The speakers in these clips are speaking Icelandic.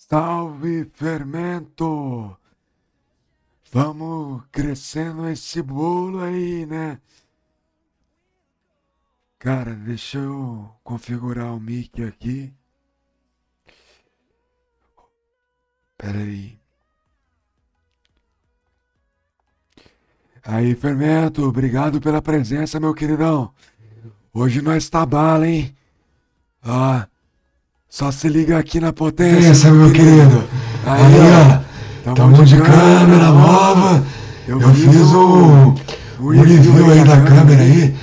Salve, fermento! Vamos crescendo esse bolo aí, né? Cara, deixa eu configurar o mic aqui. Pera aí. Aí, fermento, obrigado pela presença, meu queridão. Hoje nós tá bala, hein? Ó, só se liga aqui na potência, Pensa, meu meu querido. querido. Aí, Aí, ó, ó, tamo de câmera nova. Eu Eu fiz fiz um um review aí da câmera aí.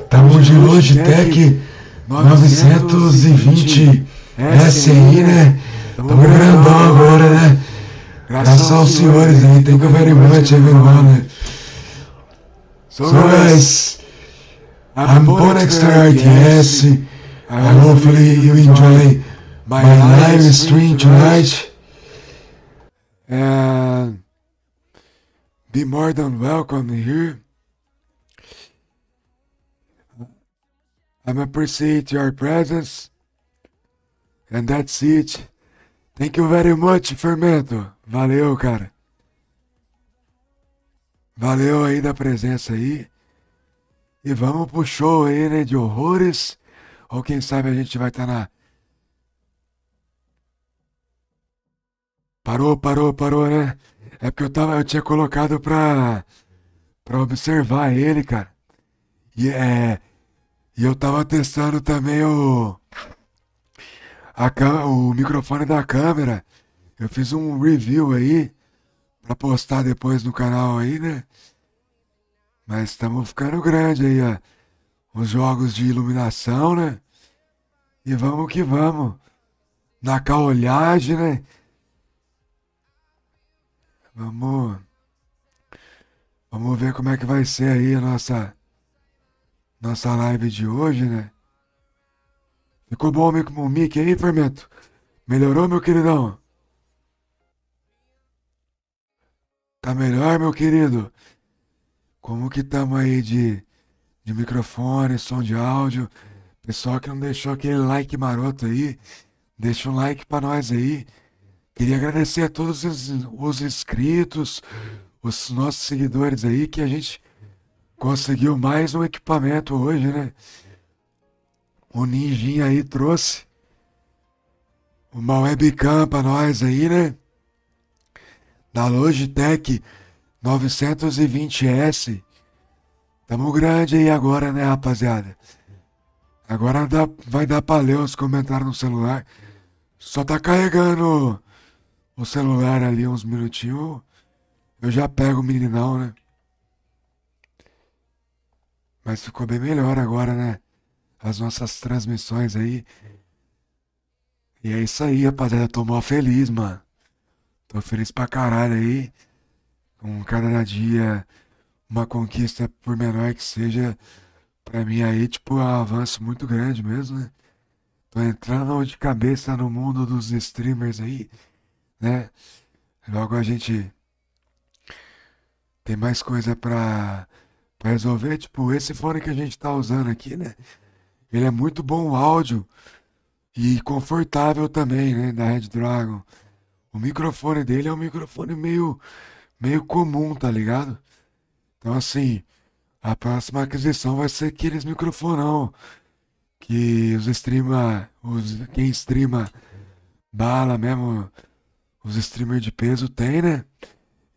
Tamo de Logitech 920 SI, né? Tamo grandão agora, né? Graças aos senhores aí. Thank you very much, everyone. So, So, guys, I'm Bonexter RTS. Hopefully you enjoy my live stream tonight. And be more than welcome here. I appreciate your presence. And that's it. Thank you very much, Fermento. Valeu, cara. Valeu aí da presença aí. E vamos pro show aí, né, de horrores. Ou quem sabe a gente vai estar na... Parou, né? É porque eu tinha colocado pra observar ele, cara. E e eu tava testando também o microfone da câmera. Eu fiz um review aí pra postar depois no canal aí, né? Mas estamos ficando grande aí, ó. Os jogos de iluminação, né? E vamos que vamos. Na caolhagem, né? Vamos, vamos ver como é que vai ser aí a nossa live de hoje, né? Ficou bom o mic aí, Fermento? Melhorou, meu queridão? Tá melhor, meu querido? Como que tamo aí de microfone, som de áudio? Pessoal que não deixou aquele like maroto aí, deixa um like pra nós aí. Queria agradecer a todos os inscritos, os nossos seguidores aí, que a gente conseguiu mais um equipamento hoje, né? O Ninjinha aí trouxe uma webcam pra nós aí, né? Da Logitech 920S. Tamo grande aí agora, né, rapaziada? Agora vai dar pra ler os comentários no celular. Só tá carregando o celular ali uns minutinhos. Eu já pego o meninão, né? Mas ficou bem melhor agora, né? As nossas transmissões aí. E é isso aí, rapaziada. Tô mó feliz, mano. Tô feliz pra caralho aí. Com cada dia uma conquista, por menor que seja, pra mim aí, tipo, é um avanço muito grande mesmo, né? Tô entrando de cabeça no mundo dos streamers aí, né? Logo a gente tem mais coisa pra resolver. Tipo, esse fone que a gente tá usando aqui, né? Ele é muito bom o áudio e confortável também, né? Da Red Dragon. O microfone dele é um microfone meio comum, tá ligado? Então, assim, a próxima aquisição vai ser aqueles microfonão que quem streama bala mesmo, os streamers de peso tem, né?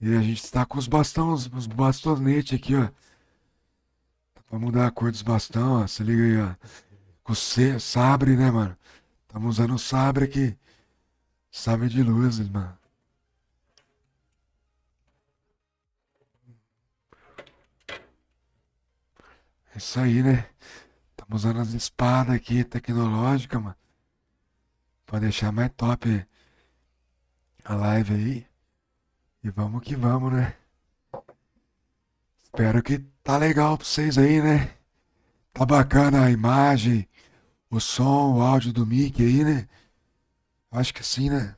E a gente está com os bastonetes aqui, ó. Pra mudar a cor dos bastão, ó. Se liga aí, ó. Com sabre, né, mano? Estamos usando o sabre aqui. Sabre de luzes, mano. É isso aí, né? Estamos usando as espadas aqui, tecnológicas, mano. Pra deixar mais top a live aí. E vamos que vamos, né? Espero que tá legal pra vocês aí, né? Tá bacana a imagem, o som, o áudio do Mickey aí, né? Acho que sim, né?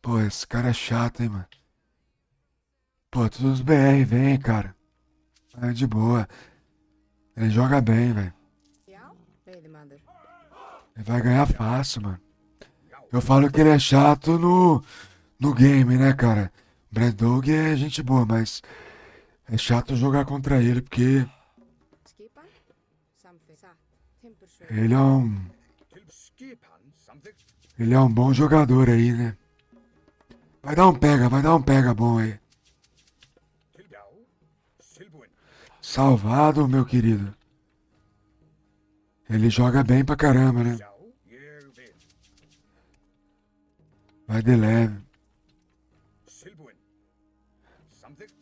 Pô, esse cara é chato, hein, mano? Pô, todos os BR vem, cara. É de boa. Ele joga bem, velho. Ele vai ganhar fácil, mano. Eu falo que ele é chato no game, né, cara? Brad Dog é gente boa, mas é chato jogar contra ele porque Skipan, samþykkt, satt, timbursveig, ele é um, Til skipan samþykkt. ele é um bom jogador aí, né? Vai dar um pega bom aí. Til já, tilbúin. Salvado, meu querido. Ele joga bem pra caramba, né? Já, ég vil. Vai de leve. Tilbúin. Samþykkt.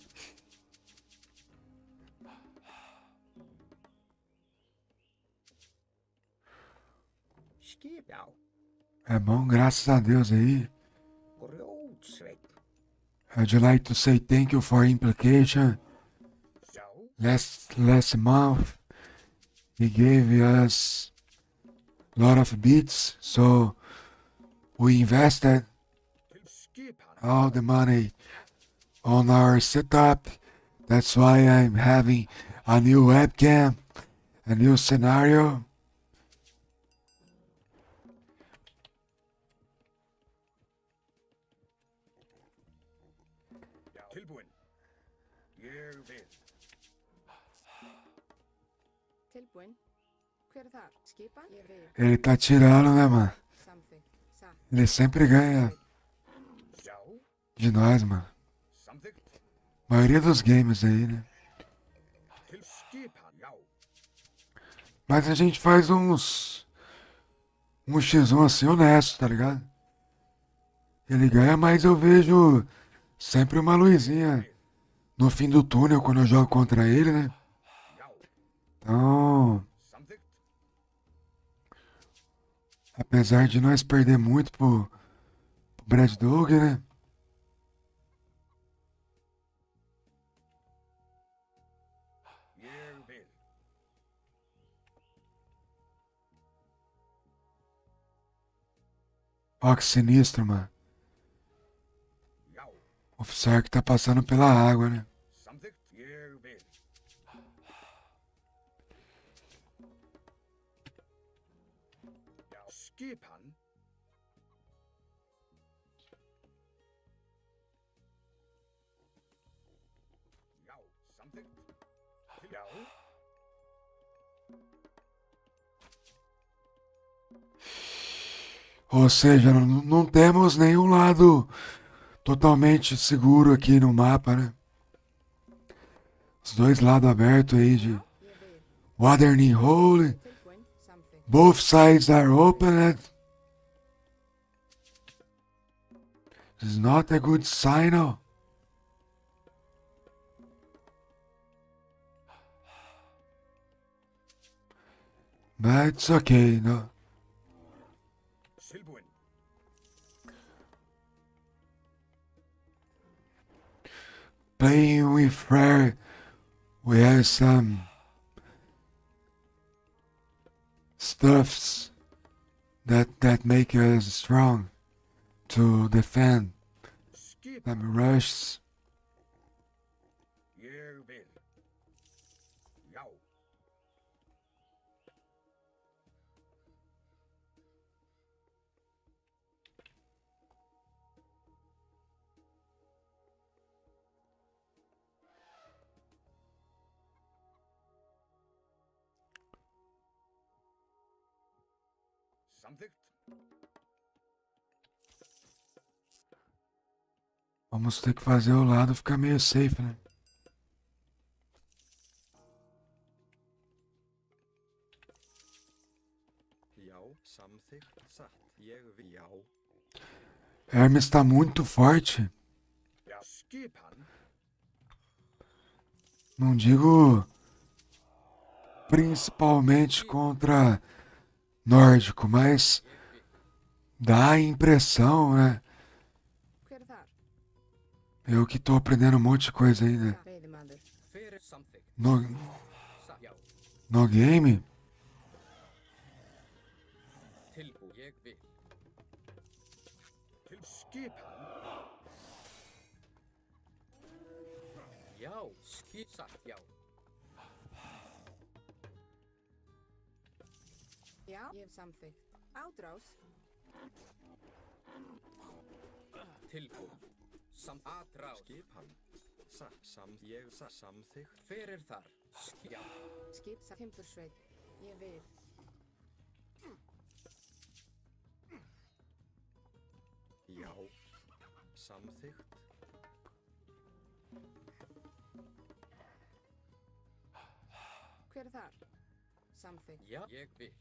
Skip, já. É bom, graças a Deus aí. Grjótsveinn. I'd like to say thank you for implication. Já, Last month he gave us a lot of bits, so we invested til skipan. all the money on our setup. That's why I'm having a new webcam, a new scenario. Já, tilbúin. Ég vil. tilbúin. Hver er það? Skipan, ég vil, Ele tá tirando, né, mano? samþykkt, satt, Ele sempre ganha Já, de nós, mano. samþykkt. Maioria dos games aí, né? Til skipan. Já, Mas a gente faz um X1 assim honesto, tá ligado? Ele ganha, mas eu vejo sempre uma luzinha no fim do túnel quando eu jogo contra ele, né? já, Então, samþykkt. apesar de nós perder muito pro Brad Dog, né? Ég vil. Ó, que sinistro, mano. Já, O Psyche tá passando pela água, né? samþykkt. Ég vil. Já, skipan. Já, samþykkt. Já, Ou seja, não temos nenhum lado totalmente seguro aqui no mapa, né? Os dois lados abertos aí de ég vil, Waterning Hole. tilbúin, samþykkt, Both sides are opened. This is not a good signal. But it's okay, no? tilbúin. Playing with Frere, we have some stuffs that make us strong to defend Skip. some rushes. Ég vil. Já, samþykkt. Vamos ter que fazer o lado ficar meio safe, né? Já, samþykkt, satt, ég vil, já. Hermes tá muito forte. Já, skipan. Não digo principalmente contra nórdico, mas dá a impressão, né? hver er þar? Eu que tô aprendendo um monte de coisa ainda Veiðimaður, Fyrir samþykkt, no, satt, já. no game. Tilbú, ég vil. Til skipan. Já, skip, satt, já. já, ég hef samþykkt, ádrás, Tilbúin. Atrás. Skipan. Samþykkt. Hver er þar? Já. Skip timbursveit. Ég vil. Já. Samþykkt. Hver er þar? Samþykkt. Já, ég vil.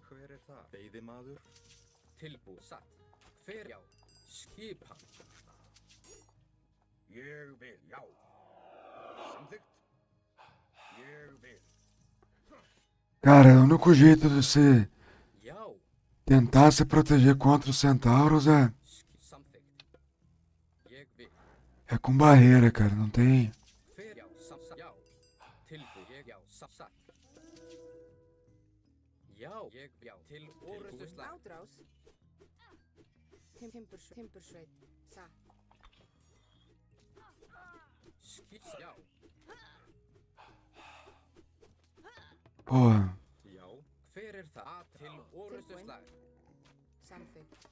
Hver er það? Veiðimaður. Tilbúið. Satt. Hver? Já. Skipan. Ég vil, já. Samþykkt. Ég vil. Cara, é o único jeito de você Já. tentar se proteger contra os centauros Samþykkt. Ég vil. é com barreira, cara. Não tem. Hver? Já. Já. Tilbúið. Ég já. Satt. Já. Ég já. Til orustu slag. Átrás. Timbursveit. Satt. Já. Porra. Já. Hver er það? Til orustu slag. Samþykkt.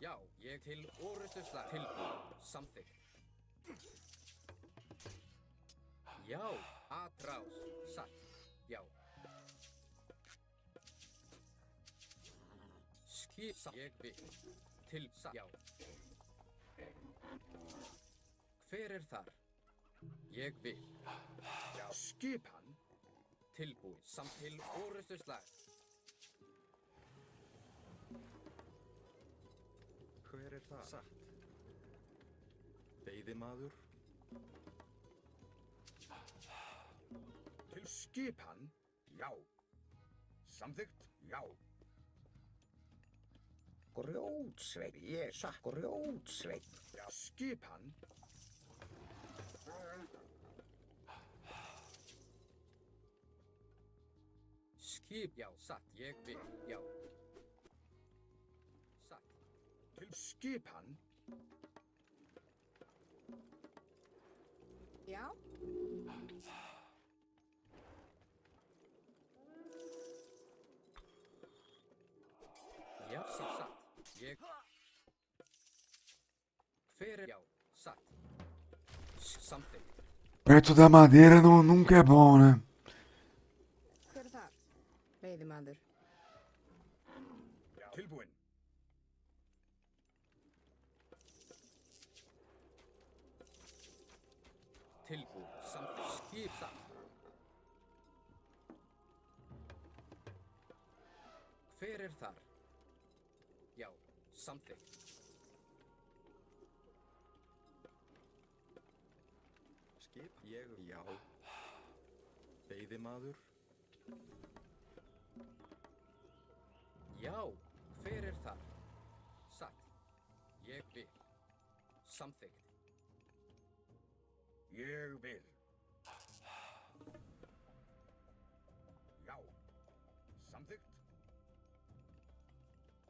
Já. Ég til orustu slag. Tilbúið. Samþykkt. Já. Atrás. Satt. Já. Ég vil. Til satt. Já. Hver er þar? Ég vil. Já. Skipan. Tilbúið. Samt til orustu slag. Hver er það? Satt. Veiðimaður. Til skipan. Já. Samþykkt. Já. Grjótsveit, ég sakk grjótsveit. Já. Skipan. Skip. Já. Satt. Ég vil. Já. Satt. Til skipan. Já. Já. Satt. Ég. Hver er já. Satt. Samþykkt. Perto da madeira nunca é bom, né? Hver er þar? Veiðimaður. Já. Tilbúin. Tilbúið. Samþykkt. Skip. Satt. Hver er þar? Já. Samþykkt. Skip. Ég. Já. Veiðimaður. Já. Hver er þar? Satt. Ég vil. Samþykkt. Ég vil. Já. Samþykkt.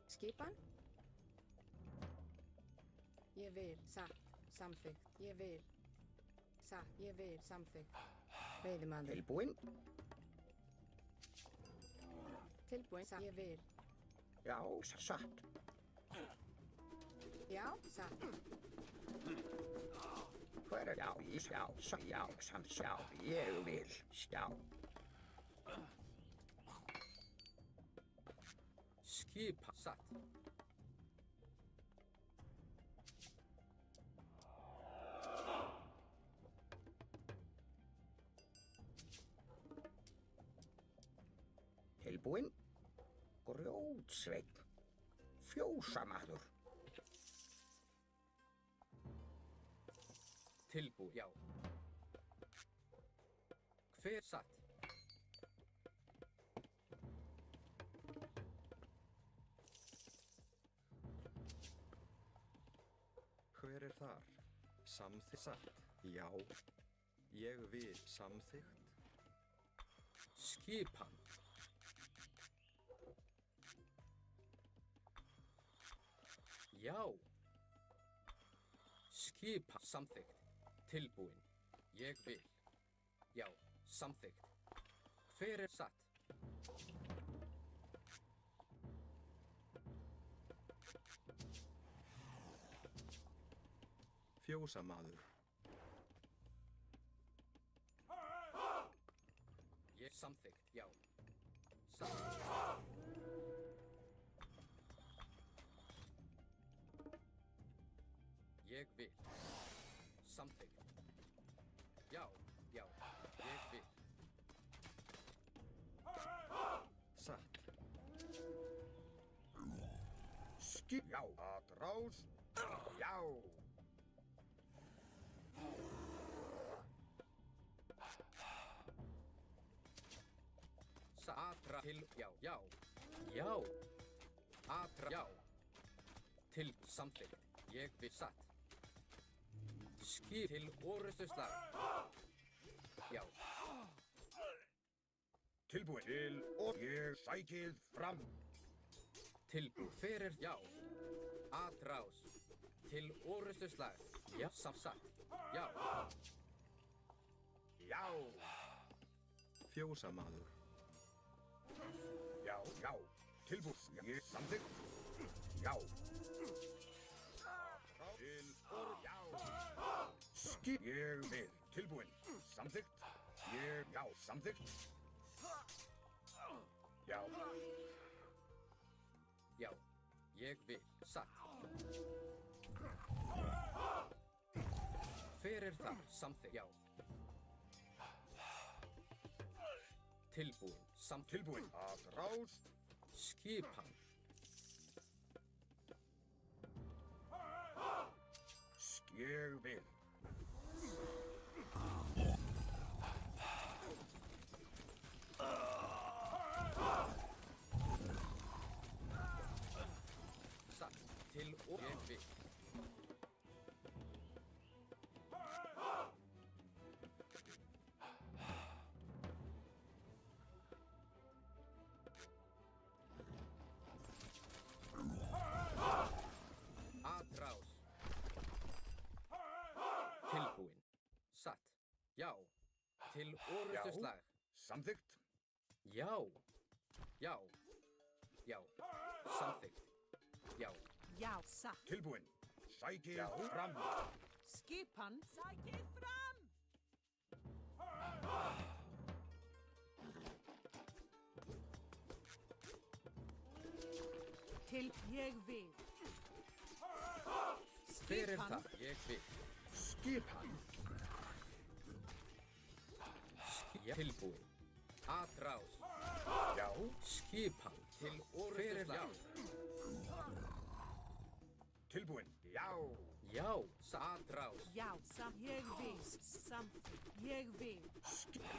Skipan. Ég vil. Satt. Samþykkt. Ég vil. Satt. Ég vil. Samþykkt. Veiðimaður. Tilbúin? Tilbúin. Satt. Ég vil. Já, satt. Já. Satt. Hver er já, já, samt já, ég vil, já. Skip. Satt. Tilbúin? Grjótsveit. Fjósamaður. Tilbúið. Já. Hver satt? Hver er þar? Samþykkt. Satt. Já. Ég vil. Samþykkt. Skipan. Já. Skipan. Samþykkt. Tilbúin. Ég vil. Já. Samþykkt. Hver er satt? Fjósamaður. Ég samþykkt, já. Satt. Ég vil. Samþykkt. Já, já, ég vil. Satt. Já, atrás. Já. Atra til, já, já. Já. Já. Til samþykkt. Ég vil satt. Skip til orustuslag. Já. Tilbúin. Til og ég sækið fram. Tilbúið. Fyrir, já. Atrás. Til orustuslag. Já, satt. Já. Já. Fjósamaður. Já, já. Tilbúin. Ég samþykkt. Já. Til og já. Skip. Ég vil. Tilbúin. Samþykkt. Já, samþykkt. Já. Já. Ég vil satt. Fyrir þar samþykkt. Já. Tilbúin. Tilbúin. Atrás. Skipan. Ég vil. Satt. Til og ég vil. Atrás. Tilbúin. Satt. Já. Til orustuslag. Samþykkt. Já. Já. Já. Samþykkt. Já. Já, satt. Tilbúin. Sækið fram. Skipan. Sækið fram! Til ég vil. Fyrir Skipan. það. Ég vil. Skipan. Tilbúin. Atrás. Já. Skipan. Til orustuslag. Tilbúin. Já. Já. Atrás. Já, ég vil. Samþykkt. Ég vil.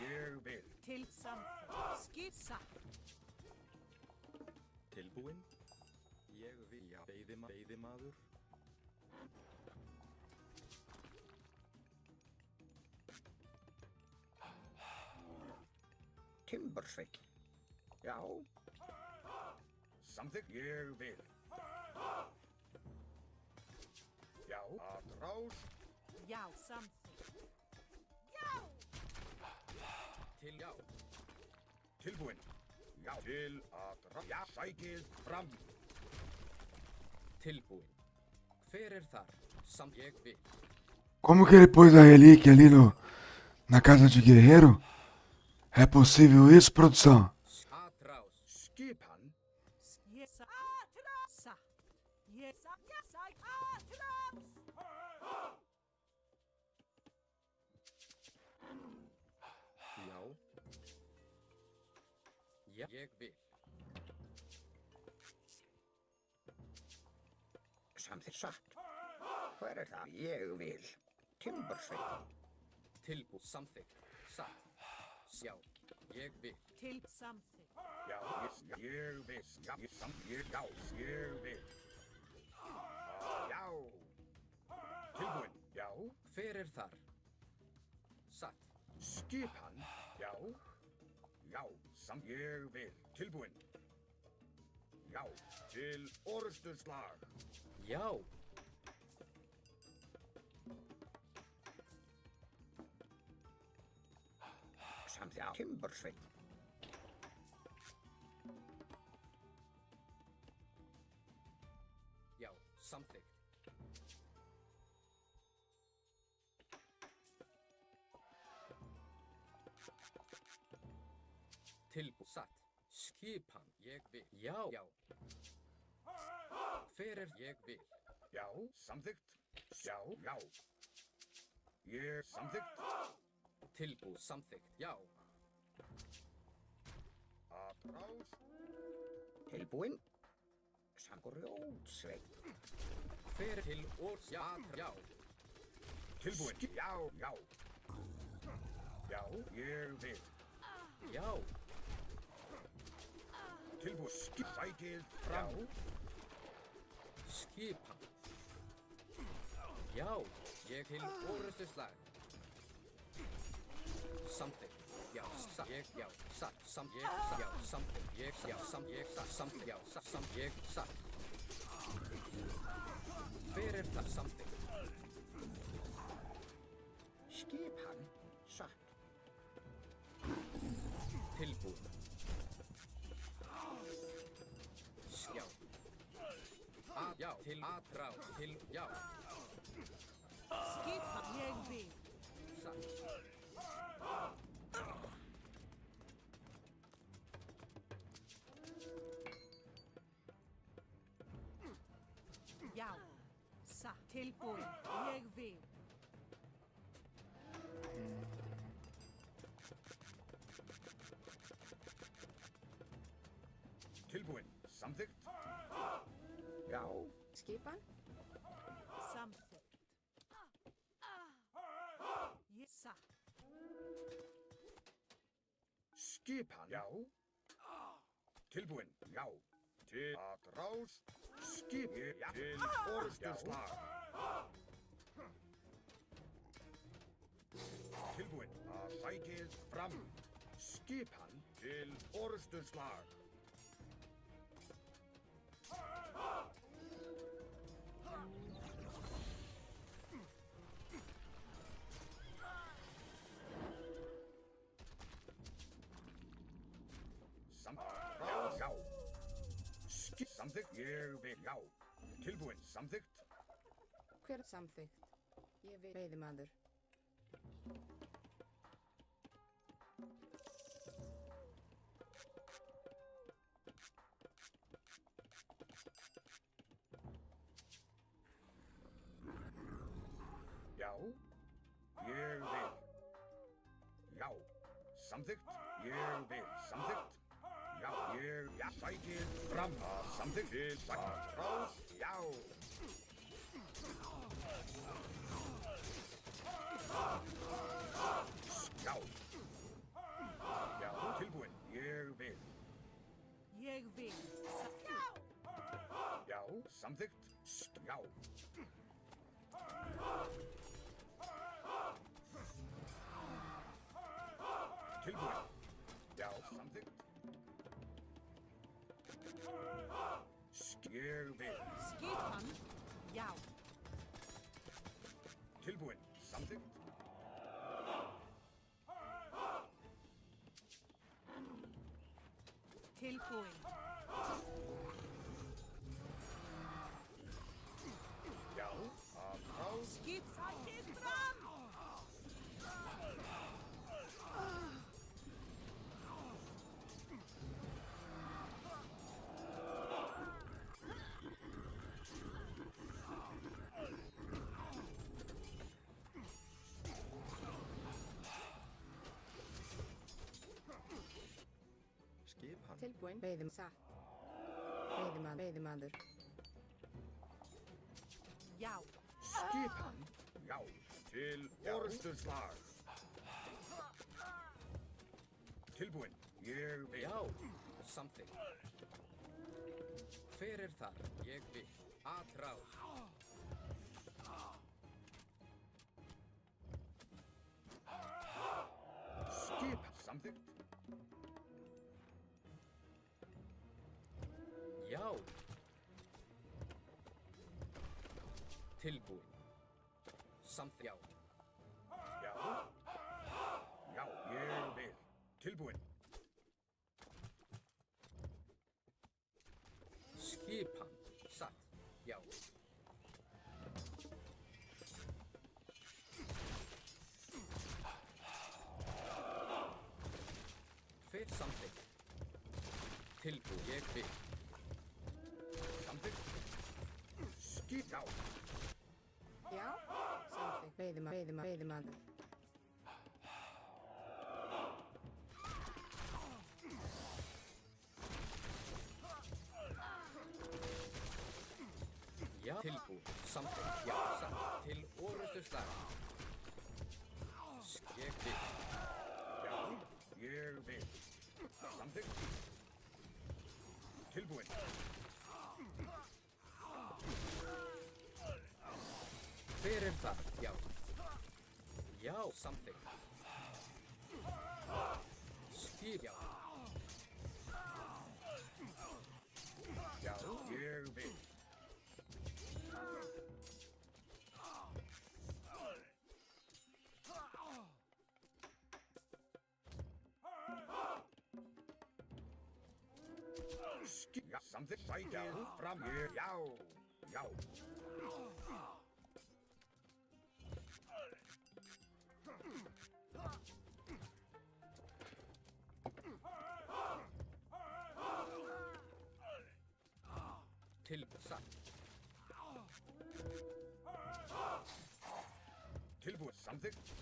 Ég vil. Til samþykkt. Skip satt. Tilbúin. Ég vil, já. Veiðimaður. Timbursveit. Já. Samþykkt. Ég vil. Já. Atrás. Já, samþykkt. Til já. Tilbúin. Já. Til atrás. Já. Sækið fram. Tilbúin. Fyrir þar. Ég vil. Como que ele pôs a relíquia ali na casa de guerreiro? É possível isso, produção? Atrás. Skipan. Ég satt. Satt. Ég satt. Atrás! Já. Já. Ég vil. Samþykkt satt. Hver er það? Ég vil. Timbursveit. Tilbúin. Samþykkt. Satt. Já. Ég vil. Til samþykkt. Já. Ég vil. Já. Já. Ég vil. Já. Tilbúin. Já. Fyrir þar. Satt. Skipan. Já. Já. Ég vil. Tilbúin. Já. Til orustuslag. Já. Samþykkt. Timbursveit. Já. Samþykkt. Tilbúið. Satt. Skipan. Ég vil. Já. Já. Hver er ég vil? Já, samþykkt. Já, já. Ég samþykkt. Tilbúið. Samþykkt. Já. Atrás. Tilbúinn. Grjótsveit. Hver er til og já. Já. Tilbúinn. Já, já. Já, ég vil. Já. Tilbúið. Sækið fram. Skipan. Já. Ég til orustuslag. Samþykkt. Já. Satt. Ég. Já. Satt. Samt. Ég. Satt. Já. Samþykkt. Ég. Já. Samt. Ég. Satt. Samþykkt. Já. Satt. Samt. Ég. Satt. Hver er það? Samþykkt. Skipan. Satt. Tilbúið. Já. Já. Til atrás. Til. Já. Skipan. Ég vil. Satt. Já. Satt. Tilbúin. Ég vil. Tilbúinn. Samþykkt. Já. Skipan. Samþykkt. Ég satt. Skipan. Já. Tilbúinn. Já. Til atrás. Skip. Já. Til orustuslag. Tilbúinn. Að sækið fram. Skipan til orustuslag. Samþykkt. Já. Samþykkt. Ég vil. Já. Tilbúinn. Samþykkt. Hver samþykkt? Ég vil. Veiðimaður. Já. Ég vil. Já. Samþykkt. Ég vil. Samþykkt. Já. Ég. Já. Sækið fram. Samþykkt. Til atrás. Já. Já. Já. Tilbúinn. Ég vil. Ég vil. Satt. Já. Samþykkt. Já. Tilbúinn. Já. Samþykkt. Ég vil. Skipan. Já. Tilbúinn. Samþykkt. Tilbúin. Já. Atrás. Skip sækið fram. Skipan. Tilbúin. Veiðim. Satt. Veiðimaður. Veiðimaður. Já. Skipan. Já. Til orustuslag. Tilbúinn. Ég vil. Já. Samþykkt. Hver er þar? Ég vil. Atrás. Skip. Samþykkt. Já. Tilbúin. Samþykkt. Já. Já. Já. Ég vil. Tilbúinn. Skipan. Satt. Já. Hver samþykkt? Tilbúin. Ég vil. Samþykkt. Skip, já. Já, samþykkt. Veiðimaður. Já. Tilbúin. Samþykkt. Já, samt. Til orrustuslag. Ég vil. Já, ég vil. Samþykkt. Tilbúin. Hver það? Já. Já, samþykkt. Skip, já. Já, ég vil. Skip, já, samþykkt. Sækið fram. Já, já. Satt. Tilbúin. Samþykkt.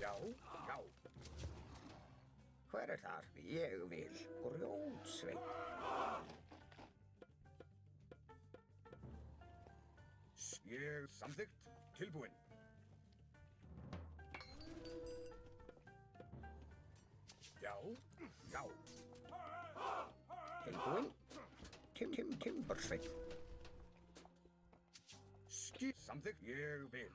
Já, já. Hver þar? Ég vil. Grjótsveinn. Ég samþykkt. Tilbúin. Já, já. Tilbúin. Timbursveinn. Skip samþykkt. Ég vil.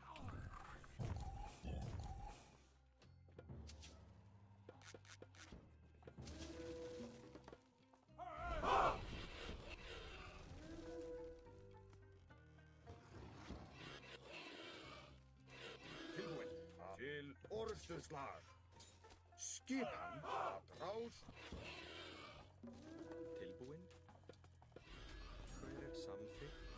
Tilbúin. Til orrustuslag. Skipan að ráðst. Tilbúin. Hver samþykkt?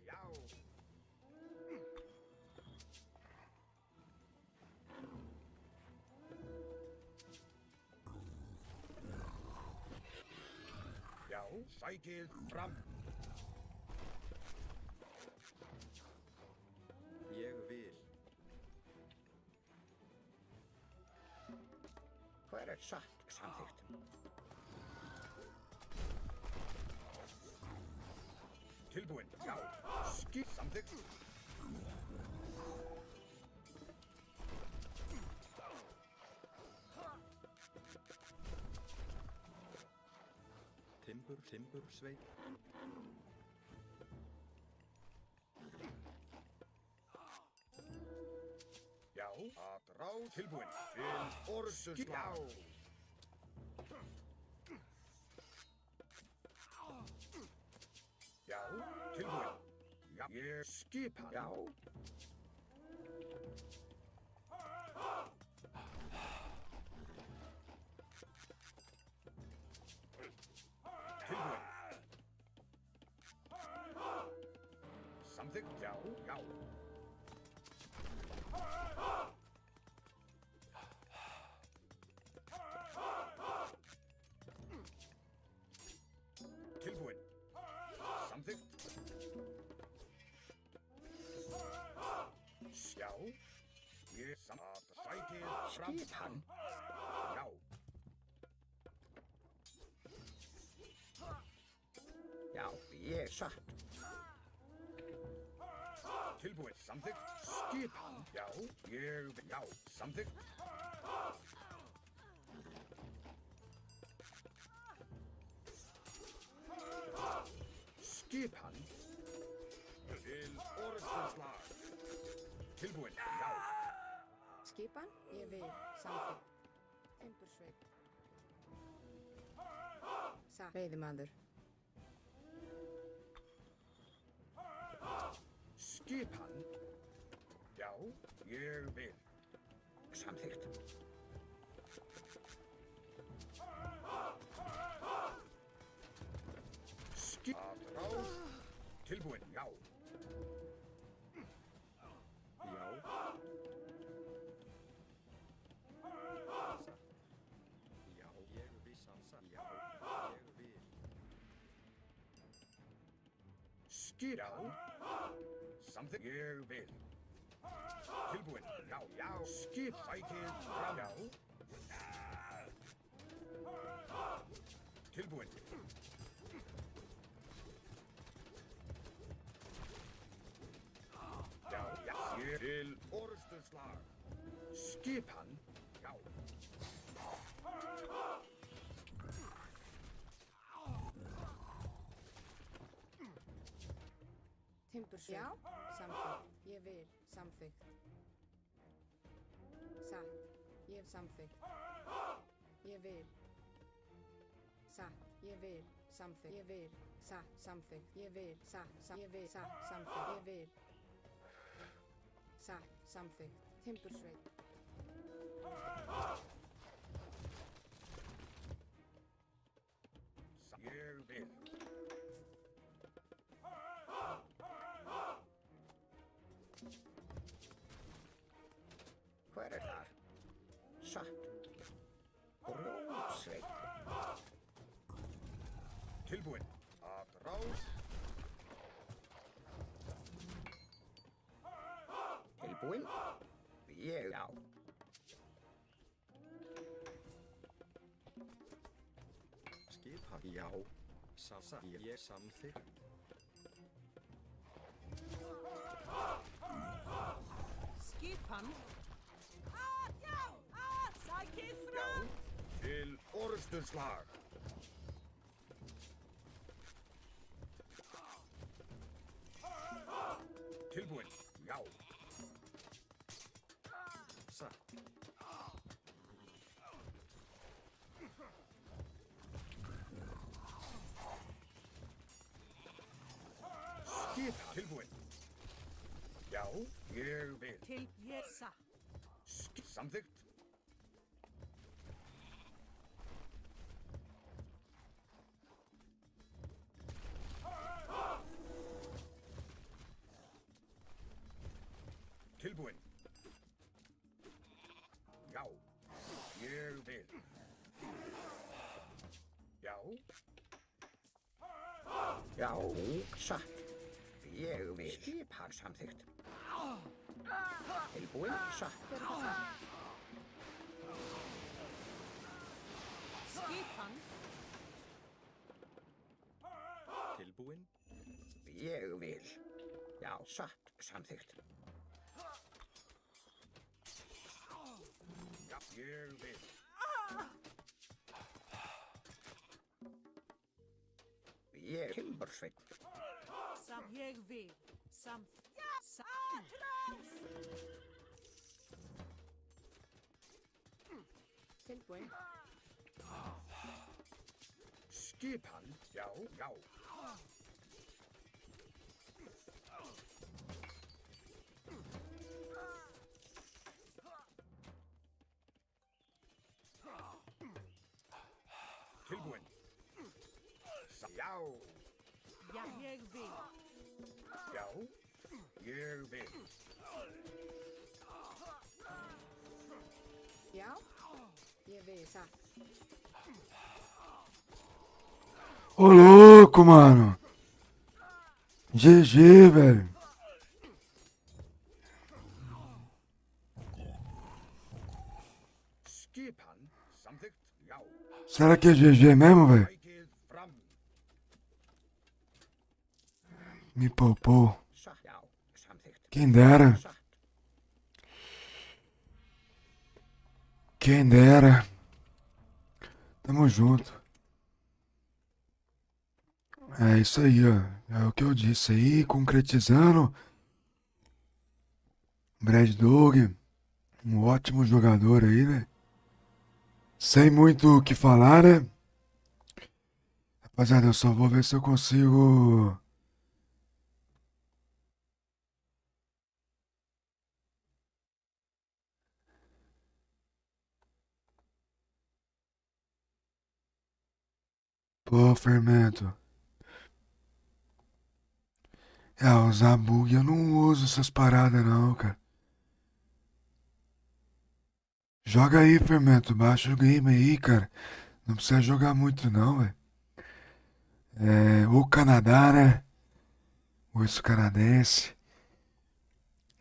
Já. Já, sækið fram. Ég vil. Hver satt? Samþykkt. Tilbúin. Já. Skip samþykkt. Timbursveinn. Já. Að ráð. Tilbúin. Til orrustuslag. Já. Tilbúin. Já. Ég skipa. Já. Tilbúin. Samþykkt. Já. Já. Tilbúin. Samþykkt. Já. Ég að sækið fram. Skipan. Já. Já, ég satt. Tilbúin. Samþykkt. Skipan. Já. Ég. Já. Samþykkt. Skipan. Til orrustuslag. Tilbúin. Já. Skipan, ég vil. Samþykkt. Timbursveinn. Satt. Veiðimaður. Skipan. Já. Ég vil. Samþykkt. Skip. Já. Samþykkt. Ég vil. Tilbúin. Já, já. Skip. Sækið fram. Já. Tilbúin. Já, já. Ég til orrustuslag. Skipan. Já. Timbursveit. Já. Samþykkt. Ég vil. Samþykkt. Satt. Ég samþykkt. Ég vil. Satt. Ég vil. Samþykkt. Ég vil. Satt. Samþykkt. Ég vil. Satt. Ég vil. Satt. Samþykkt. Ég vil. Satt. Samþykkt. Timbursveit. Ég vil. Hver er þar? Satt. Rótsveit. Tilbúin. Að rás. Tilbúin. Ég já. Skipan. Já. Ég samþykkt. Skipan. Já! Sækið Já. fram! Til orrustuslag. Tilbúin. Já. Satt. Skipan. Tilbúin. Já. Ég vil. Til ég satt. Samþykkt. Tilbúin. Já. Ég vil. Já. Já. Satt. Ég vil. Skipan samþykkt. Tilbúin. Satt. Skipan. Tilbúin. Ég vil. Já. Satt. Samþykkt. Já. Ég vil. Ég timbursveit. Ég vil. Atrás! Tilbúin. Skipan. Já. Já. Tilbúin. Já. Já, ég vil. Já. Ég vil. Já. Ég vil. Satt. Ô louco, mano. GG, velho. Skipan. Samþykkt. Já. Será que é GG mesmo, velho? Sækið fram. Me poupou. Satt. Já. Samþykkt. Quem dera. Satt. Quem dera. Tamo junto. É isso aí, ó. É o que eu disse aí, concretizando. Brad Dog, um ótimo jogador aí, né? Sem muito o que falar, né? Rapaziada, eu só vou ver se eu consigo. Pô, Fermento. É, usar bug eu não uso essas paradas não, cara. Joga aí, Fermento. Baixa o game aí, cara. Não precisa jogar muito não, velho. É, o Canadá, né? Urso canadense.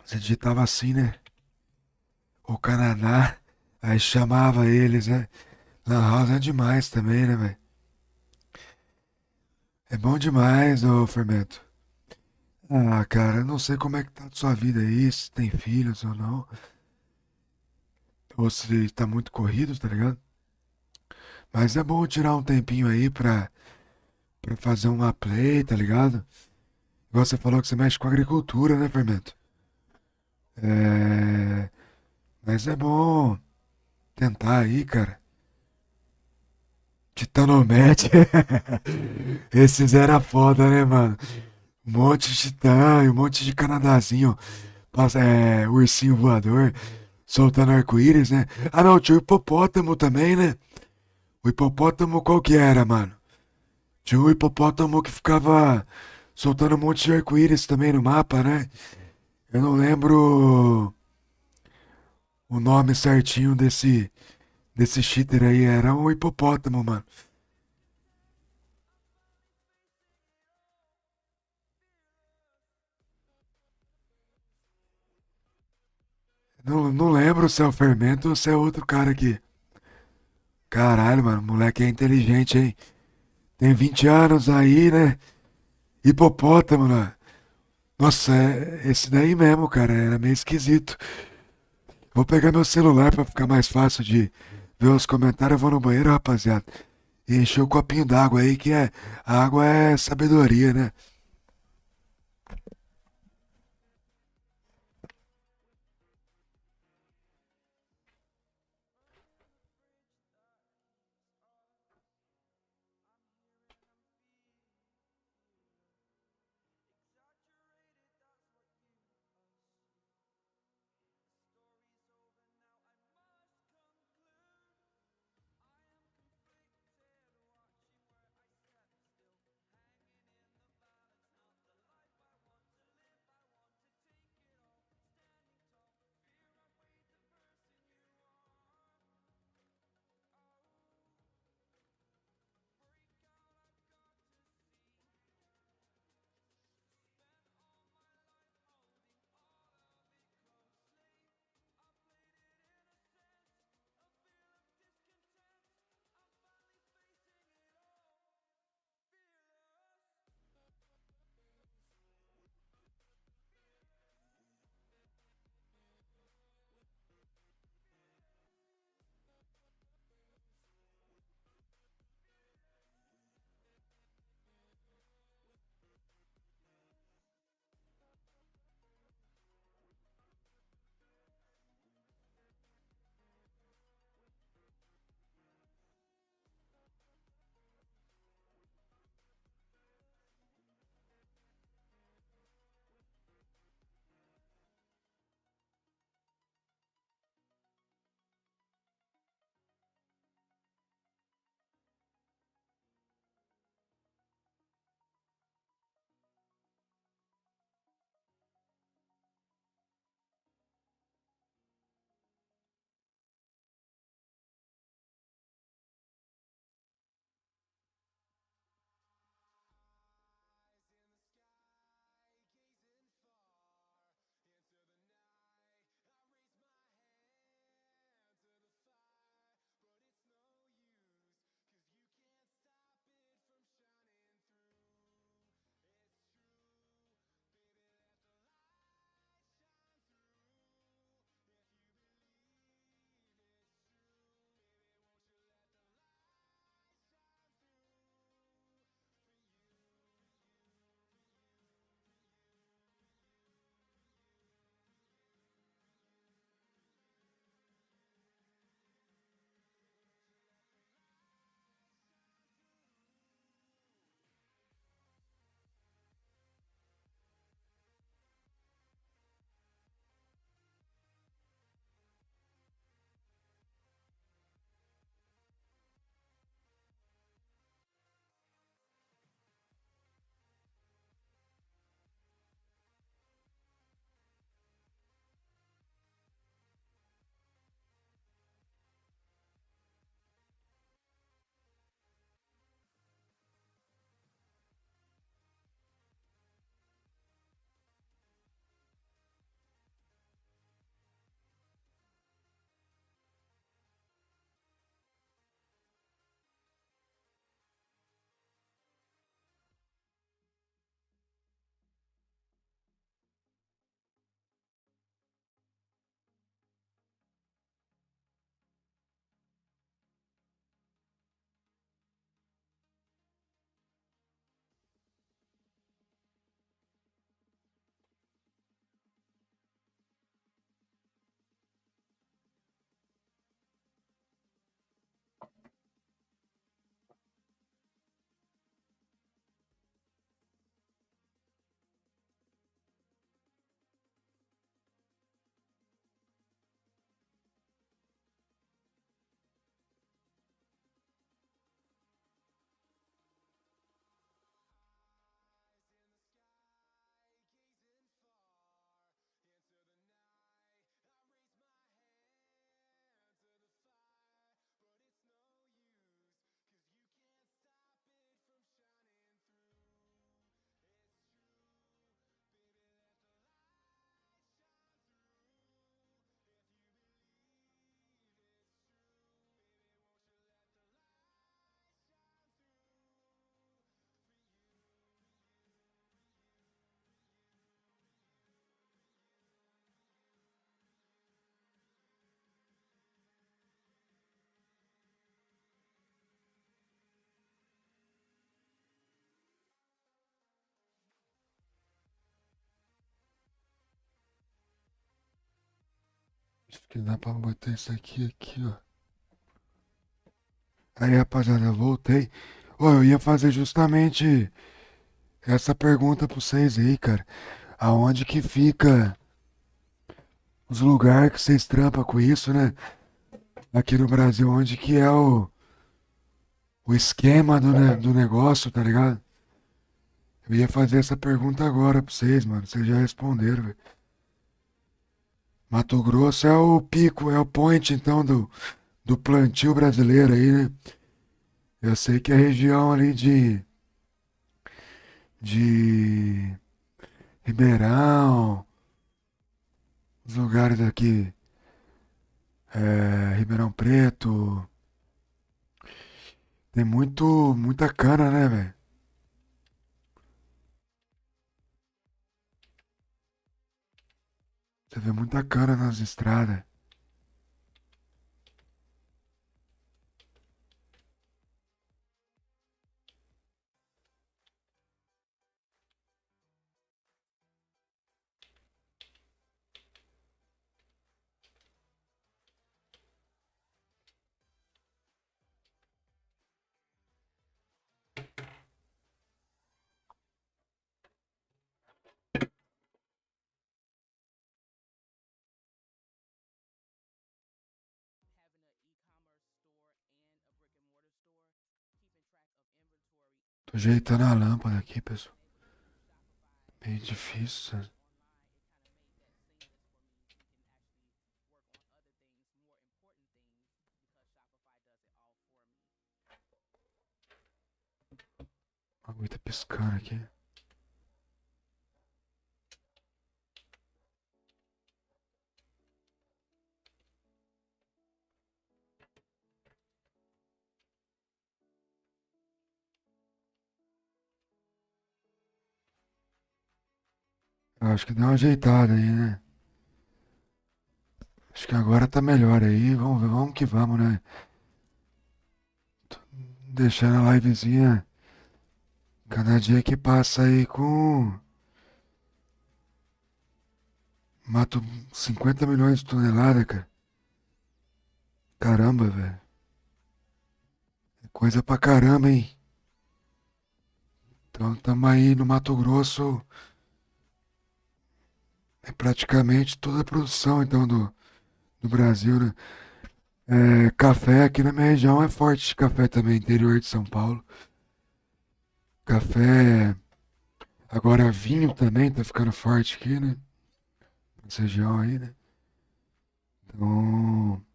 Você digitava assim, né? O Canadá. Aí chamava eles, né? Lan House é demais também, né, velho? É bom demais, ô Fermento. Ah, cara, eu não sei como é que tá a sua vida aí, se tem filhos ou não. Ou se tá muito corrido, tá ligado? Mas é bom tirar um tempinho aí pra fazer uma play, tá ligado? Igual você falou que você mexe com agricultura, né, Fermento? É. Mas é bom tentar aí, cara. Titanomet. Esses era foda, né, mano? Um monte de titã e um monte de canadazinho. Ursinho voador. Soltando arco-íris, né? Ah, não, tinha o hipopótamo também, né? O hipopótamo qual que era, mano? Tinha um hipopótamo que ficava soltando um monte de arco-íris também no mapa, né? Eu não lembro o nome certinho desse cheater aí. Era um hipopótamo, mano. Não lembro se é o Fermento ou se é outro cara aqui. Caralho, mano, o moleque é inteligente, hein? Tem 20 anos aí, né? Hipopótamo, né? Nossa, esse daí mesmo, cara, era meio esquisito. Vou pegar meu celular pra ficar mais fácil de ver os comentários. Eu vou no banheiro, rapaziada. E encher o copinho d'água aí, a água é sabedoria, né? Acho que dá pra botar isso aqui, ó. Aí, rapaziada, eu voltei. Ô, eu ia fazer justamente essa pergunta pra vocês aí, cara. Aonde que fica os lugares que vocês trampam com isso, né? Aqui no Brasil, onde que é o esquema do negócio, tá ligado? Eu ia fazer essa pergunta agora pra vocês, mano. Vocês já responderam, velho. Mato Grosso é o pico, é o point, então, do plantio brasileiro aí, né? Eu sei que a região ali de Ribeirão, os lugares aqui, Ribeirão Preto, tem muita cana, né, velho? Você vê muita cana nas estradas. Tô ajeitando a lâmpada aqui, pessoal. Meio difícil, sabe? A água tá piscando aqui. Eu acho que deu uma ajeitada aí, né? Acho que agora tá melhor aí. Vamos ver, vamos que vamos, né? Tô deixando a livezinha. Cada dia que passa aí mato 50 milhões de toneladas, cara. Caramba, velho. É coisa pra caramba, hein? Então tamo aí no Mato Grosso. É praticamente toda a produção, então, do Brasil, né? Café aqui na minha região é forte de café também, interior de São Paulo. Café, agora vinho também tá ficando forte aqui, né? Nessa região aí, né? Então,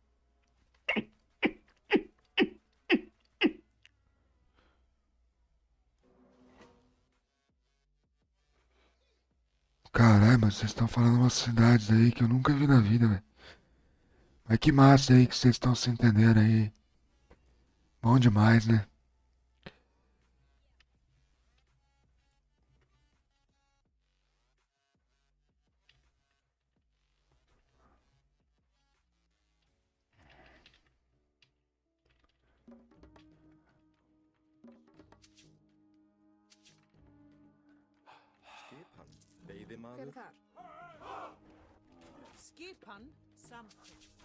caralho, mas vocês estão falando umas cidades aí que eu nunca vi na vida, velho. Mas que massa aí que vocês estão se entendendo aí. Bom demais, né? Skipan, Hver veiðimaður. er þar? Skipan samþykkt.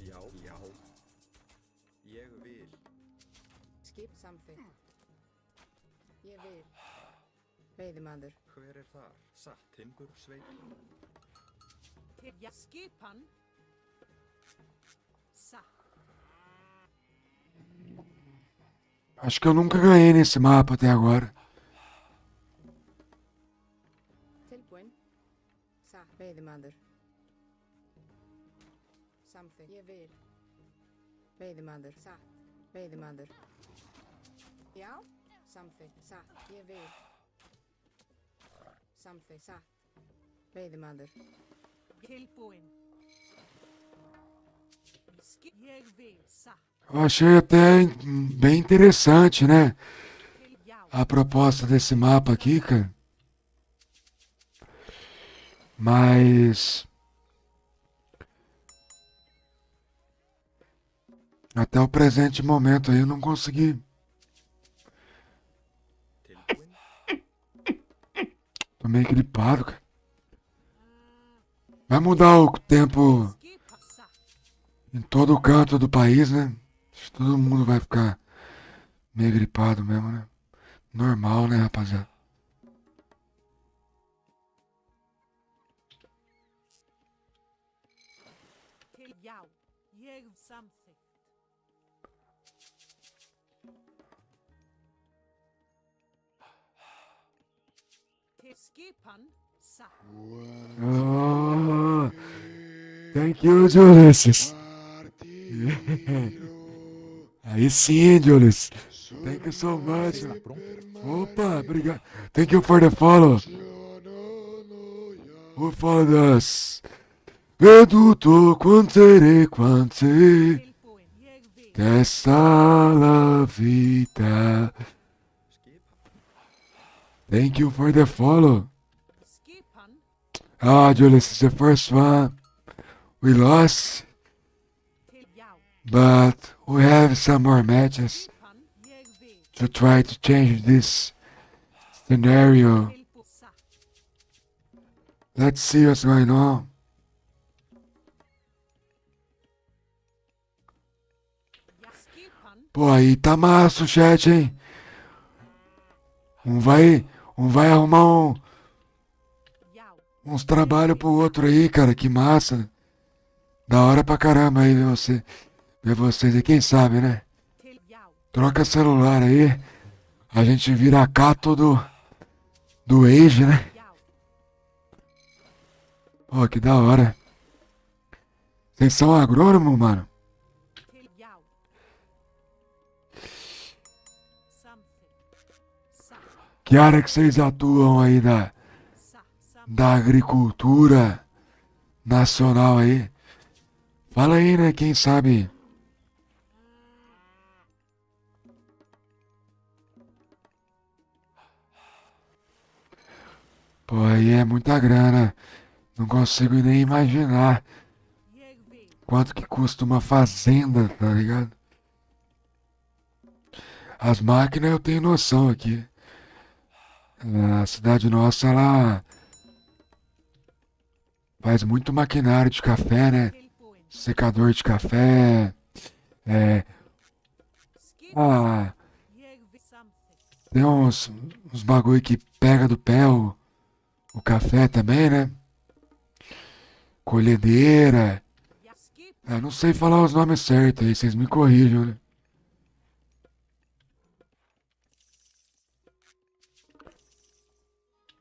Já, já. Ég vil. Skip samþykkt. Ég vil. Veiðimaður. Hver er þar? Satt timbur sveit. Skipan satt. Acho que eu nunca ganhei nesse mapa até agora. Tilbúin. Satt. Veiðimaður. Samþykkt. Ég vil. Veiðimaður. Satt. Veiðimaður. Já. Samþykkt. Satt. Ég vil. Samþykkt. Satt. Veiðimaður. Tilbúin. Ég vil satt. Eu achei até bem interessante, né? Já. A proposta desse mapa aqui, cara. Mas até o presente momento aí eu não consegui. Tilbúin. Tô meio gripado, cara. Vai mudar o tempo Skipan satt. em todo canto do país, né? Acho que todo mundo vai ficar meio gripado mesmo, né? Normal, né, rapaziada? Til já, ég samþykkt. Til skipan, satt. Oh, thank you, Julius. Aí sim, Julius. Thank you so much. Opa, obrigado. Thank you for the follow. Who followed us? Veduto quantere quante Tilbúin, ég vil. testa la vita. Thank you for the follow. Skipan, Ah, Julius, it's the first one. We lost, til já. but we have some more matches Skipan, ég vil. to try to change this scenario. Tilbúin, satt. Let's see what's going on. Já, skipan, Pô, aí tá massa o chat, hein? Um vai arrumar já. uns trabalhos pro outro aí, cara. Que massa. Da hora pra caramba aí ver vocês aí. Quem sabe, né? Til já. Troca celular aí. A gente vira cato do Age, né? Já. Pô, que da hora. Vocês são agrônomo, mano? Til já. Samþykkt. Satt. Que área que vocês atuam aí Satt. Samþykkt. da agricultura nacional aí? Fala aí, né? Quem sabe? Pô, aí é muita grana. Não consigo nem imaginar Ég vil. quanto que custa uma fazenda, tá ligado? As máquinas eu tenho noção aqui. A cidade nossa, ela faz muito maquinário de café, né? Tilbúin. Secador de café. Skipan, Ah, ég vil. Samþykkt. tem uns bagulho que pega do pé o café também, né? Colhedeira. Já, skipan, Eu não sei falar os nomes certos aí, vocês me corrijam, né?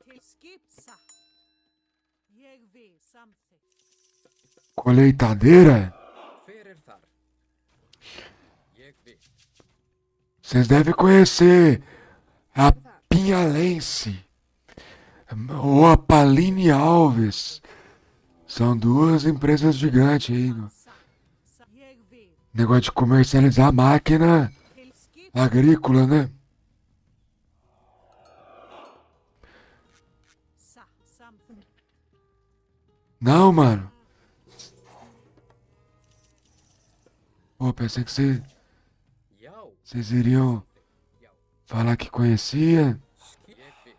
til skip, satt. Ég vil. Samþykkt. Colheitadeira? Hver er þar? Ég vil. Vocês devem conhecer a Pinhalense ou a Paline Alves. São duas empresas gigantes aí no Satt. Satt. Ég vil. negócio de comercializar máquina Til skip, agrícola, né? satt. Samþykkt. Não, mano. Pô, pensei que Já. vocês iriam Já. falar que conhecia. Ég vil.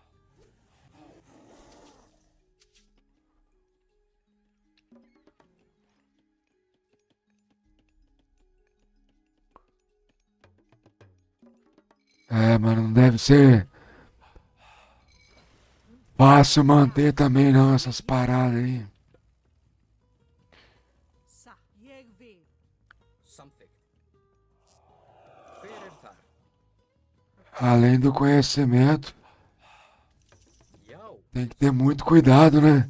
É, mano, não deve ser fácil manter também não essas paradas aí. Satt. Ég vil. Samþykkt. Hver er þar? Além do conhecimento, Já. tem que ter muito cuidado, né?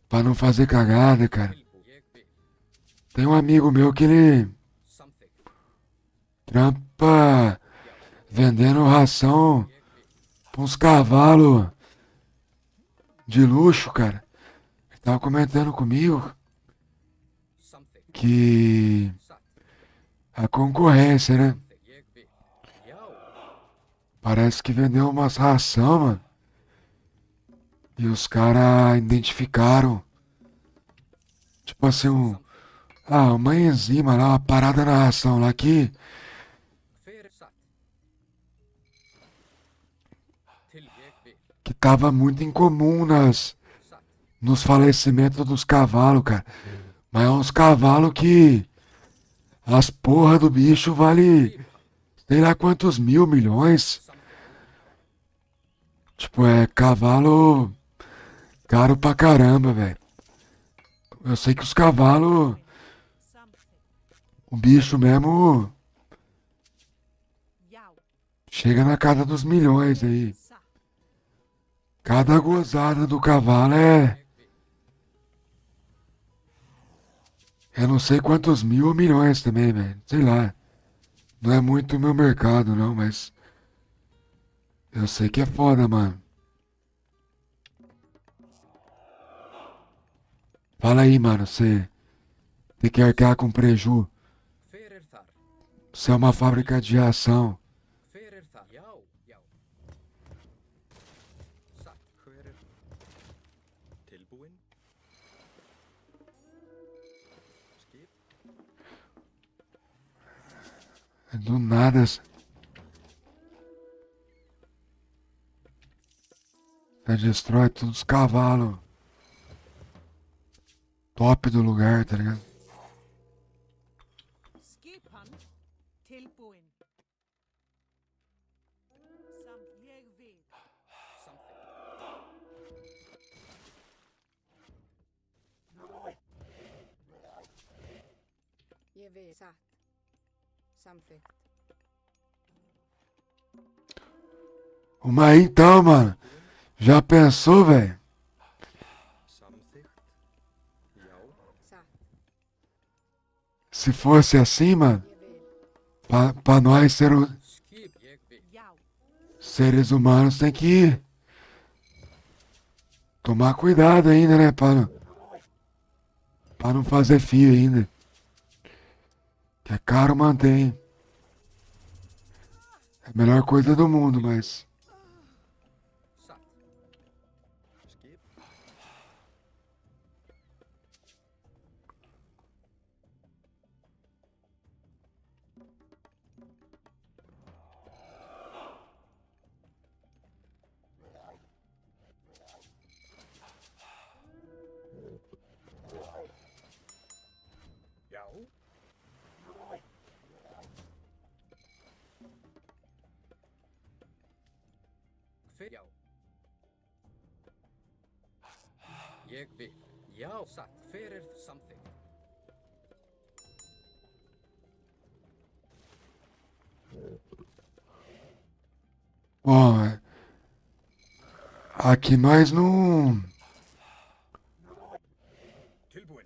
Pra não fazer cagada, cara. Tilbúin. Ég vil. Tem um amigo meu que ele Samþykkt. trampa vendendo ração Ég vil. pra uns cavalos de luxo, cara. Ele tava comentando comigo Samþykkt. que Satt. a concorrência, né? Ég vil. Já. Parece que vendeu umas ração, mano. E os caras identificaram, tipo assim, uma enzima lá, uma parada na ração lá Hver er satt? Til ég vil. que tava muito incomum Satt. nos falecimentos dos cavalos, cara. Mas é uns cavalos que As porra do bicho vale sei lá quantos mil milhões. Tipo, é cavalo caro pra caramba, velho. Eu sei que os cavalos, Something. o bicho mesmo Yao. chega na casa dos milhões aí. Sa. Cada gozada do cavalo é. Eu não sei quantos mil ou milhões também, velho. Sei lá. Não é muito meu mercado, não, mas. Eu sei que é foda, mano. Fala aí, mano. Você tem que arcar com preju. Hver þar? Você é uma fábrica de ação. Hver þar? Já, já. Satt. Hver tilbúin? Skip. Do nada. Você destrói todos os cavalos. Top do lugar, tá ligado? Skipan. Tilbúin. Samt ég vil. Ég vil. Satt. Samþykkt. Mas então, mano. Já pensou, velho? Samþykkt. Já. Satt. Se fosse assim, mano. Ég vil. Pra nós Skip. Ég vil. Yao. seres humanos tem que tomar cuidado ainda, né? Pra não fazer fio ainda. Que é caro manter, hein? É a melhor coisa do mundo, mas. Satt. Skip. Já. Hver? Já. Ég vil. Já, satt. Hver samþykkt? Bom, aqui nós não. Tilbúin.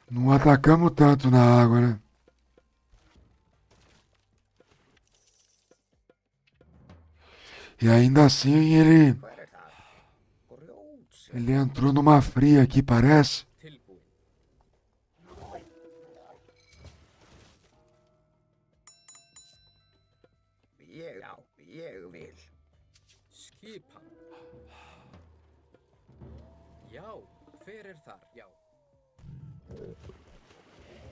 Não atacamos tanto na água, né? E ainda assim Hver það? Grjót. ele entrou numa fria aqui, parece. Tilbúin. Ég vil. Skipan. Já, hver þar? Já.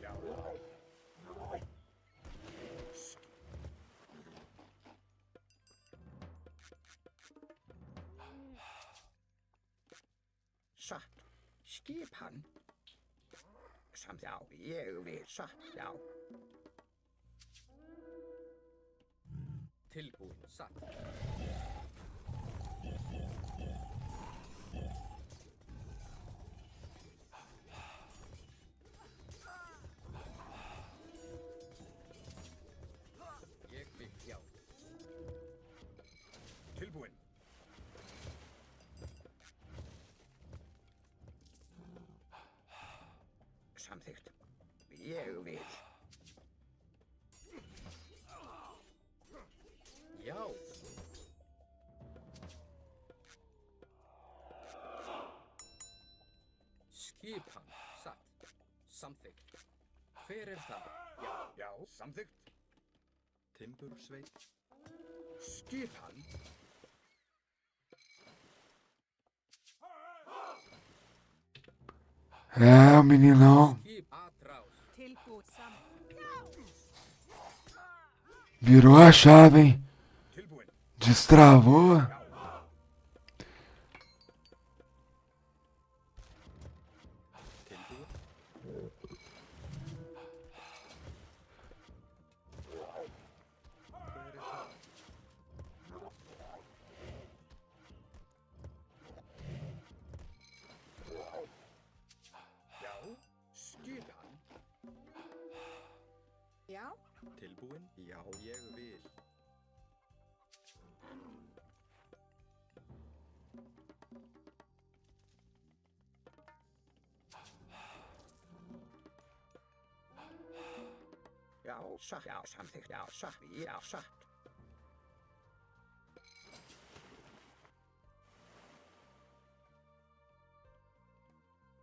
Já. Satt. Skipan. Samt já, ég vil. Satt, já. Tilbúin. Satt. Ég vil. Já. Tilbúin. Samþykkt. Ég vil. Já. Skipan. Satt. Samþykkt. Hver þar? Já. Já. Samþykkt. Timbursveit. Skipan. É, o meninão Skip. Atrás. Tilbúin. Samt. virou a chave, hein? Tilbúin. Destravou. Tilbúin. Tilbúin? Já, ég vil. Já, satt. Já, samþykkt. Já, satt. Já, satt.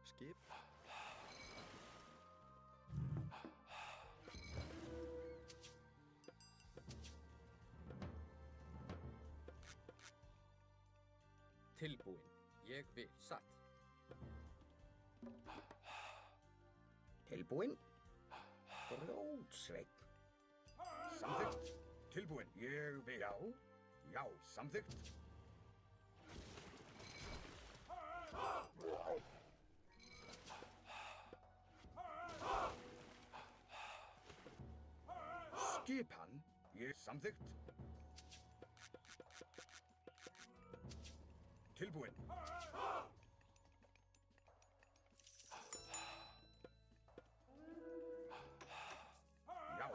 Skip. Tilbúin. Ég vil. Satt. Tilbúin? Grjótsveinn. Samþykkt. Tilbúin. Ég vil. Já. Já. Samþykkt. Skipan. Ég samþykkt. Tilbúin. Já.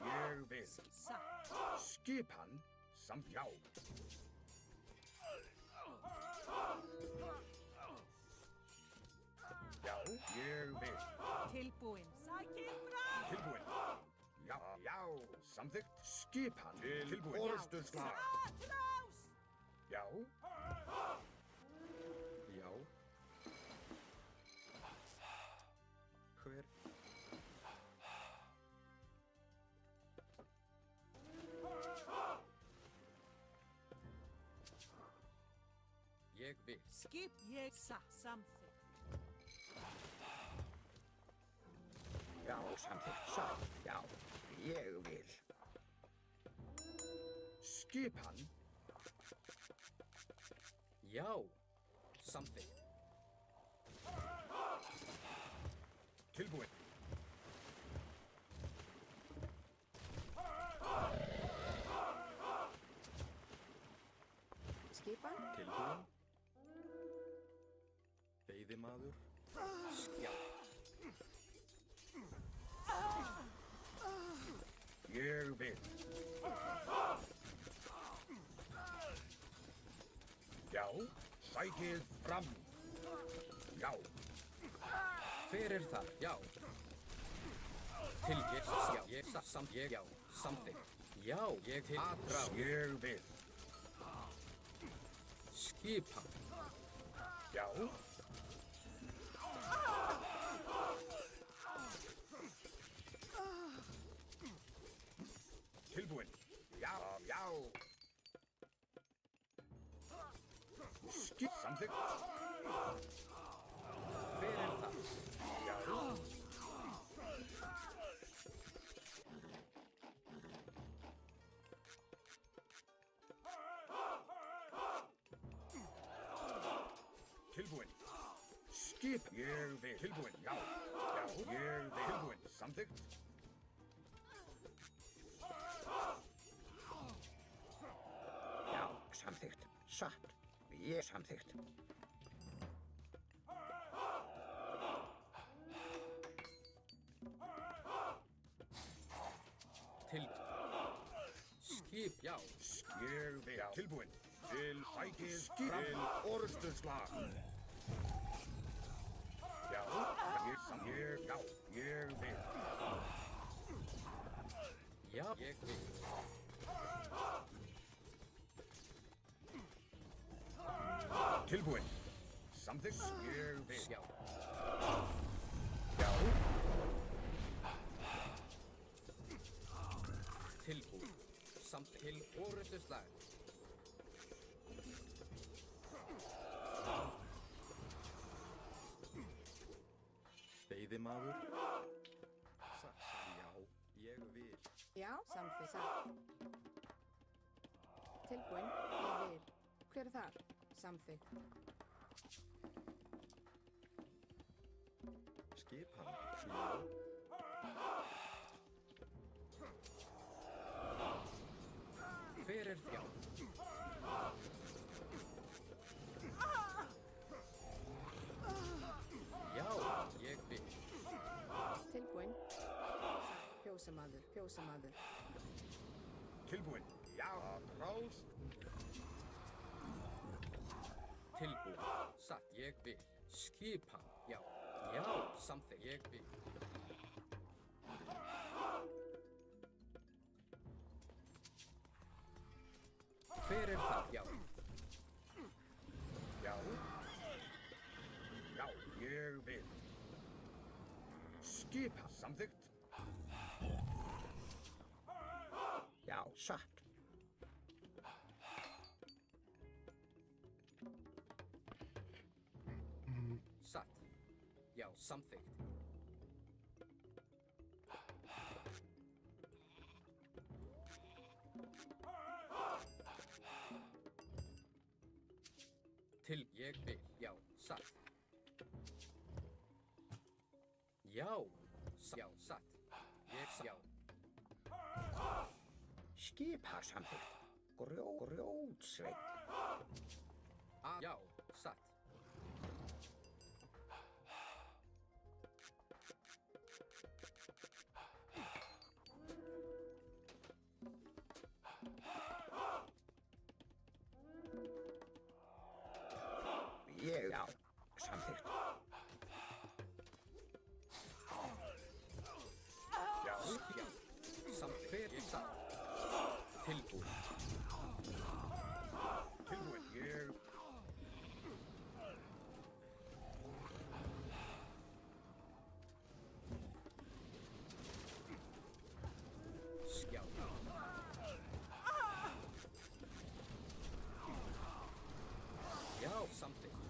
Ég vil. Satt. Skipan. Samt já. Já. Ég vil. Tilbúin. Sækið fram. Tilbúin. Já. Já. Samþykkt. Skipan. Tilbúin. Orrustuslag. Atrás. Já. Já. Hver? Ég vil. Skip. Ég satt. Samþykkt. Já, samþykkt. Satt. Já, ég vil. Skipan. Já. Samþykkt. Tilbúin. Skipan. Tilbúin? Veiðimaður? Já. Ég vil. Já. Sækið fram. Já. Hver er það? Já. Til ég. Já. Ég samt. Ég. Já. Samþykkt. Já. Ég til. Atrás. Ég vil. Skipan. Já. Tilbúin. Já. Já. Skip samþykkt. Hver er það? Já. Tilbúin. Skip. Ég vil. Tilbúin. Já. Já. Ég vil. Tilbúin. Samþykkt. Já, samþykkt. Satt. Ég samþykkt. Til. Skip. Já. Ég vil. Já. Tilbúin. Til sækið. Skip. Til orrustuslag. Já. Ég sam. Ég. Já. Ég vil. Já. Ég vil. Tilbúin. Samþykkt. Ég vil. Já. Já. Tilbúin. Samt til orrustuslag. Veiðimaður? Satt. Já, ég vil. Já, samþykkt. Satt. Tilbúin. Ég vil. Hver er þar? Samþykkt. Skipan? Já. Hver er þjá? Já, ég vil. Tilbúin. Fjósamaður. Fjósamaður. Tilbúin. Já, Rós. Tilbúin. Satt. Ég vil. Skipan. Já. Já. Samþykkt. Ég vil. Hver er það? Já. Já. Já, ég vil. Skipa. Samþykkt. Já, satt. Satt. Já. Samþykkt. Til ég vil. Já. Satt. Já. Já. Satt. Já. Skipar samþykkt. Grjótsveit. Já. Satt. Já, samþykkt. Já. Samþykkt. Hver er satt? Tilbúin. Tilbúin. Ég... Já. Já. Samþykkt.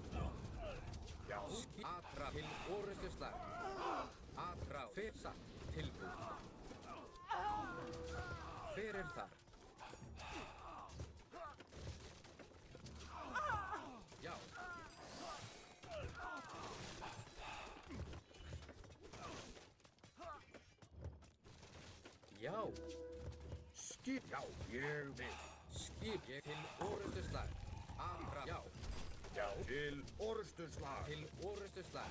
Já. Atra til orustuslag. Atra. Hver satt? Tilbúin. Hver er þar? Já. Já. Skip. Já, ég vil. Skip ég til orustuslag. Atra. Já. Já. Til orustuslag. Til orustuslag.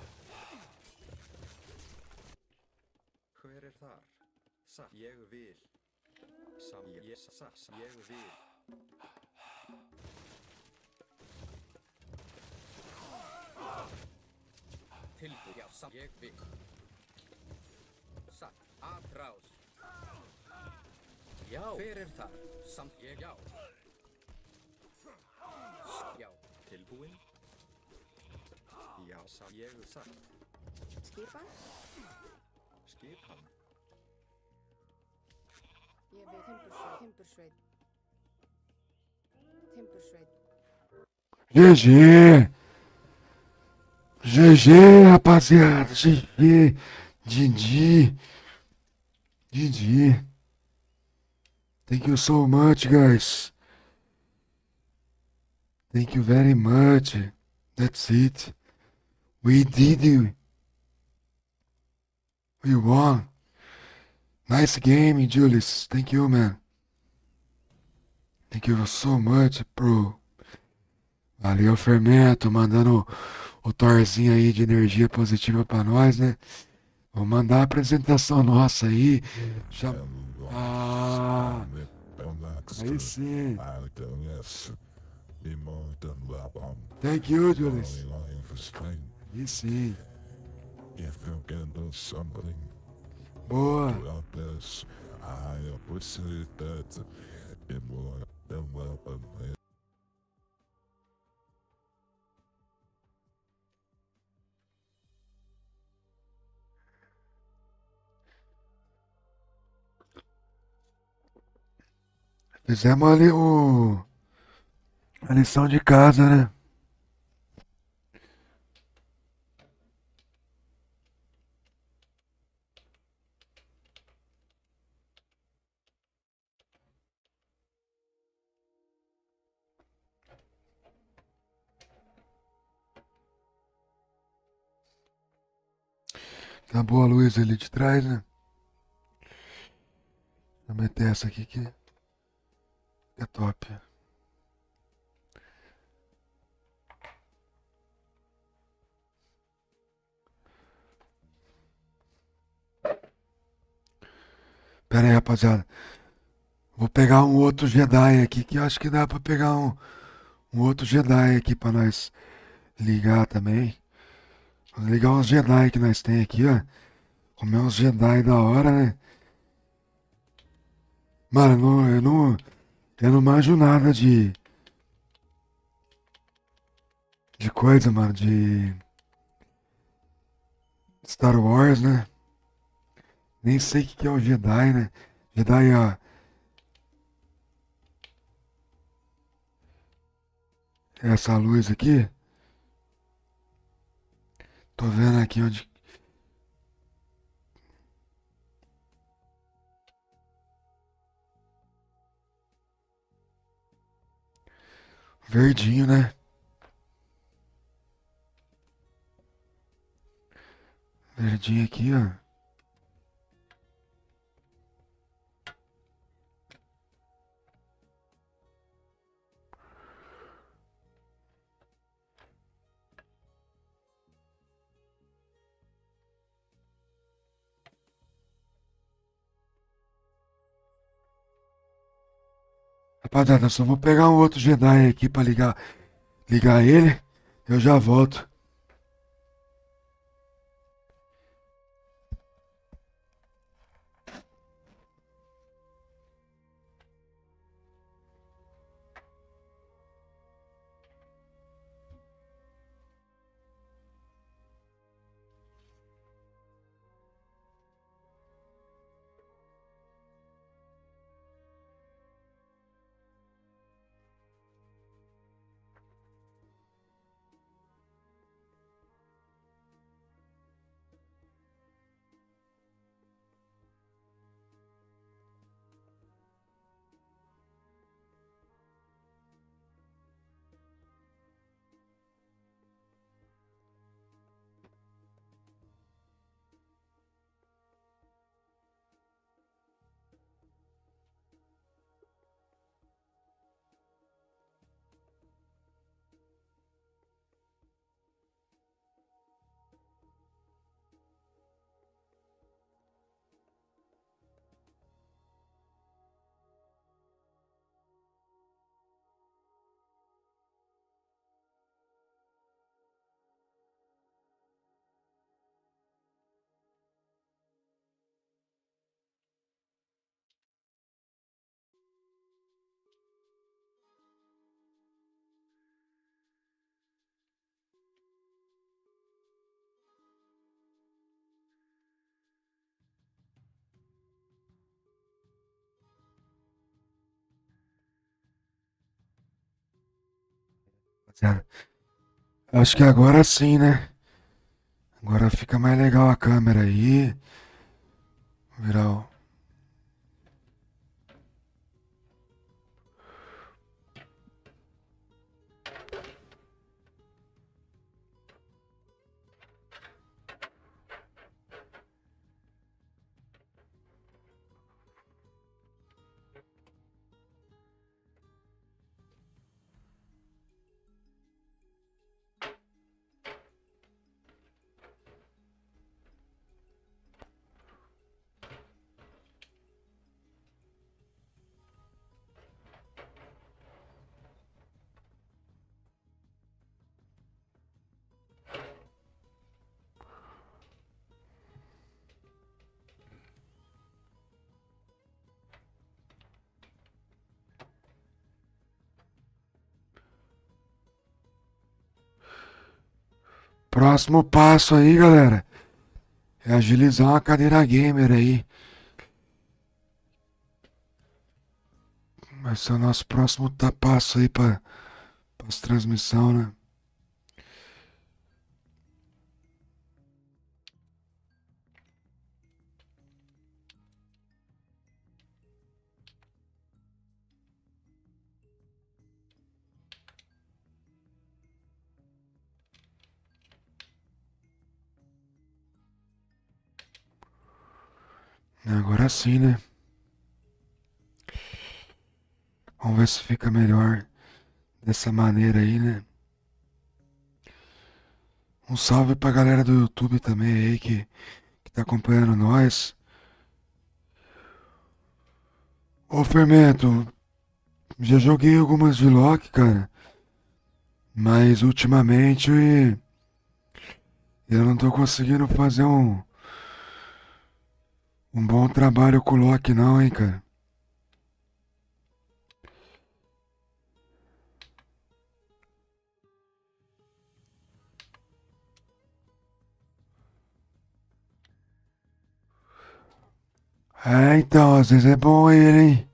Hver er þar? Satt. Ég vil. Satt. Ég vil. Tilbúin. Já. Samt. Ég vil. Satt. Atrás. Já. Hver er þar? Samt. Ég. Já. Já. Tilbúin. Já, satt. Ég satt. Skipan. Skipan. Ég vil. Timbursveit. Timbursveit. GG! GG, rapaziada! GG! GG! GG! Thank you so much, guys! Thank you very much! That's it! We did it! We won! Nice game, Julius! Thank you, man! Thank you so much, bro! Valeu, Fermento, mandando o Thorzinho aí de energia positiva pra nós, né? Vou mandar a apresentação nossa aí. Ah, aí sim. Thank you, Julius. Aí sim. Boa. Fizemos ali a lição de casa, né? Tá boa a luz ali de trás, né? Vou meter essa aqui que é top. Pera aí, rapaziada. Vou pegar um outro Jedi aqui, que eu acho que dá pra pegar um outro Jedi aqui pra nós ligar também. Vamos ligar uns Jedi que nós tem aqui, ó. Comer uns Jedi da hora, né? Mano, eu não manjo nada de coisa, mano, de Star Wars, né? Nem sei o que é o Jedi, né? Jedi, ó. Essa luz aqui. Tô vendo aqui onde. Verdinho, né? Verdinho aqui, ó. Rapaziada, eu só vou pegar um outro Jedi aqui pra ligar ele. Eu já volto. Rapaziada. Acho que agora sim, né? Agora fica mais legal a câmera aí. Virar o. Próximo passo aí, galera. É agilizar uma cadeira gamer aí. Vai ser o nosso próximo passo aí para as transmissões, né? Agora sim, né? Vamos ver se fica melhor dessa maneira aí, né? Um salve pra galera do YouTube também aí que tá acompanhando nós. Ô, Fermento, já joguei algumas de Loki, cara. Mas ultimamente eu não tô conseguindo fazer um bom trabalho com o Loki não, hein, cara. É, então, às vezes é bom ele, hein.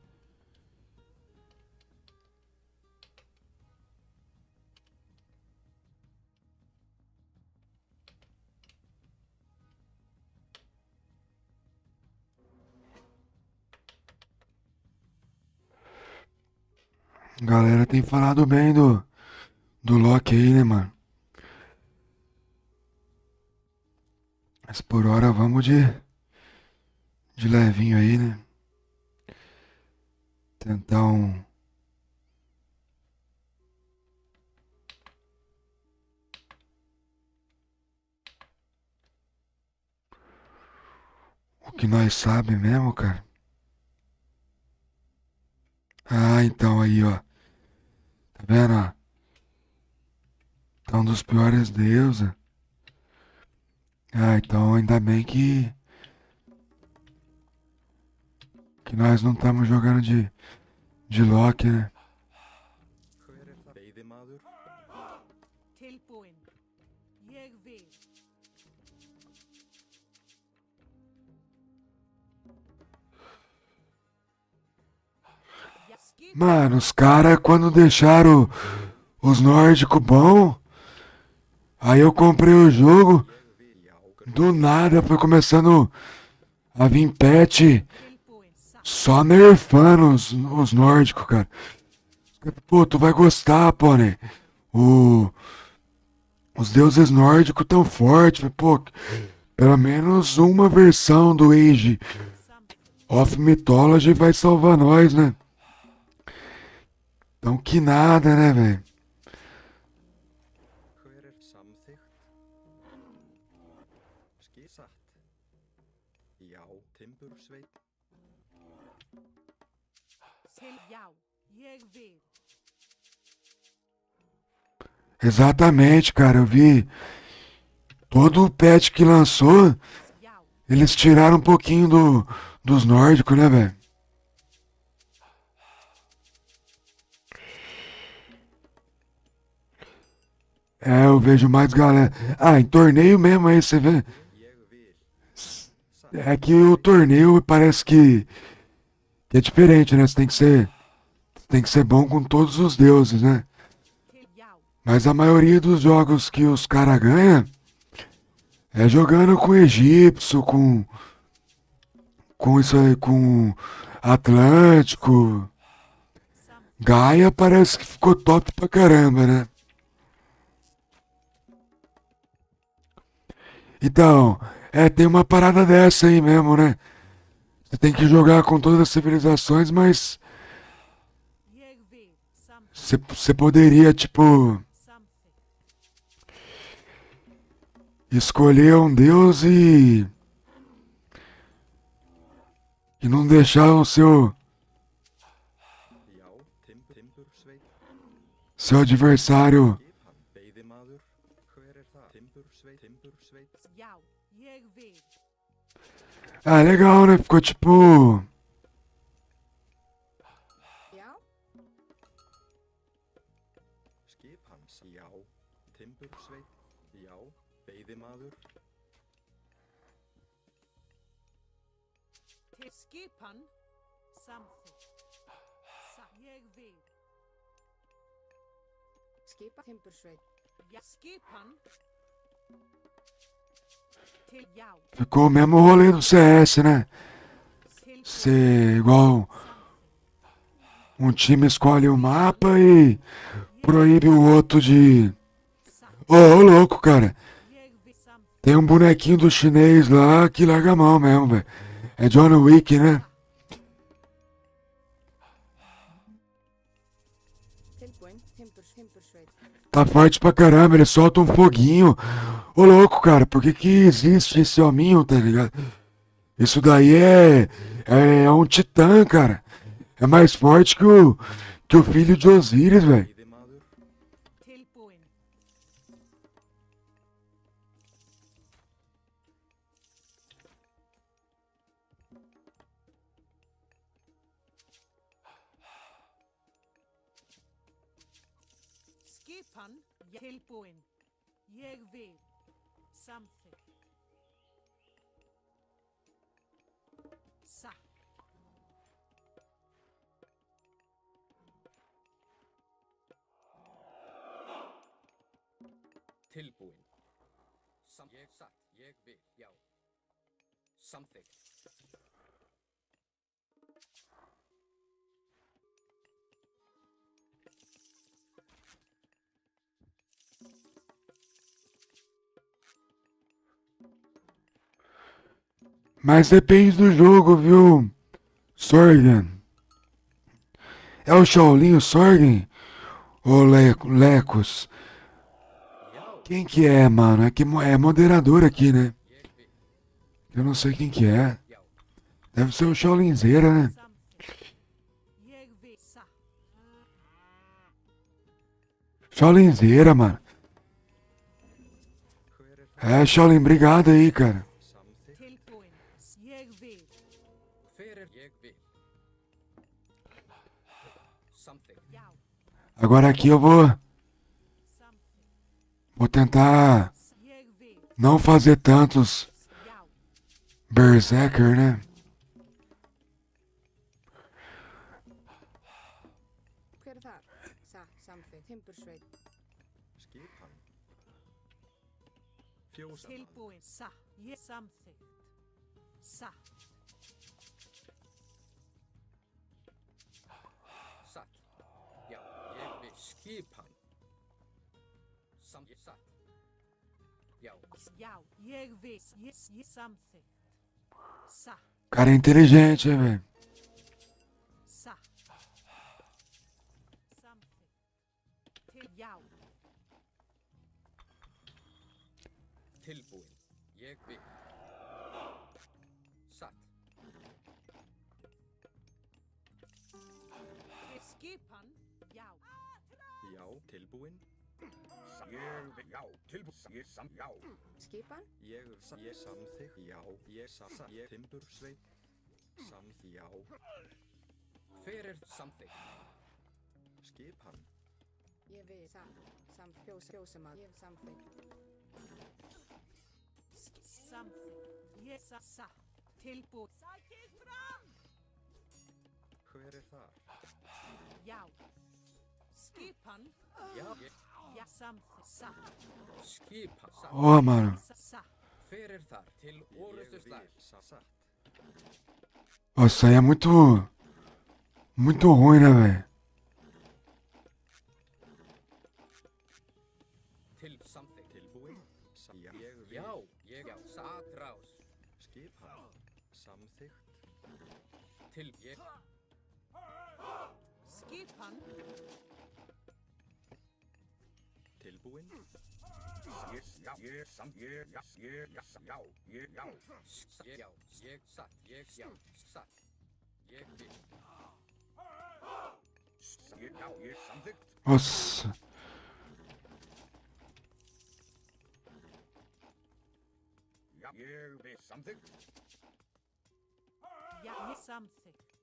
A galera tem falado bem do Loki aí, né, mano? Mas por hora vamos de levinho aí, né? Tentar o que nós sabe mesmo, cara. Ah, então aí, ó. Tá vendo, ó? Tá um dos piores deuses. Ah, então ainda bem que nós não estamos jogando de Loki, né? Hver það? Veiðimaður. Tilbúin. Ég vil. Skipan. Mano, os caras quando deixaram os nórdicos bom, aí eu comprei o jogo, do nada foi começando a vir patch Tilbúin. só nerfando os nórdicos, cara. Pô, tu vai gostar, pô, né? O, os deuses nórdicos tão fortes, pô, pelo menos uma versão do Age of Mythology vai salvar nós, né? Então que nada, né, velho? Hver samþykkt? Satt. Já, timbursveit. Já. Ég vil. Exatamente, cara, eu vi todo o patch que lançou, Já. eles tiraram um pouquinho dos nórdicos, né, velho? É, eu vejo mais galera. Ah, em torneio mesmo aí, você vê. Ég vil. É que o torneio parece que é diferente, né? Você tem que ser bom com todos os deuses, né? Já. Mas a maioria dos jogos que os caras ganham é jogando com egípcio, com isso aí, com Atlântico. Gaia parece que ficou top pra caramba, né? Então, tem uma parada dessa aí mesmo, né? Você tem que jogar com todas as civilizações, mas Jeg vil. Samþykkt. você poderia, tipo, Samþykkt. escolher um deus e não deixar o Já, timbursveit. seu adversário. Skipan. Veiðimaður. Hver það? Timbursveit. Já. Jeg vil. Ah, legal, né? Ficou tipo. Já, Skipan. Já, timbursveit. Já, veiðimaður. Til skipan. Samþykkt. Ég vil. skipa timbursveit. Já. Skipan. Til já. Ficou o mesmo rolê do CS, né? Tilbúin. Ser igual um time escolhe o mapa e proíbe o outro de. Ô, louco, cara. Jeg vil. Samþykkt. Tem um bonequinho do chinês lá que larga a mão mesmo, velho. É John Wick, né? Tilbúin, timbursveit. Tá forte pra caramba, ele solta um foguinho. Ô, louco, cara, por que existe esse hominho, tá ligado? Isso daí é um titã, cara. É mais forte que o filho de Osíris, velho. Veiðimaður. Tilbúin. Skipan. Tilbúin. Ég vil. Samþykkt. Satt. Tilbúin. Ég satt. Ég vil. Já. Samþykkt. Mas depende do jogo, viu, Sorgen? É o Shaolin, o Sorgen? Ou Lecos? Já. Quem que é, mano? É que é moderador aqui, né? Ég vil. Eu não sei quem que é. Já. Deve ser o Shaolinzeira, né? Samþykkt. Ég vil. Satt. Shaolinzeira, mano. Hver er það? É, Shaolin, obrigado aí, cara. Samþykkt. Tilbúin. Ég vil. Hver er ég vil? Samþykkt. Já. Agora aqui eu vou Samþykkt. tentar Ég vil. não fazer tantos Já. Berserker, né? Hver er þar? Samþykkt. Timbursveit. Skipan. Fjósamaður. Tilbúin. Satt. Ég samþykkt. Satt. Satt. Já. Ég vil. Skipan. Ég satt. Já. Já. Ég vil. Ég samþykkt. Satt. Cara é inteligente, hein, velho? Satt. Samþykkt. Já. Tilbúin. Ég vil. Satt. Skipan. Já. Já, tilbúin. Ég vil. Já. Tilbúin. Já. Skipan. Ég samþykkt. Já, ég timbursveit. Já. Hver er samþykkt? Skipan. Ég vil. Fjósamað. Ég samþykkt. Samþykkt. Ég satt. Tilbúin. Sækið fram! Hver er þar? Já. Skipan. Já. Ég. Já. Samþykkt. Satt. Skipan. Satt. Ó, mano. Satt. Hver er þar til orustu slag? Satt. Nossa, aí é muito ruim, né, velho? Til samþykkt. Tilbúin. Já, ég vil. Já. Ég. Já. Satrás. Skipan. Samþykkt. Til ég. Skipan. Tilbúin. Já. Ég samt. Ég. Já. Ég. Já. Já. Ég. Já. Ég. Já. Ég satt. Ég. Já. Satt. Ég vil. Já. Ég samþykkt. Nossa. Já. Ég vil. Samþykkt. Já. Ég samþykkt.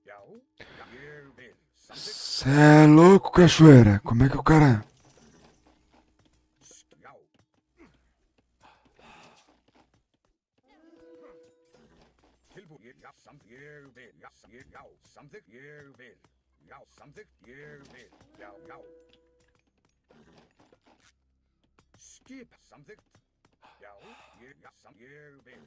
Já. Já. Ég vil. Samþykkt. Cê é louco, cachoeira. Como é que o cara... Já. Tilbúin. Já. Samt. Ég vil. Já. Já. Samþykkt. Ég vil. Já. Samþykkt. Ég vil. Já. Já. Skip. Samþykkt. Já. Ég. Já. Samt. Ég vil.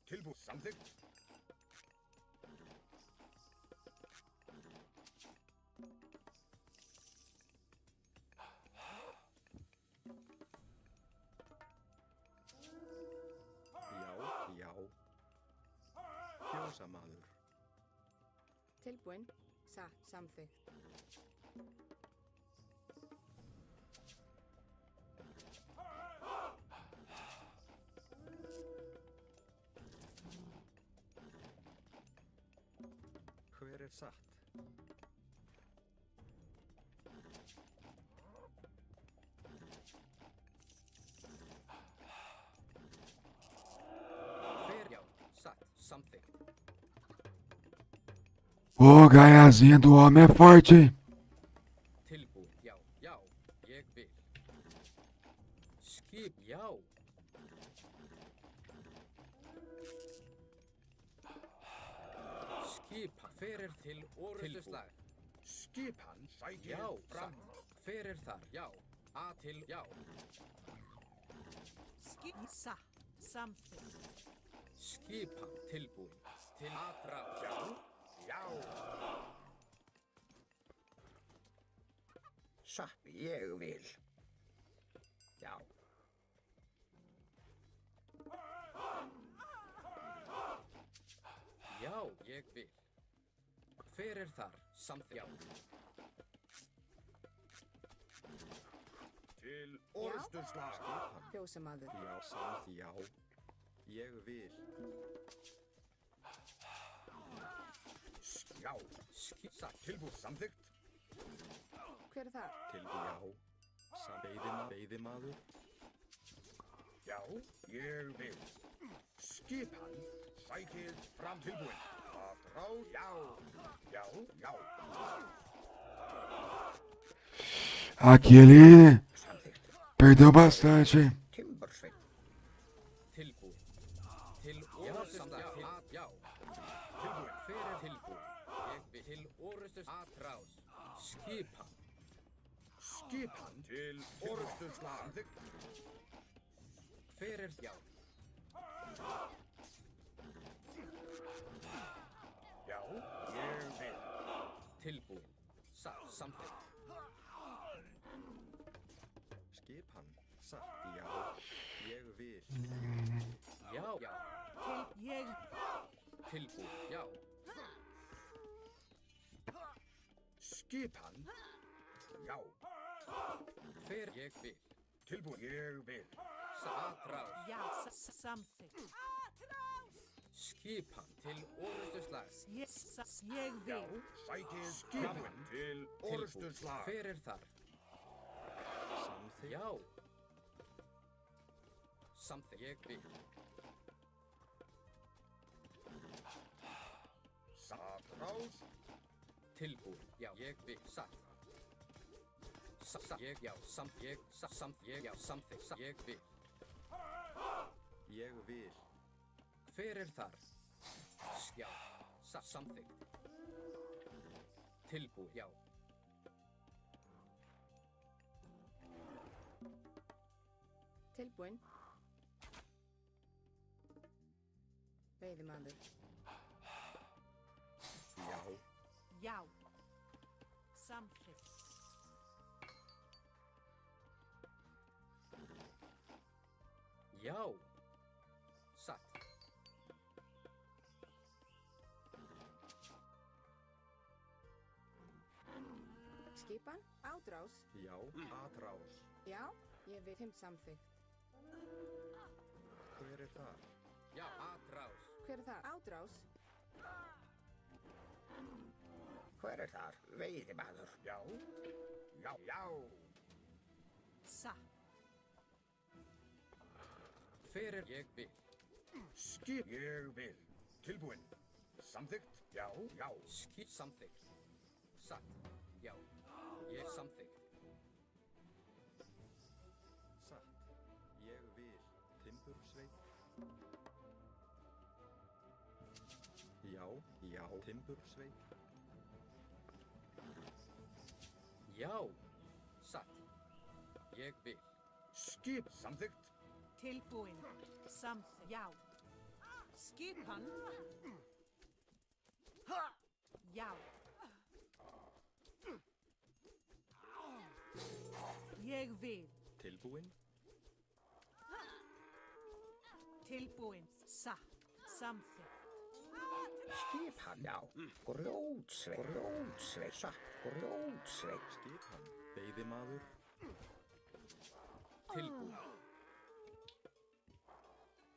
Tilbúin. Samþykkt. Já. Fjósamaður. Tilbúin. Samþykkt. Hver er satt? Hver, já, satt, samþykkt. Ô, gaiazinha do homem é forte, hein? Tilbúin, já, já, ég vil. Skip, já. Skipa, hver er til orðuslag? Skipan sækir Já, fram. satt. Hver er þar? Já. A til, já. Sa. Samþykkt. Skipan, tilbúin. Til aðrás. Já, já. Satt, ég vil. Já. Já, ég vil. Hver er þar? Samþykkt. Já. Til orðsturslag. Fjósamaður. Já, samt, já. Ég vil. Já, Satt. tilbúið samþykkt. Hver er það? Já. Veiðimaður. Já, ég vil. Skipan sækir fram tilbúin. Aðrá, já, já, já. Aquele Samþykkt. perdeu bastante, hein? Timbursveit. Tilbúin. Til orðuslag. Já. Tilbúin. Hver er tilbúin? Ég vil. Til orðustus aðrás. Skipan. Skipan til orðsturslag. Samþykkt. Hver er já? Já, ég vil. Tilbúin. Satt. Samþykkt. Skipan. Satt, já. Ég vil. Já. Já. Til ég. Tilbúin. Já. Skipan. Já, Hver ég vil. tilbúin. Ég vil. Aðrás. Já. Samþykkt. Skipan til orðuslag. Ég Já, vil. sækir skipan til orðsturslag. Hver er þar? Samþykkt. Já. Samþykkt. Ég vil. Aðrás. Tilbúin. Já. Ég vil. Satt. Satt. Ég. Já. Samt. Ég. Samt. Ég. Já. Samþykkt. Satt. Ég vil. Ég vil. Hver er þar? Já. Satt. Samþykkt. Tilbúin. Já. Tilbúin. Veiðimaður. Já. Já. Samþykkt. Já. Satt. Skipan. Ádrás. Já. Aðrás. Já, ég vil. Him samþykkt. Hver er það? Já. Aðrás. Hver er það? Ádrás. Hver er þar? Veiðimaður. Já, já, já. Sa. Hver er ég vil. Skip. Ég vil. Tilbúin. Samþykkt. Já, já. Skip. Samþykkt. Satt. Já. Ég samþykkt. Satt. Ég vil. Timbursveit. Já. Já. Timbursveit. Já. Satt. Ég vil. Skip. Samþykkt. Tilbúin. Samþykkt. Já. Skipan. Já. Ég vil. Tilbúin. Tilbúin. Sa. Samþykkt. Skipan, já. Grjótsveit. Grjótsveit. Satt. Grjótsveit. Skipan. Veiðimaður. Tilbúin.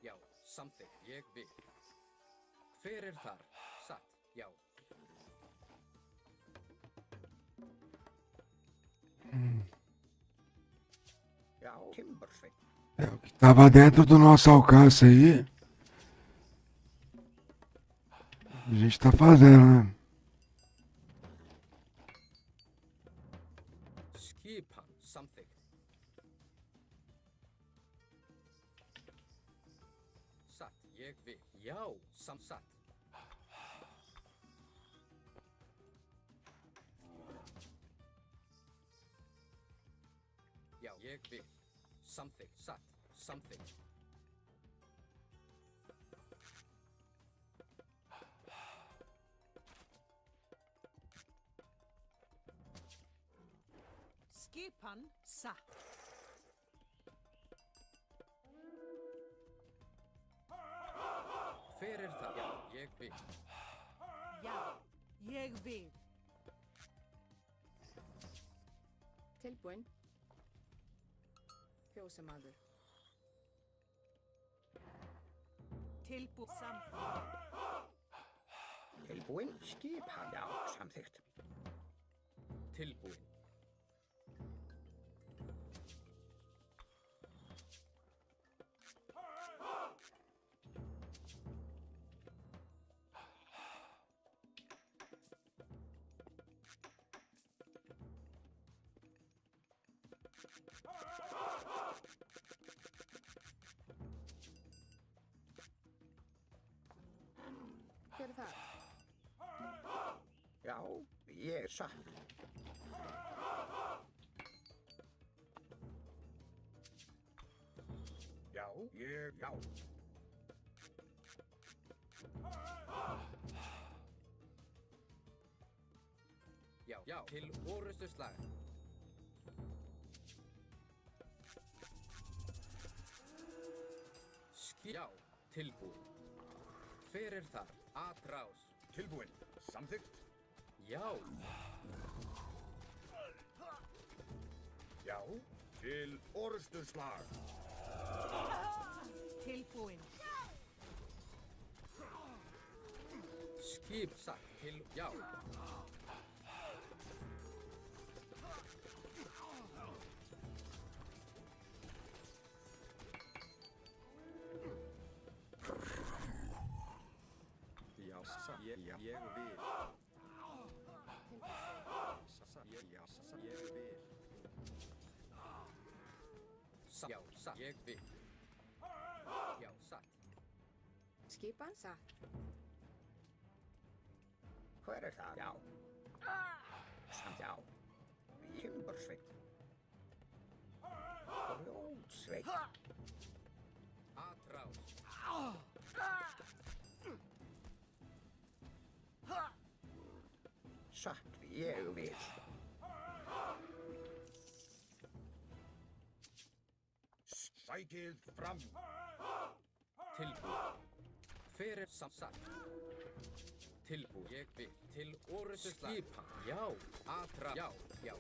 Já. Samþykkt. Ég vil. Hver er þar? Satt. Já. Timbursveit. É o que tava dentro do nosso alcance aí. A gente tá fazendo, né? Skipan samþykkt. Satt, ég vil. Já, satt. Já, ég vil. Samþykkt, satt, samþykkt. Skipan satt. Hver er það? Já, ég vil. Já, ég vil. Tilbúin. Fjósamaður. Tilbúið samþykkt. Tilbúin. Skipan. Já, samþykkt. Tilbúin. Hver er það? Já, ég satt. Já, já. Já, já. Til orustu slag. Já, tilbúin. Hver er þar? Atrás. Tilbúin. Samþykkt. Já, Já. Til orustu slag. Tilbúin. skip satt til, já. Já, ég vil. Ég vil. Já, satt, ég vil. Já, satt. Skipan satt. Hver er það? Já. Samt já. Timbursveit. Grjótsveit. Atrás. Satt ég vil. Sækið fram. Tilbúið. Hver er satt? Tilbúið. Ég vil. Til orustu skipa. Já. Atra. Já. Já.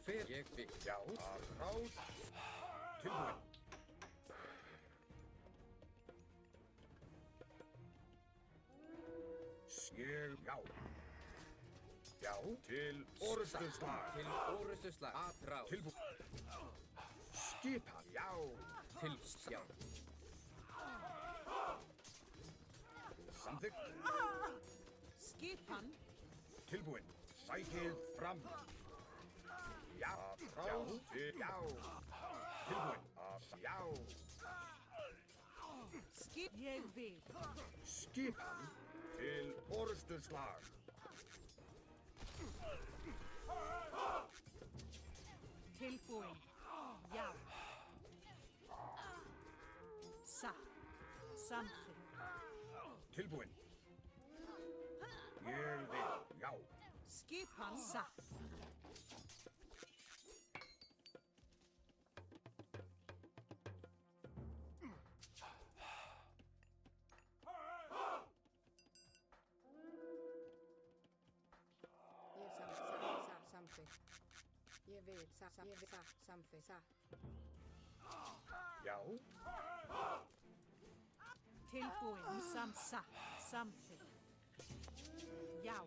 Hver ég vil. Já. Atrás. Tilbúin. Ég, já. Já. Til orustu slag. Til orustu slag. Atrás. Tilbúin. Skipa. Já. Til, já. Samþykkt. Skipan. Tilbúin. Sækið fram. Já. Atrás. Já. Tilbúin. Já. Skip. Ég vil. Skipan til orustu slag. Tilbúin. Já. Satt. Samþykkt. Tilbúin. Ég vil. Já. Skipan satt. Samþykkt. Ég vil. Samþykkt. Já. Tilbúin. Satt. Samþykkt. Já.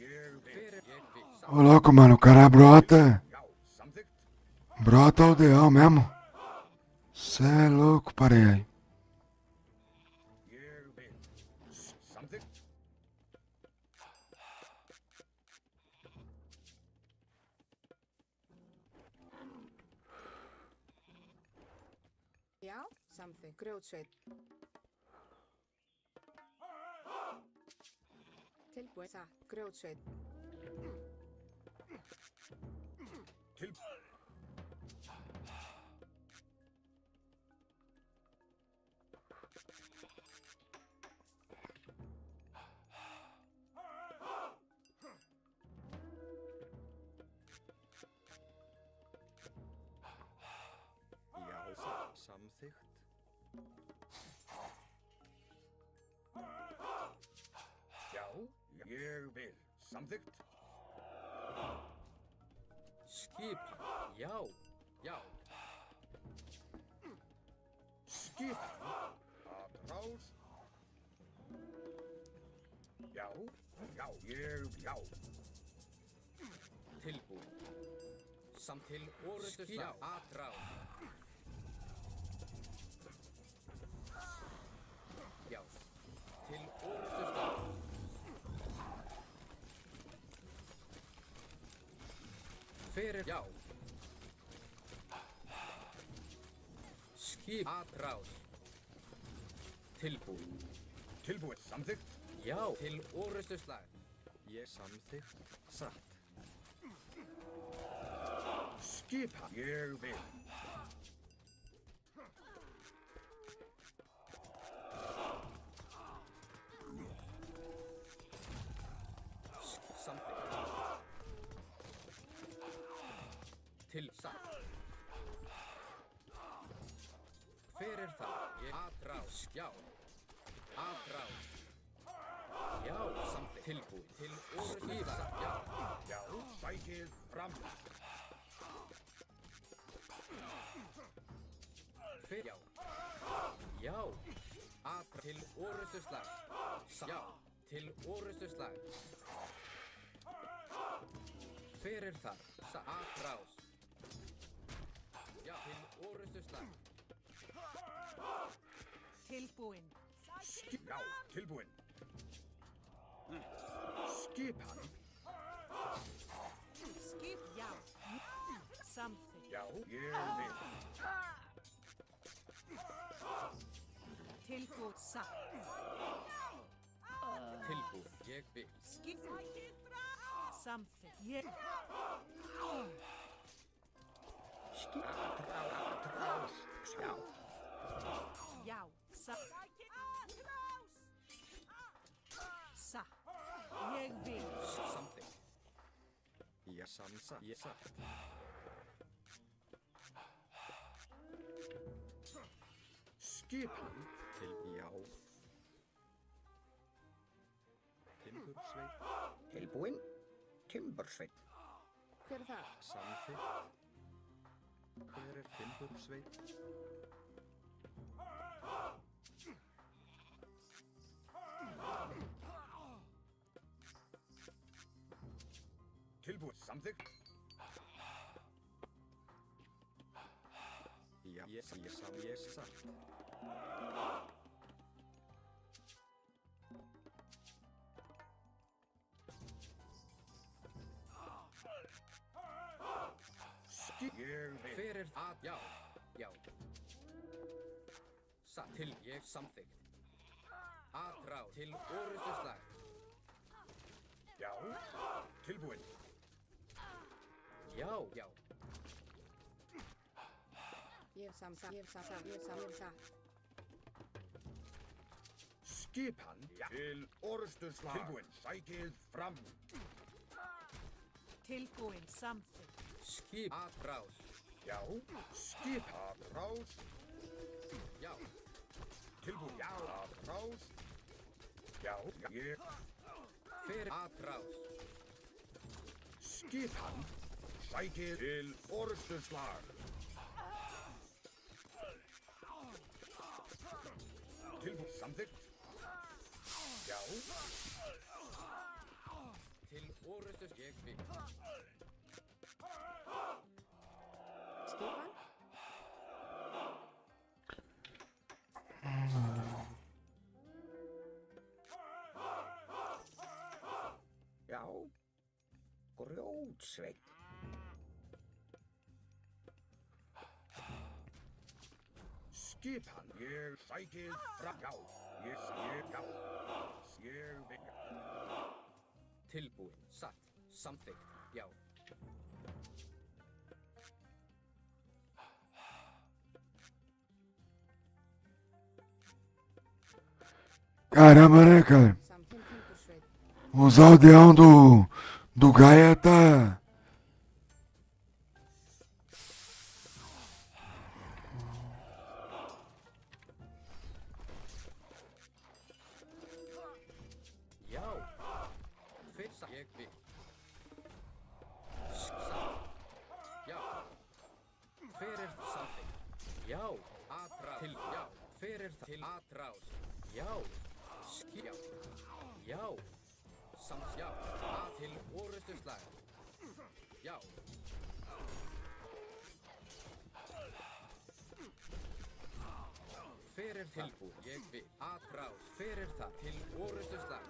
Ég vil. Hver er ég vil? Ô, louco, mano, o cara brota. Já, samþykkt. Brota aldeão mesmo. Cê é louco, parei. Ég vil. Samþykkt. Já, samþykkt. Grjótsveit. Tilbúin. Satt. Grjótsveit. Til. Já, samþykkt. Já, ég vil. Samþykkt. Skipan. Já, já. Skipan. Að ráð. Já, já, já. Tilbúin. Samt til orustu slag. Atráð. Já. Til orustu slag. Fyrir. Já. Skip. Atráð. Tilbúin. Tilbúið. Samþykkt. Já. Til orustu slag. Ég samþykkt. Satt. Skipan. Ég vil. Samþykkt. Til satt. Hver er það? Ég atráð. Já. Atráð. Já, samþykkt. Tilbúið. Til orustu slag. Já. Já, sækið fram. Hver? Já. Já. Atráð. Til orustu slag. Já. Til orustu slag. Hver er það? Atráð. Já. Til orustu slag. Tilbúin. Já, tilbúin. Skipan. Skip. Já. Samþykkt. Já, ég vil. Tilbúin. Satt. Tilbúið. Ég vil. Skip. Samþykkt. Ég. Atráð. Já. Já. Satt. Satt. Ég vil. Samþykkt. Ég samsa. Ég satt. Skipan. Til já. Timbursveit. Tilbúin. Timbursveit. Hver er það? Samþykkt. Hver er Timbursveit? Tilbúið. Samþykkt. Já, ég satt. Ég vil. Hver er að? Já. Já. Satt. Til. Ég samþykkt. Atráð. Til orustu slag. Já, tilbúin. Já. Já. Ég hef samsagt. Ég hef samsagt. Ég hef samsagt. Skipan. Já. Til orustu slag. Tilbúin. Sækið fram. Tilbúin. Samþykkt. Skip. Atráð. Já, skipan. Atráð. Já. Tilbúin. Já, atráð. Já, ég. Hver atráð? Skipan. Sækið til orustu slag. Tilbúin. Samþykkt. Já. Til orustu ég vil. Skipan? Já, grjótsveinn. Skipan. Ég sækið fram. Já. Já. Ég vil. Tilbúin, satt, samþykkt, já. Caramba, né, cara? Something Timbersweit. Os aldeão do Gaia tá. Já, fyrsta ég vil. Satt, já. Fyrir samþykkt, já. Atrás, til, já. Fyrir til atrás, já. Já, já. Samt, já. Að til orustu slag, já. Fyrir tilbúin, ég vil. Atrás, fyrir það til orustu slag.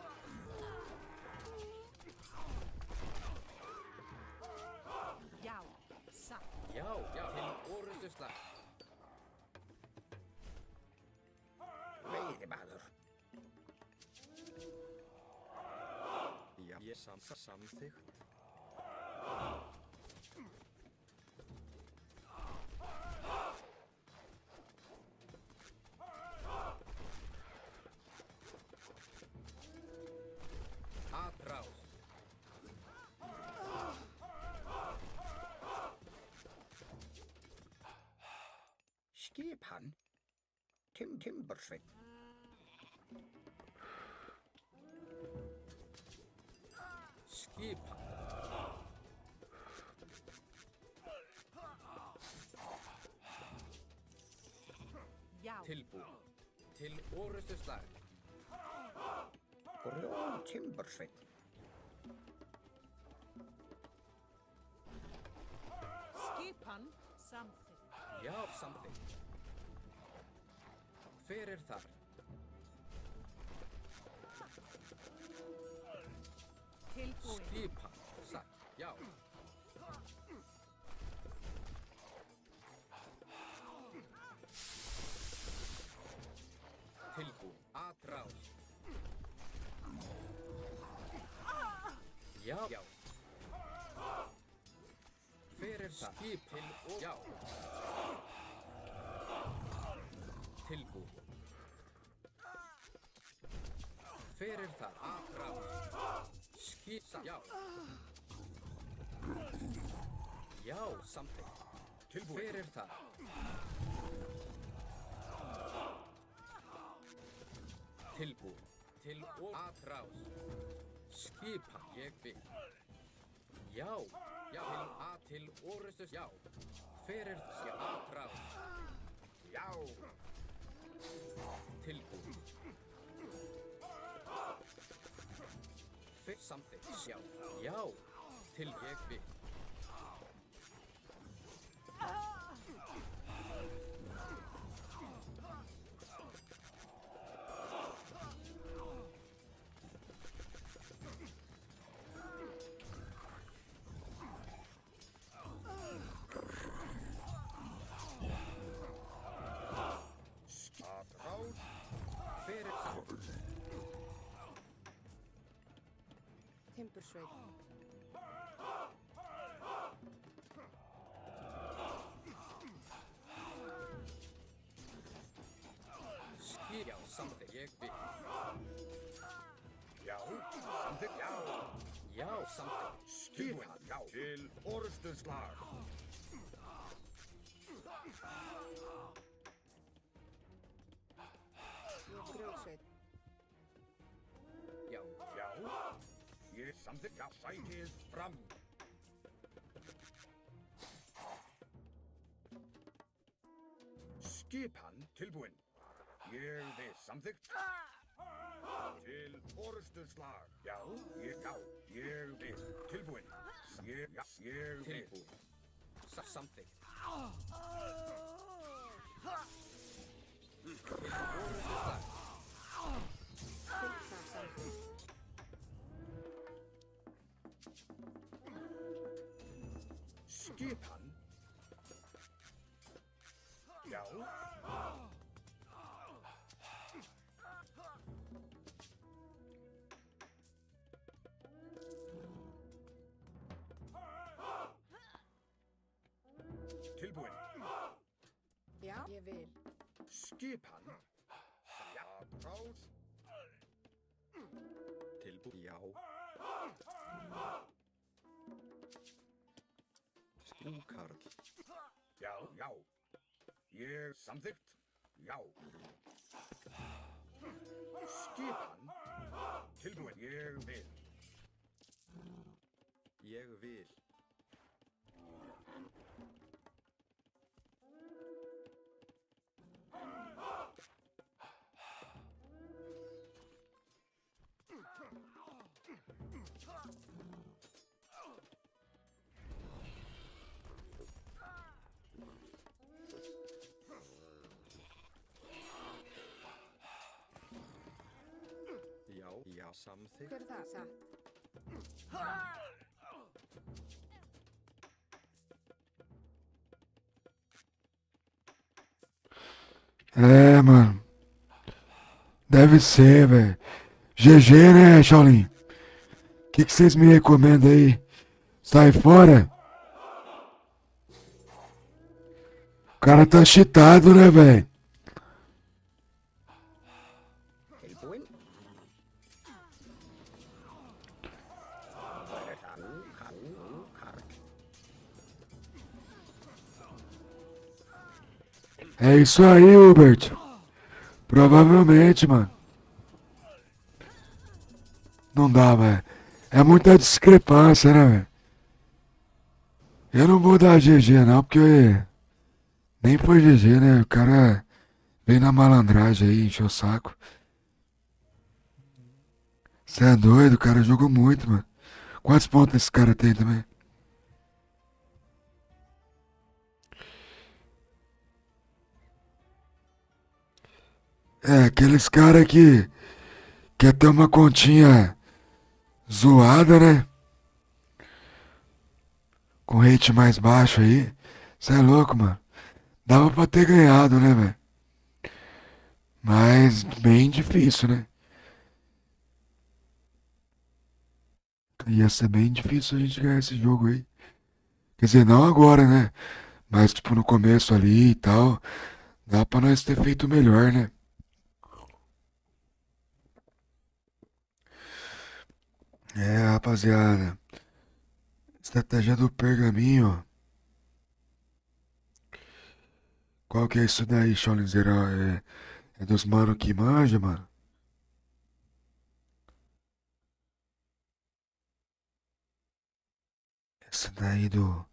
Já, satt. Já, já, til orustu slag. Veiðimaður. Já, ég samþykkt. Atrás, Skipan. Timbersveinn. skipan. Já, Tilbúin. Til orustu slag. Timbersveinn. skipan samþykkt. Já, samþykkt. Fyrir þar. Tilbúin. Skipan. Satt. Já. Tilbúin. Atrás. Já. Já. Fyrir það. Skipin og... Já. Tilbúin. Fyrir það. Atrás. Skipsa. Já. Já, samþykkt. Tilbúin. Fyrir það. Tilbúin. Til og atrás. Skipan. Ég vil. Já. Já. Til orustus. Já. Fyrir það. Atrás. Já. Tilbúin. Fyrir samþykkt. Já. Já. Til ég vil. Atrás. Fyrir samþykkt. Timbersweit. Já, samþykkt. Ég vil. Já. Samþykkt. Já. Já, samþykkt. Skipan. Já. Til orustuslag. Ég grjótsveit. Já. Já. Ég samþykkt. Já. Sækið fram. Skipan tilbúin. Ég við samþykkt. Til orustuslag. Já, ég vil. Tilbúin. Ég vil. Tilbúin. Samþykkt. Orrustuslag. Tilsa samþykkt. Skipan. Já. Tilbúin. Já, ég vil. Skipan. Já, ráð. Tilbúin. Já. Skrúkarl. Já. Ég samþykkt. Já. Skipan. Tilbúin. Ég vil. Ég vil. Já, samþykkt. Hver er það? Satt. É, mano. Deve ser, velho. GG, né, Shaolin? O que vocês me recomendam aí? Sai fora? O cara tá cheatado, né, velho? Tilbúin. É isso aí, Hubert. Provavelmente, mano. Não dá, velho. É muita discrepância, né, velho? Eu não vou dar GG, não, porque nem foi GG, né? O cara veio na malandragem aí, encheu o saco. Você é doido, o cara jogou muito, mano. Quantos pontos esse cara tem também? É, aqueles caras que quer ter uma continha zoada, né? Com rate mais baixo aí. Cê é louco, mano. Dava pra ter ganhado, né, velho? Mas bem difícil, né? Ia ser bem difícil a gente ganhar esse jogo aí. Quer dizer, não agora, né? Mas tipo no começo ali e tal. Dá pra nós ter feito melhor, né? É, rapaziada. Estratégia do pergaminho. Qual que é isso daí, Shaolin Zero? É dos mano que manja, mano? Essa daí do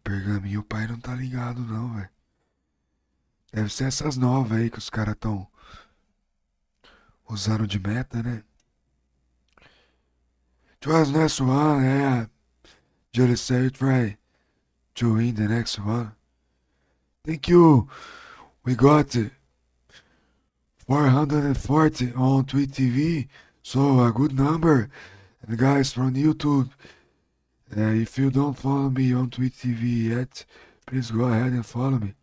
pergaminho, o pai não tá ligado não, velho. Deve ser essas novas aí que os caras tão usando de meta, né? Just next one, yeah. Just say try to win the next one. Thank you. We got 440 on Twitch TV, so a good number. And guys from YouTube, if you don't follow me on Twitch TV yet, please go ahead and follow me.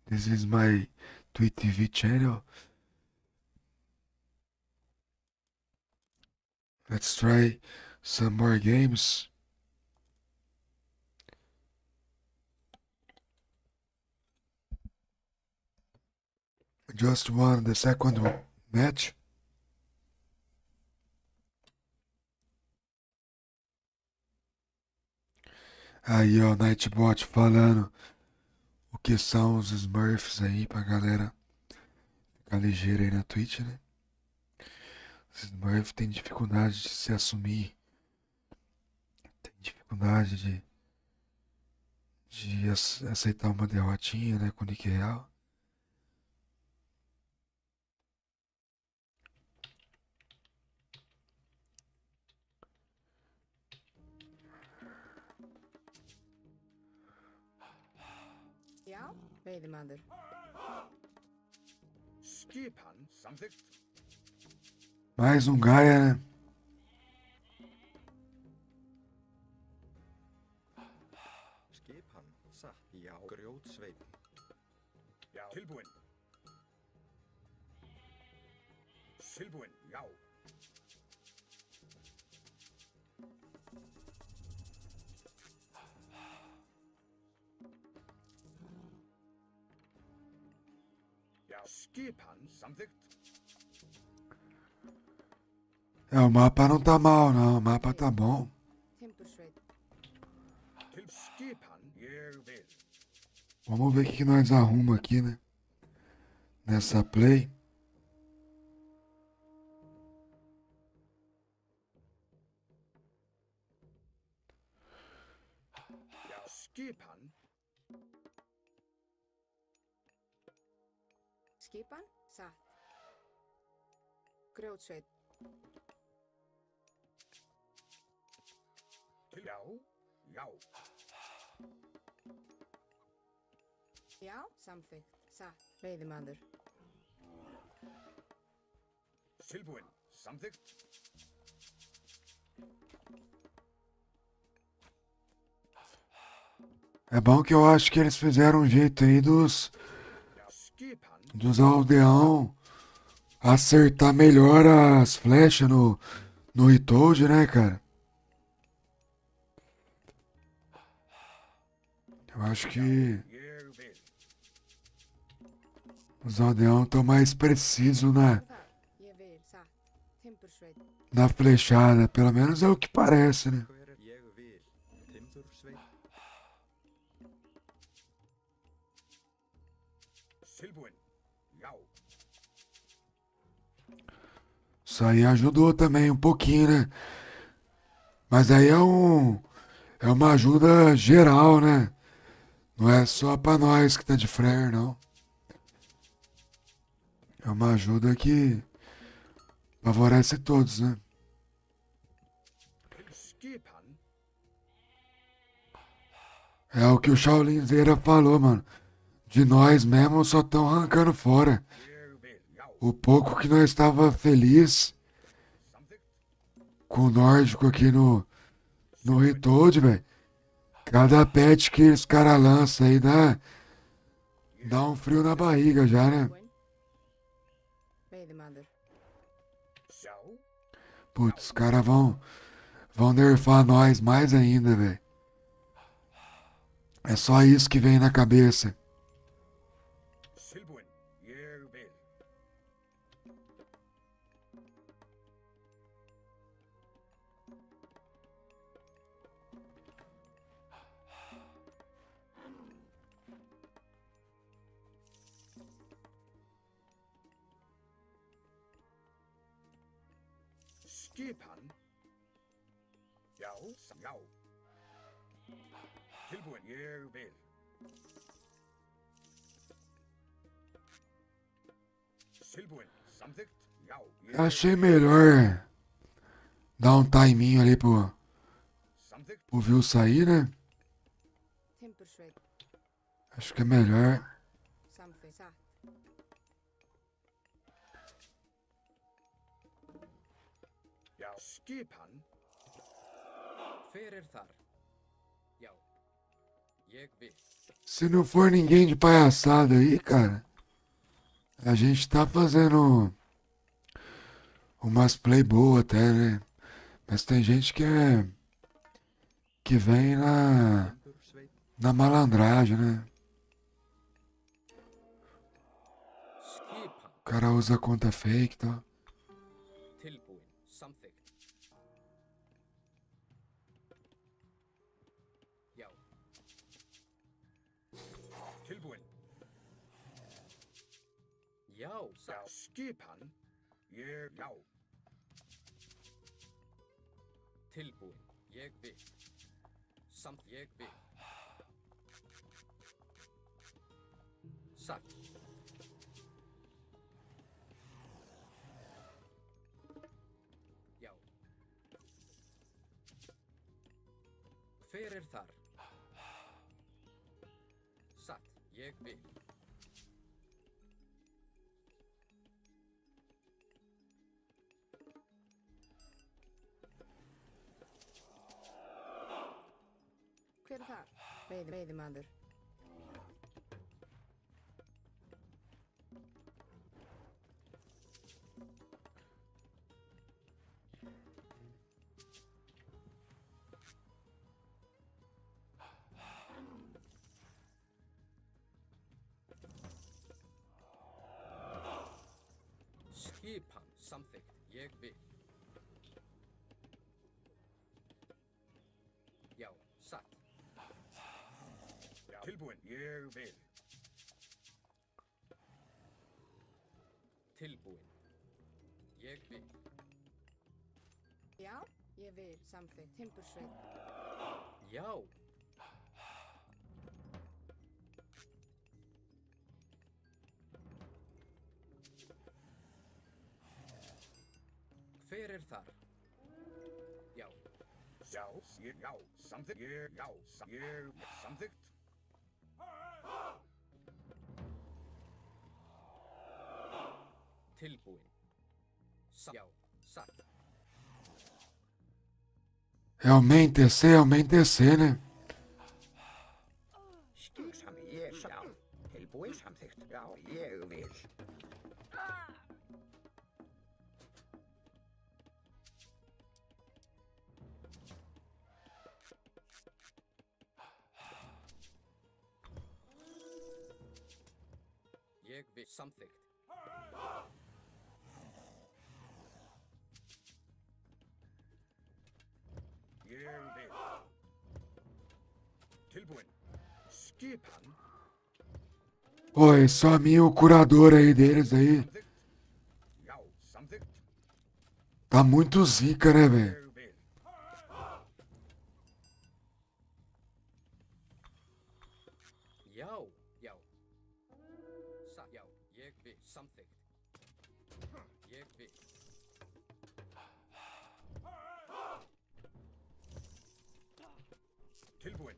This is my Twitch TV channel. Let's try some more games. Just won the second match. Aí, ó, Nightbot falando o que são os Smurfs aí pra galera ficar ligeira aí na Twitch, né? Os Smurfs têm dificuldade de se assumir, tem dificuldade de aceitar uma derrotinha, né, com o Nick Real. Já, veiðimaður. Skipan samþykkt. Mais um Gaia, né? Skipan satt. Já, grjótsveip. Já, tilbúin. Tilbúin, já. Já, skipan samþykkt. É, o mapa não tá mal, não. O mapa tá bom. Timbursveit. Til skipan, ég vil. Vamos ver o que nós arruma aqui, né? Nessa play. Já, skipan. Skipan, satt. Grjótsveit. Til, já, já. Já, samþykkt. Satt. Veiðimaður. Tilbúin, samþykkt. É bom que eu acho que eles fizeram um jeito aí Já, skipan. dos aldeão acertar melhor as flechas no Itoad, né, cara? Eu acho que Ég vil. os aldeão estão mais precisos Þar. Ég vil, satt. Timbursveit. na flechada. Pelo menos é o que parece, né? Hver er ég vil? Timbursveip. Tilbúin, já. Isso aí ajudou também um pouquinho, né? Mas aí é uma ajuda geral, né? Não é só pra nós que tá de freio, não. É uma ajuda que favorece todos, né? Til skipan. É o que o Shaolin Zeira falou, mano. De nós mesmo só tão arrancando fora. Ég vil, já. O pouco que nós estava feliz Samþykkt. com o nórdico aqui no Itoad, velho. Cada pet que os caras lançam aí dá um frio na barriga já, né? Tilbúin. Veiðimaður. Já, Putz, os caras vão nerfar nós mais ainda, velho. É só isso que vem na cabeça. tilbúin. Ég vil. Skipan. Já, já. Tilbúin, ég vil. Tilbúin, samþykkt. Já, Eu achei melhor dar um timinho ali samþykkt. pro Vil sair, né? Timbursveit. Acho que é melhor. Samþykkt. Satt. Já, skipan. Hver er þar? Já. Ég vil. Se não for ninguém de palhaçada aí, cara, a gente tá fazendo umas play boas até, né? Mas tem gente que vem Timbursveip. na malandragem, né? Skipan. O cara usa conta fake e tal. Tilbúin. Samþykkt. Já. Tilbúin. Já. Já, Satt. skipan. Ég, já. Tilbúin. Ég vil. Samt ég vil. Satt. Já. Hver er þar? Satt. Ég vil. Hver er þar? Veiðimaður. Skipan samþykkt. Ég vil. Já, satt. Já. Tilbúin. Ég vil. Tilbúin. Ég vil. Já, ég vil. Samþykkt. Timbursveit. Já. Hver er þar? Já. Já. Já. Samþykkt. Já. Samþykkt. Tilbúin. Já, satt. É o main TC, né? Ég já. Tilbúin samþykkt. Já, ég vil. Ég vil. Samþykkt. Ég vil. Tilbúin. Skipan. Oi, só mim o curador aí deles aí. Samþykkt. Já. Samþykkt. Tá muito zica, né, velho? Ég vil. Já, já. Satt. Já, ég vil. Samþykkt. Ég vil. Tilbúin.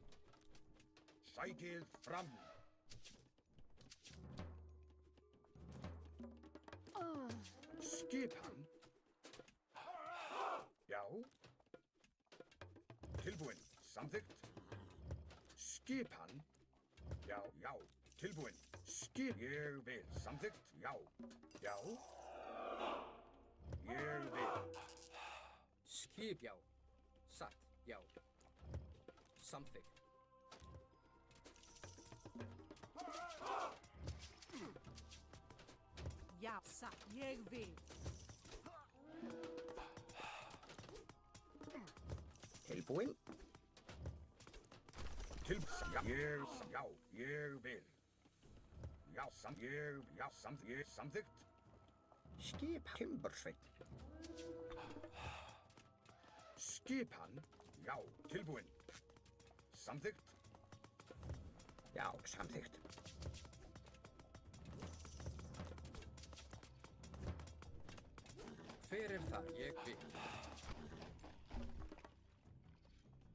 Sækið fram. Skipan. Já. Tilbúin. Samþykkt. Skipan. Já, já. Tilbúin. Ég vil. Samþykkt. Já. Já. Ég vil. Skip. Já. Satt. Já. Samþykkt. Já, satt. Ég vil. Tilbúin. Já. Já. Ég vil. Já. Samþykkt. Skip Timbursveit. Skipan. Já. Tilbúin. Samþykkt. Já, samþykkt. Hver er það? Ég vil.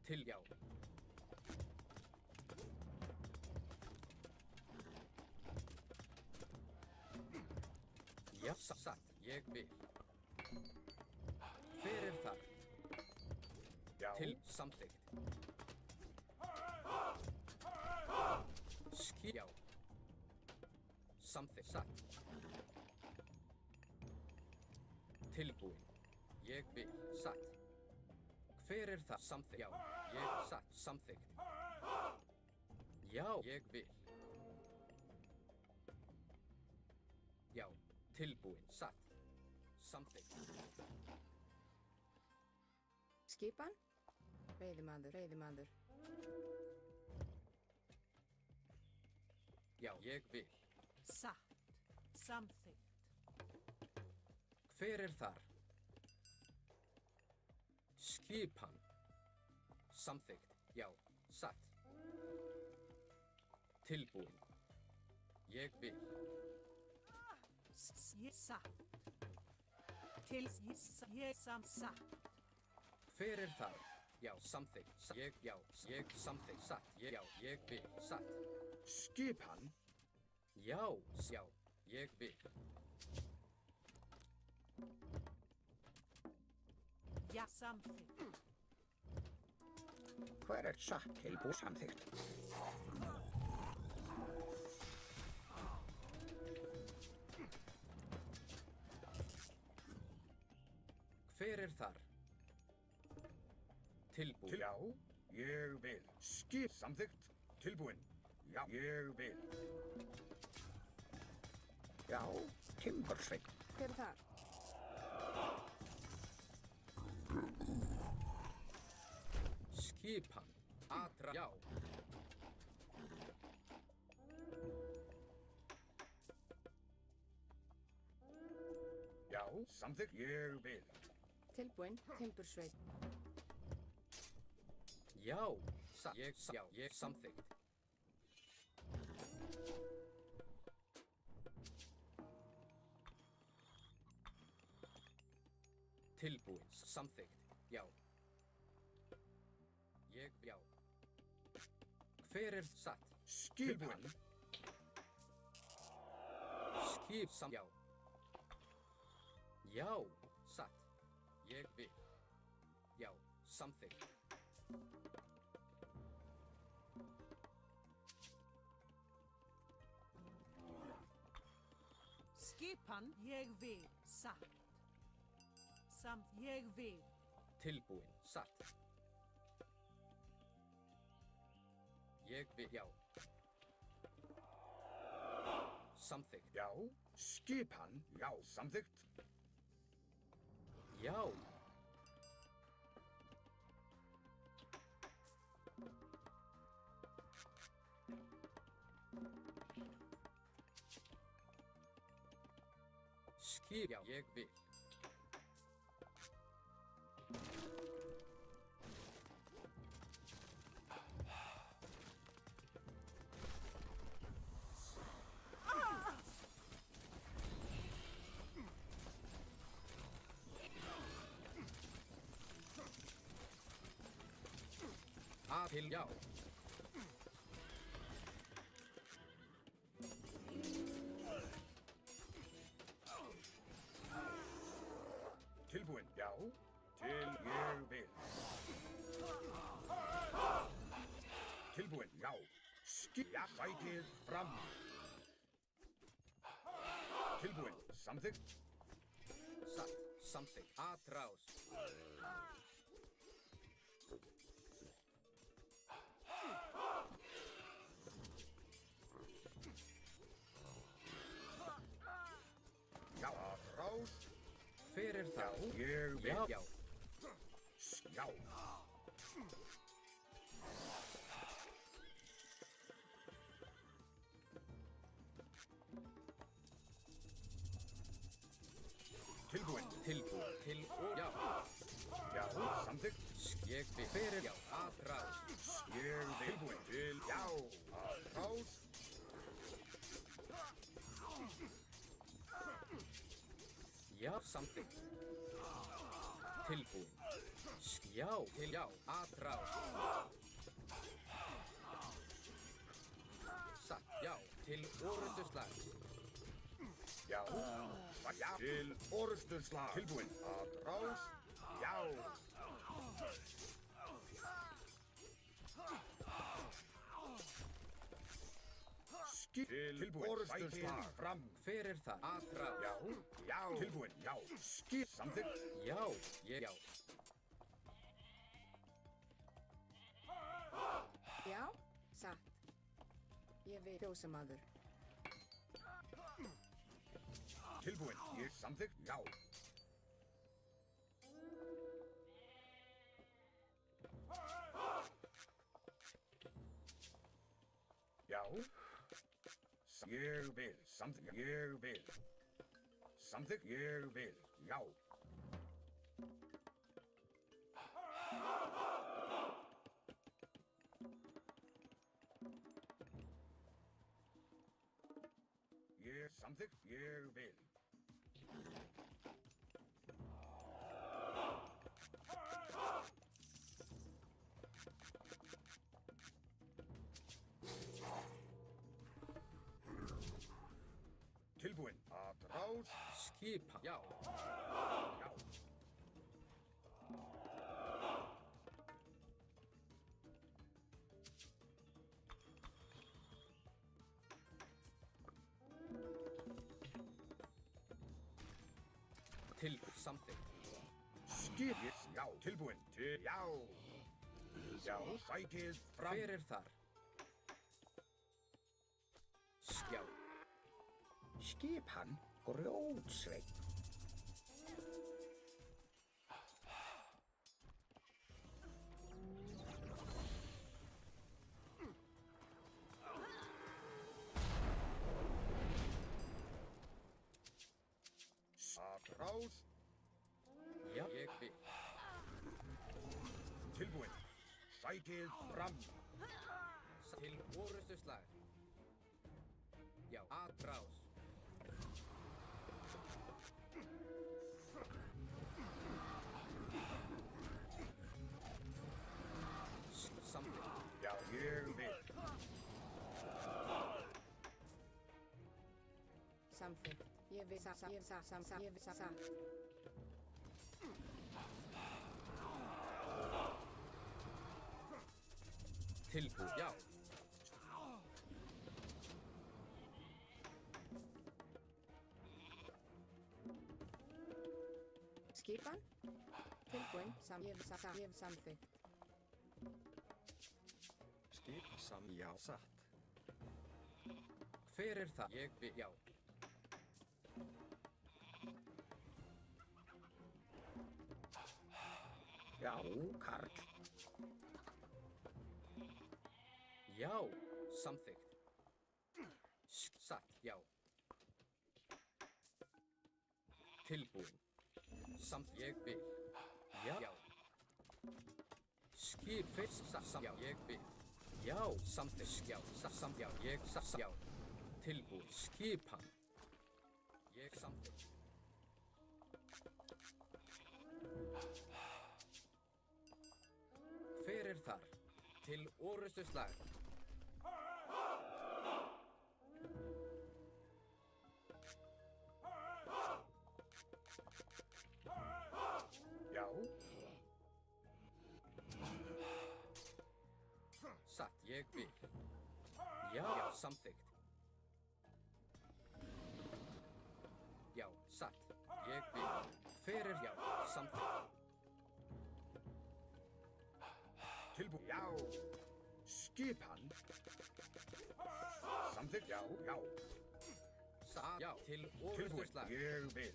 Til já. Já, satt. Ég vil. Hver er það? Já. Til samþykkt. Já. Samþykkt. Satt. Tilbúin. Ég vil. Satt. Hver er það? Samþykkt. Já. Ég satt. Samþykkt. Já. Ég vil. Já. Tilbúin. Satt. Samþykkt. Skipan? Veiðimaður. Já. Ég vil. Satt. Samþykkt. Hver er þar? Skipan. Samþykkt. Já. Satt. Tilbúin. Ég vil. Satt. Til ég satt. Hver er þar? já, samþykkt. Ég, já, ég, samþykkt. Satt, ég, já, ég vil. Satt. Skipan. Já, já, ég vil. Ja, samþykkt. Hver er satt tilbúið samþykkt? Hver er þar? Tilbúin. Já, ég vil. Skip. Samþykkt. Tilbúin. Já, ég vil. Já, Timbursveinn. Hver er þar? Skipan. Já. Já, samþykkt. Ég vil. Tilbúin, Timbursveinn. Já. Já, ég samþykkt. Tilbúin. Samþykkt. Já. Ég, já. Hver er satt? Skipan. Já. Já, satt. Ég vil. Já, samþykkt. Skipan, ég vil. Satt. Ég vil. Tilbúin. Satt. Ég vil, já. Samþykkt. Já, skipan. Já, samþykkt. Já. Já, ég vil. Til já. Tilbúin. Já, til ég vil. Tilbúin. Já. Já, sætið fram. Tilbúin. Samþykkt. Satt. Samþykkt. Atrás. Já, atrás. Hver er það? Já, ég vil. Já. Já. Já. Tilbúin. Tilbúin. Til og já. Já, samþykkt. Ég vil. Hver er já? Atrás. Ég vil. Tilbúin. Til já. Atrás. Já, samþykkt. Tilbúin. Já, til já. Atrás. Satt, já. Til orrustuslag. Já. Já. Til orrustuslag. Tilbúin. Atrás. Já. Tilbúin. Orrustuslag. Fram. Hver er það? Atrás. Já. Já. Tilbúin. Já. Skip. Samþykkt. Já, ég já. Já, satt. Ég vil. Fjósamaður. Tilbúin. Ég samþykkt. Já. Já. Ég vil. Samþykkt. Ég vil. Samþykkt. Ég vil. Já. Ég samþykkt. Ég vil. Skipan. Já. Já. Tilbúið. Samþykkt. Skip. Já. Tilbúin. Já. Já. Sækið fram. Hver er þar? Já. Skipan grjótsveinn. Atrás. Já. Ég vil. Tilbúin. Sækið fram. Til orustu slag. Já. Atrás. Samþykkt. Já, ég vil. Samþykkt. Ég vil. Ég vil. Tilbúið. Já. Skipan? Tilbúin. Ég vil samþykkt. Skip já. Satt. Hver er það? Ég vil. Já. Já, Karl. Já. Samþykkt. Satt. Já. Tilbúin. Samt ég vil. Já. Já. Skip fyrst. Já. Ég vil. Já. Samþykkt. Já. Já. Ég. Já. Tilbúin. Skipan. Ég samþykkt. Hver er þar? Til orustu slag. Já. Satt, ég vil. Já, samþykkt. Já, satt, ég vil. Hver er já, samþykkt. Tilbúin. Já. Skipan. Samþykkt. Já, já. Satt, já, til orustu Tilbúin. slag. Ég vil.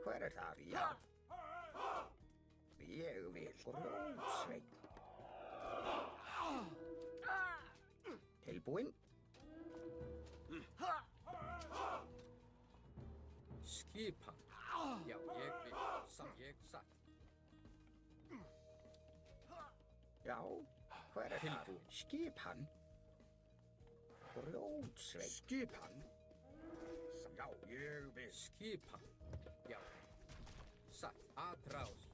Hver er það? Já. Ég vil grjótsveinn. Tilbúin. Skipan. Já, ég vil. Ég satt. Já. Hver er það? Tilbúin. Skipan grjótsveinn. Skipan. Já, ég vil. Skipan. Já. Satt. Atrás.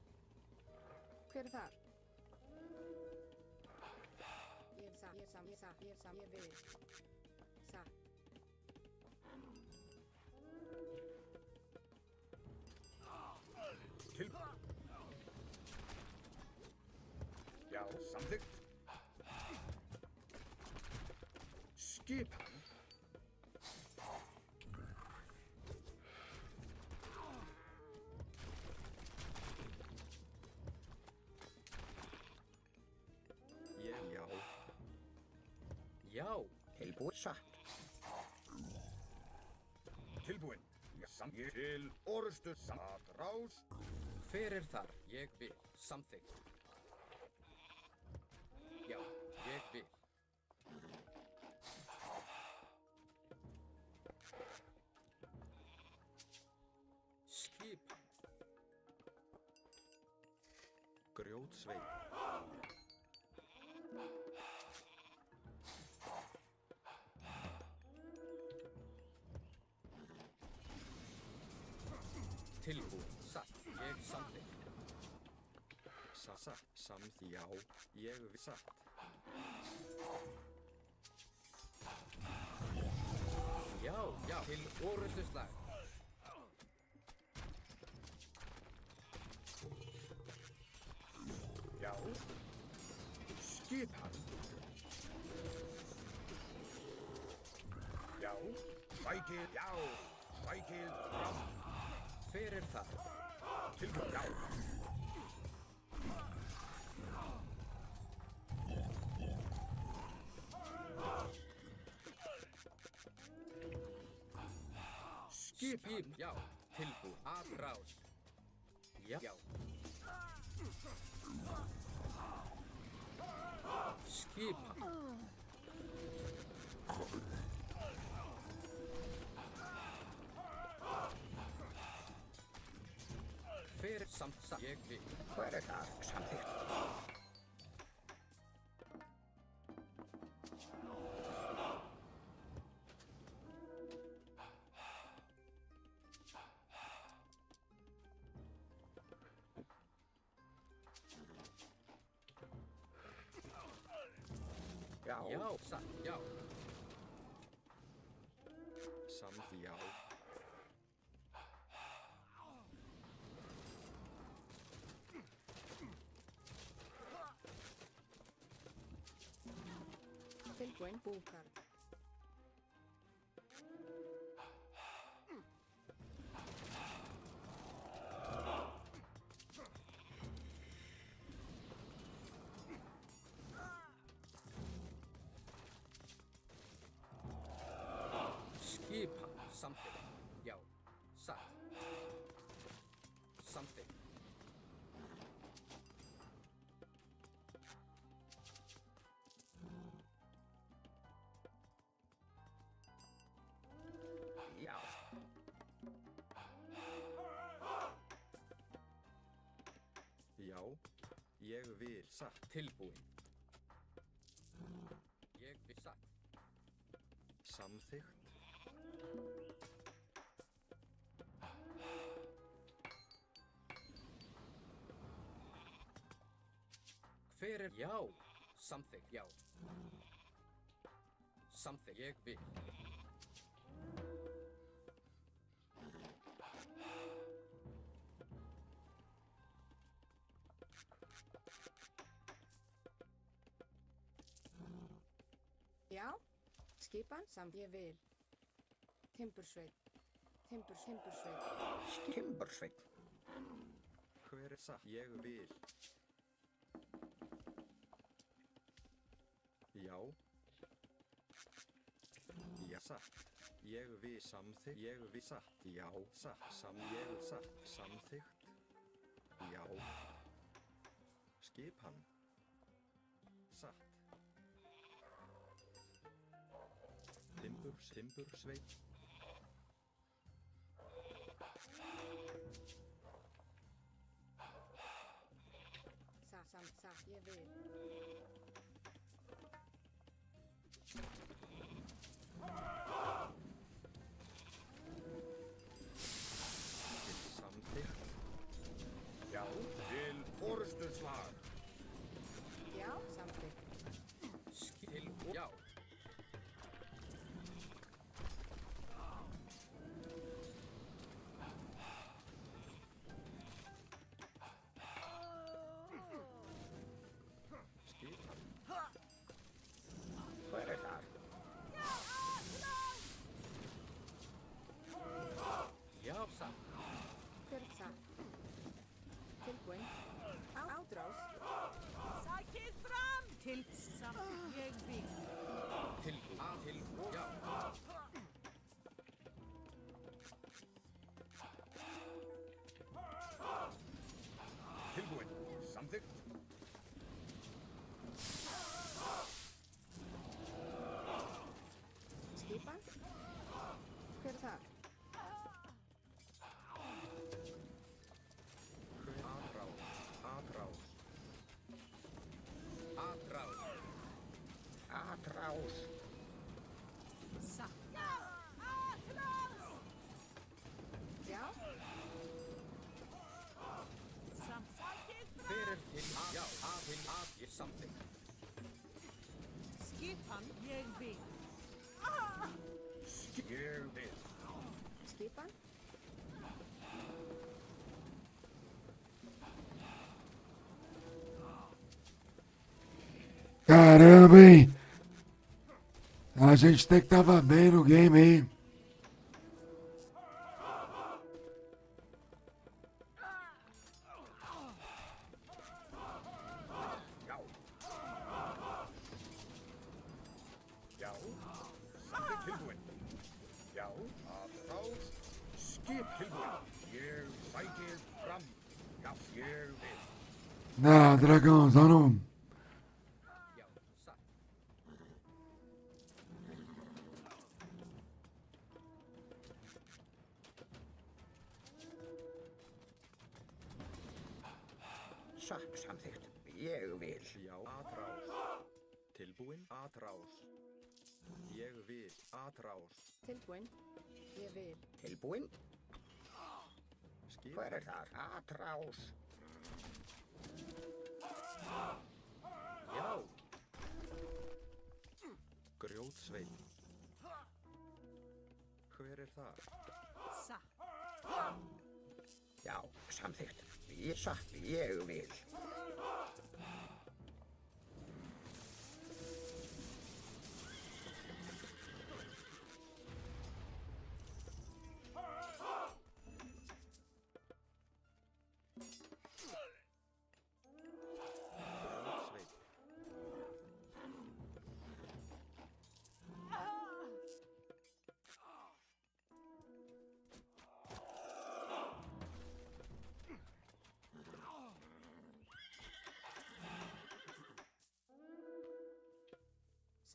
Hver er þar? Ég vil. Satt. Tilbúin. Já, samþykkt. Skipan. Ég já. Já. Tilbúin. Satt. Tilbúin. Ég til orustu. Atrás. Hver er þar? Ég vil. Samþykkt. Já, ég vil. Skipan. Grjótsveinn. Tilbúin. Satt. Já. Ég vil satt. Já, já, til orustuslag. Já. Skipan. Já. Sækið, já. Sækið fram. Hver er það? Tilbúin, já. Skip, já, tilbúin. Atrás. Já. Já. Skipan. Hver samt ég vil. Hver er það? Samþykkt. Já. Já, satt, já. Já. Tilbúin búkar. Skipan. Samþykkt. Já. Satt. Samþykkt. Já. Já. Ég vil satt. Tilbúin. Ég vil satt. Samþykkt. Hver er... Já. Samþykkt, já. Samþykkt, ég vil. Já. Skipan samt ég vil. Timbursveit. Timbursveit. Timbursveit. Hver er satt? Ég vil. Já. Já, satt. Ég vil samþykkt. Ég vil satt. Já, satt. Ég vil satt. Samþykkt. Já. Skipan. Satt. Timbursveit. Satt ég vil. Samþykkt. Já. Til orustuslag. Já, samþykkt. Skil, já. Skipan? Caramba, hein? A gente tem que tava bem no game, hein? Já. Já. Samþykkt tilbúin. Já. Aðráð. Skip tilbúin. Ég sækir fram. Já, ég vil. Não, dragãozão não. Já, satt. Samþykkt. Ég vil. Já, atrás. Tilbúin, atrás. Ég vil, atrás. Tilbúin. Ég vil. Tilbúinn. Skip. Hver er þar? Atrás. Já, Grjótsveinn. Hver er það? Satt. Já, samþykkt. Satt. Ég vil. Grjótsveinn.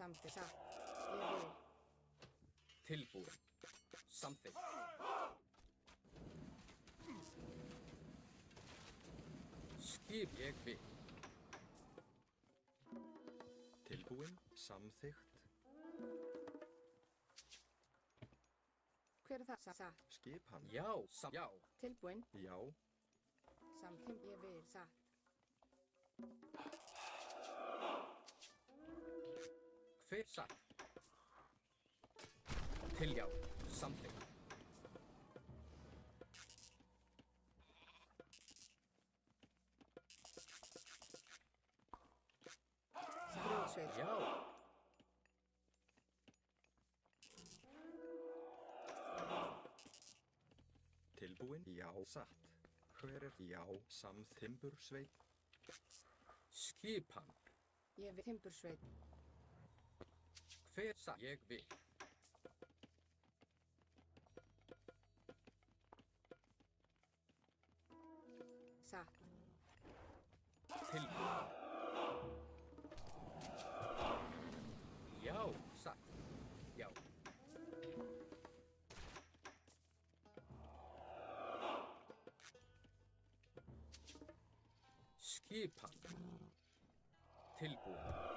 Samþykkt. Satt. Ég vil. tilbúin. Samþykkt. Skip ég vil. Tilbúin, samþykkt. Hver er það? Satt. Skip hann. Já, já. Tilbúin. Já, Samþykkt. Ég vil. Satt. Hver satt? Til já, samþykkt. Grjótsveit. Já, tilbúin. Já, satt. Hver er já, samþimbursveinn? skip hann. Ég vil. Timbursveit. Hver satt? Ég vil. Satt. Tilbúin. Já, satt. Já. Skip hann. Tilbúin.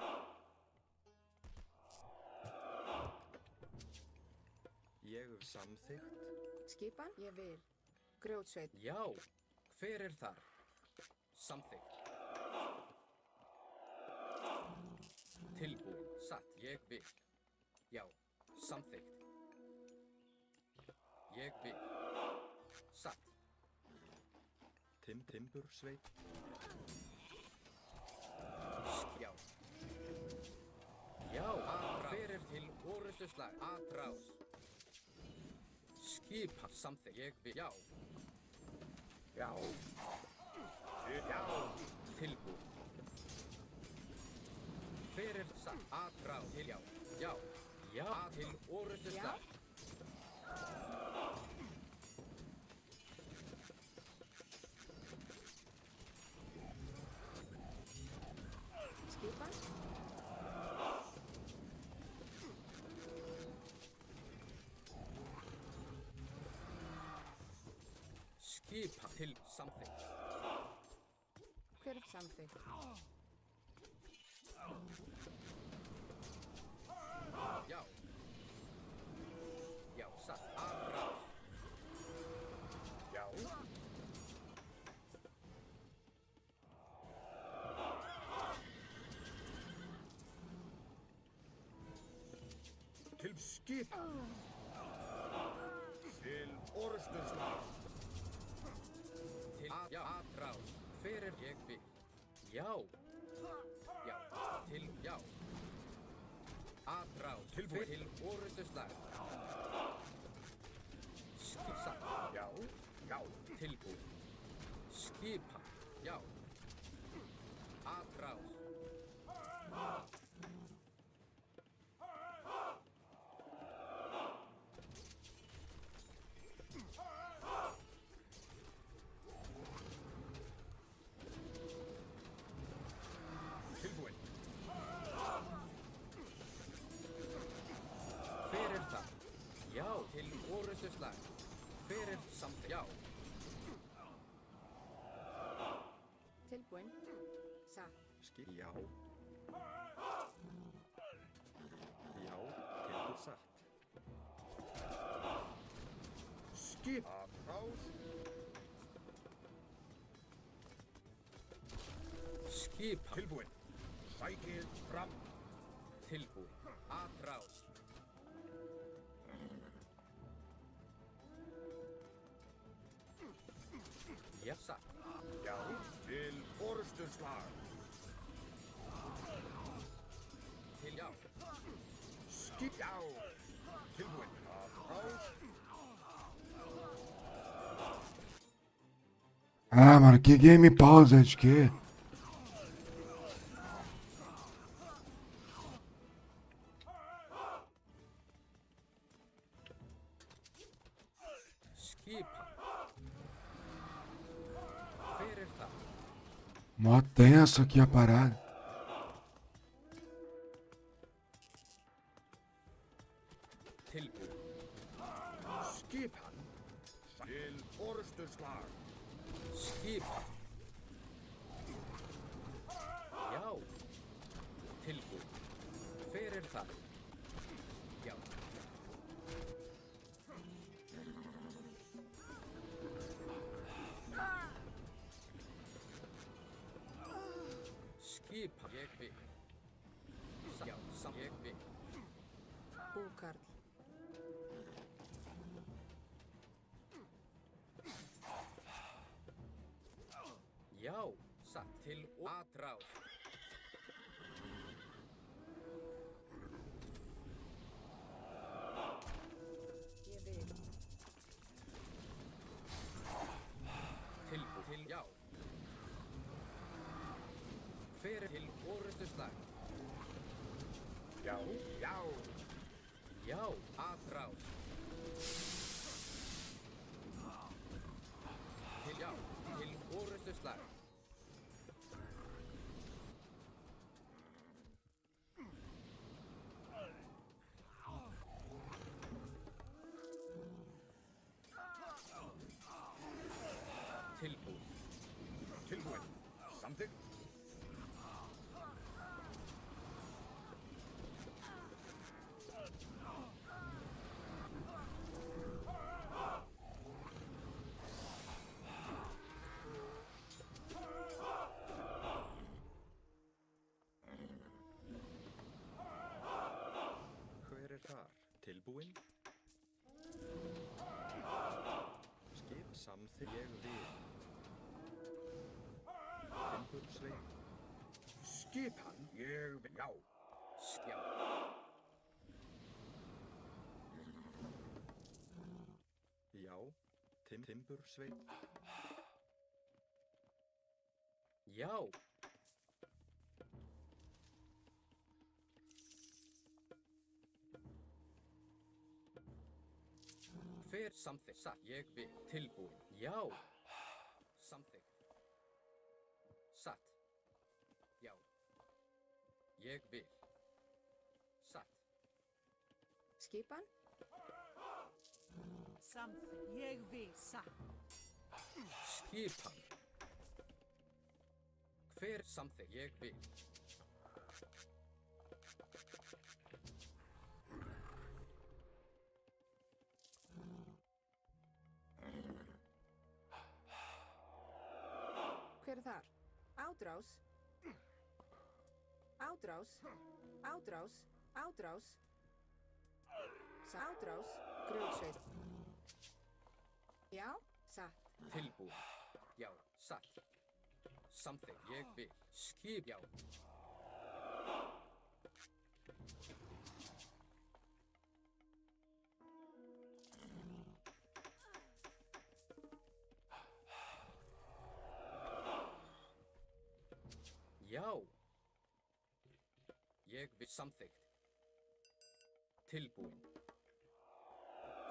Ég samþykkt. Skipan. Ég vil. Grjótsveit. Já, hver er þar? Samþykkt. Tilbúin. Satt. Ég vil. Já, samþykkt. Ég vil. Satt. Timbursveinn. Já. Já, atrás. Hver er til orustuslag? Atrás. Skipa samþykkt. Ég vil. Já. Já. Já. Tilbúin. Hver er satt? Atrás. Til já. Já. Já. Til orustuslag. Skipan. Skipa til samþykkt. Hver er samþykkt? Já. Já, satt. Atrás. Já. Til skip. Til orrustuslag. Til já, atrás. Hver er ég vil? Já. Já. Til já. Atrás. Tilbúið. Til orrustuslag. Skipsa. Já, já. Tilbúið. Skipa. Já. Atrás. Tilbúin. Hver er það? Já, til orrustuslag. Hver er samt? Já. Tilbúin. Satt. Já. Já, tilbúið satt. Skip. Atrás. Skipa. Tilbúin. Sækið fram. Tilbúið. Atrás. Já, satt. Já. Til orrustuslag. Til já. Skip. Já. Tilbúin. Atrás. Ah, mano, que game pausa de quê? Skipa. Hver er það? Mó tenso aqui a parada. Tilbúið. Skipan. Til orrustuslag. Skipa. Já. Tilbúið. Hver er það? Já. Skipa. Ég vil. Já, samt. Ég vil. Búkarl. Já, satt. Til atrás. Ég vil. Tilbúið. Til já. Hver er til orrustuslag? Já, já. Já, atrás. Til já. Til orrustuslag. Tilbúið. Tilbúin. Samþykkt. Hver er þar? Tilbúin? Skip samþykkt. Ég vil. Timbursveit. Skipan. Ég vil. Já. Skjá. Já. Timbursveit. Já. Hver samþykkt? Satt. Ég vil. Tilbúin. Já. Samþykkt. Satt. Já. Ég vil. Satt. Skipan. Samþykkt. Ég vil. Satt. Skipan. Hver samþykkt? Ég vil. Hver er þar? Átrás. Átrás. Átrás. Átrás. Átrás. Grjótsveit. Já, satt. Tilbúin. Já, satt. Samþykkt. Ég vil. Skip. Já. Já. Ég vil. Samþykkt. Tilbúin.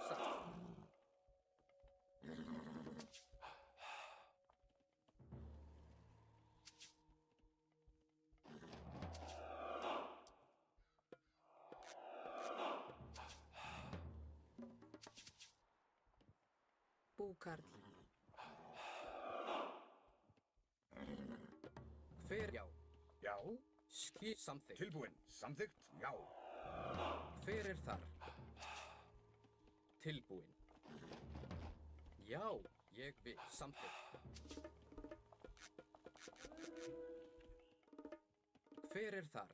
Satt. Búkarl. Hver. Já. Já. Skip. Samþykkt. Tilbúin. Samþykkt. Já. Hver er þar? Tilbúin. Já, ég vil. Samþykkt. Hver er þar?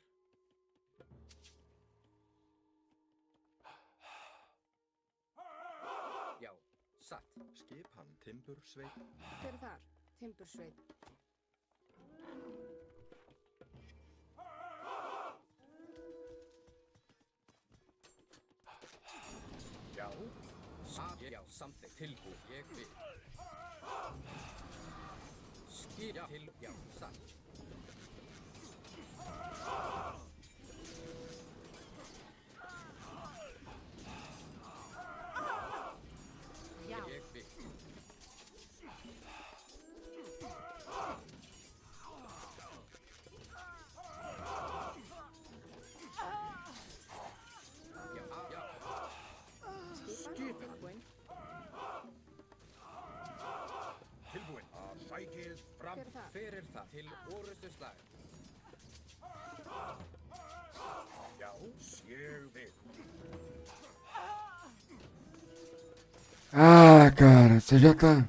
Já, satt. Skipan Timbursveit. Hver er þar? Timbursveit. Já. Já, samþykkt. Tilbúin. Ég vil. Skip. Já, já, satt. Já. Ég vil. Já, já. Skipan. Tilbúin. Tilbúin. Sækið fram. Hver er þar? Hver er það? Til orustu slag. Já. Ég vil. Ah, cara, você já tá.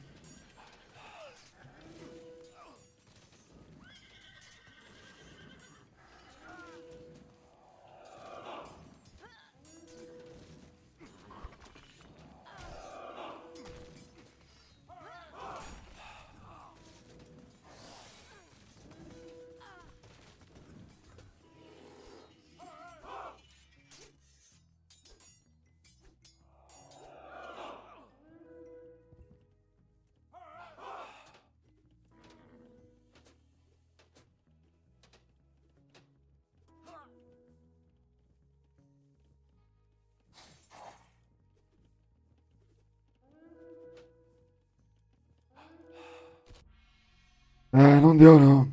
Ah, não deu não.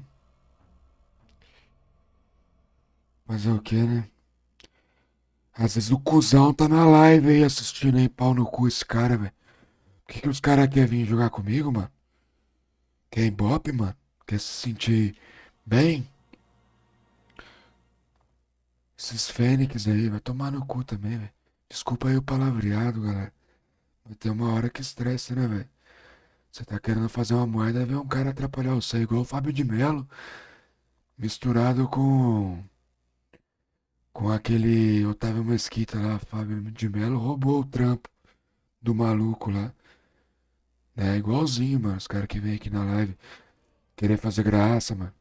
Mas é o que, né? Às vezes o cuzão tá na live aí assistindo aí, pau no cu esse cara, velho. Por que os caras querem vir jogar comigo, mano? Quer ibope, mano? Quer se sentir bem? Esses fênix aí, vai tomar no cu também, velho. Desculpa aí o palavreado, galera. Mas tem uma hora que estressa, né, velho? Você tá querendo fazer uma moeda e vem um cara atrapalhar você, igual o Fábio de Melo, misturado com aquele Otávio Mesquita lá. Fábio de Melo roubou o trampo do maluco lá. É igualzinho, mano, os caras que vêm aqui na live querer fazer graça, mano.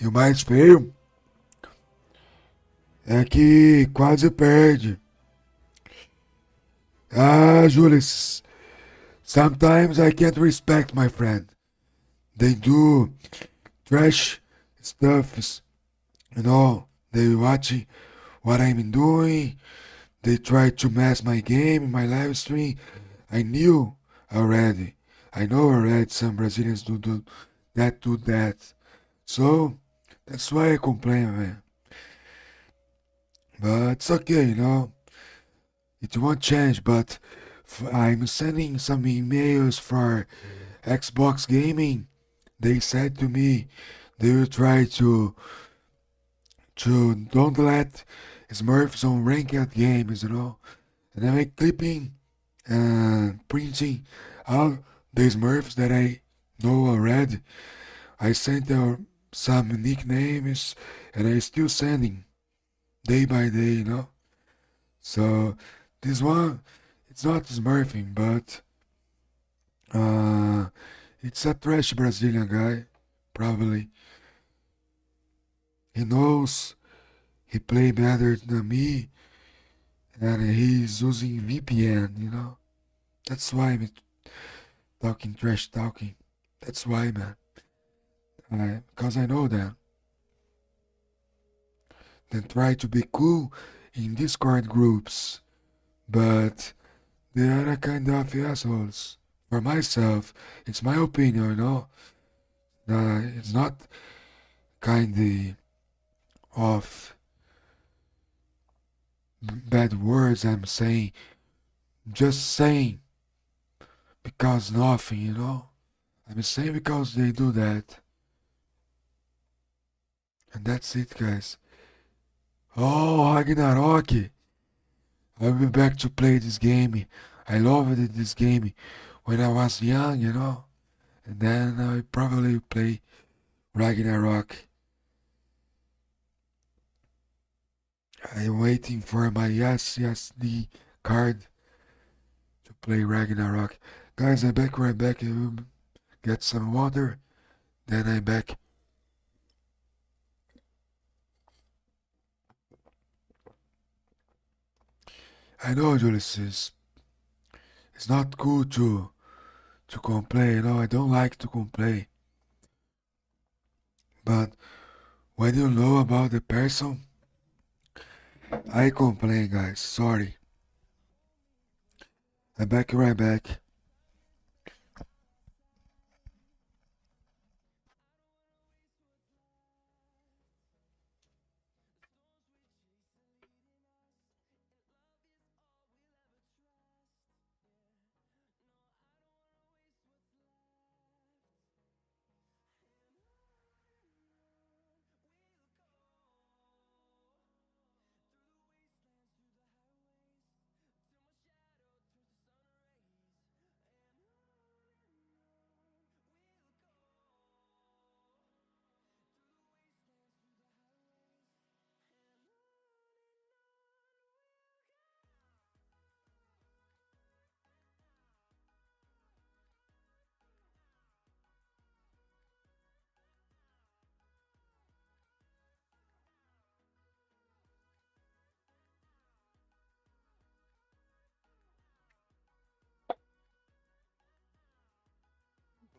E o mais feio é que quase perde. Ah, Julius, sometimes I can't respect my friend. They do trash stuff, you know, they watching what I'm doing, they try to mess my game, my live stream. I know already some Brazilians do that. So, that's why I complain, man. But it's okay, you know. It won't change, but I'm sending some emails for Xbox Gaming. They said to me they will try to don't let Smurfs on ranked games, you know. And I'm clipping and printing all the Smurfs that I know already. I sent some nicknames and I still sending day by day, you know. So this one, it's not smurfing, but it's a trash Brazilian guy, probably. He knows he play better than me, and he's using VPN, you know. That's why I'm talking trash talking. That's why, man. Because I know that. Then try to be cool in Discord groups, but they are a kind of assholes. For myself, it's my opinion, you know. It's not kind of bad words I'm saying. Just saying because nothing, you know. I'm saying because they do that. And that's it, guys. Oh, Ragnarok! I'll be back to play this game. I loved this game when I was young, you know. And then I probably play Ragnarok. I'm waiting for my SSD card to play Ragnarok. Guys, I'm back right back. I will get some water. Then I'm back. I know, Julius, it's not cool to complain, you know. I don't like to complain. But when you know about the person, I complain, guys. Sorry. I'm back right back.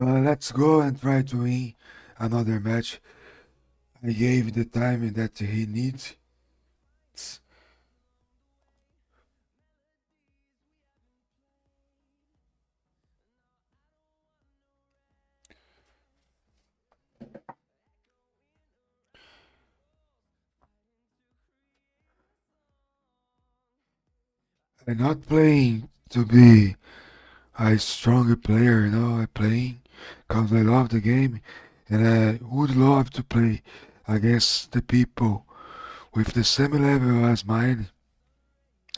Let's go and try to win another match. I gave the time that he needs. I'm not playing to be a stronger player, you know. I'm playing because I love the game and I would love to play against the people with the same level as mine.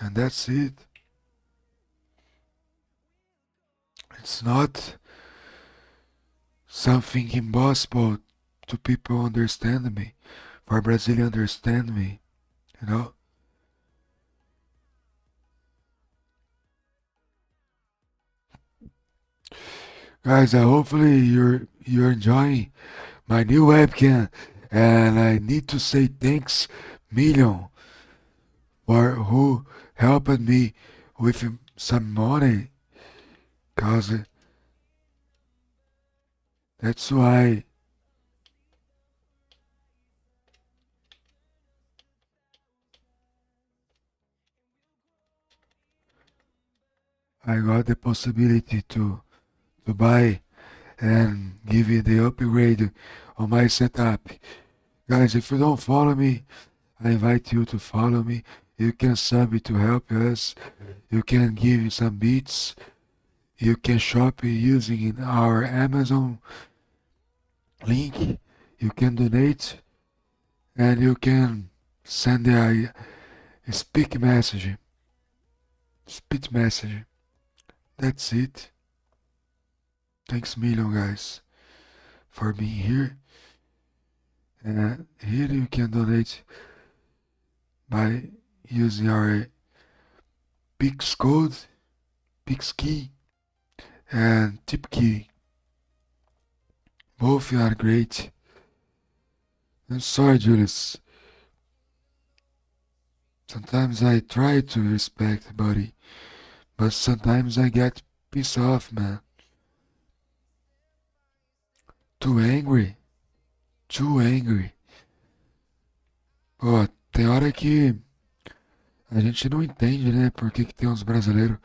And that's it. It's not something impossible to people understand me, for Brazilian understand me, you know. Guys, hopefully you're enjoying my new webcam, and I need to say thanks million for who helped me with some money, cause that's why I got the possibility to buy and give you the upgrade on my setup. Guys, if you don't follow me, I invite you to follow me. You can sub to help us. You can give some beats. You can shop using our Amazon link. You can donate, and you can send a speak message. Speech message. That's it. Thanks million, guys, for being here. And here you can donate by using our Pix Code, Pix Key, and Tip Key. Both are great. I'm sorry, Julius. Sometimes I try to respect, buddy, but sometimes I get pissed off, man. Too angry. Too angry. Pô, tem hora que a gente não entende, né? Por que que tem uns brasileiros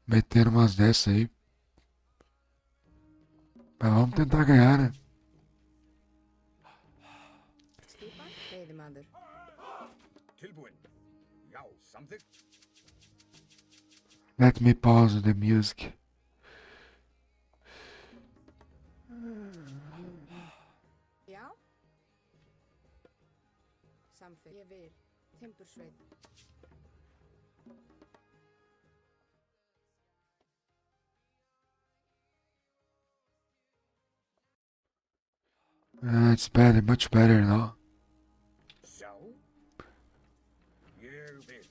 metendo umas dessas aí. Mas vamos tentar ganhar, né? Skipan, veiðimaður. Tilbúin. Já, samþykkt. Let me pause the music. Já. Samþykkt. Ég vil. Timbursveið. It's better, much better now. Já. Ég vil.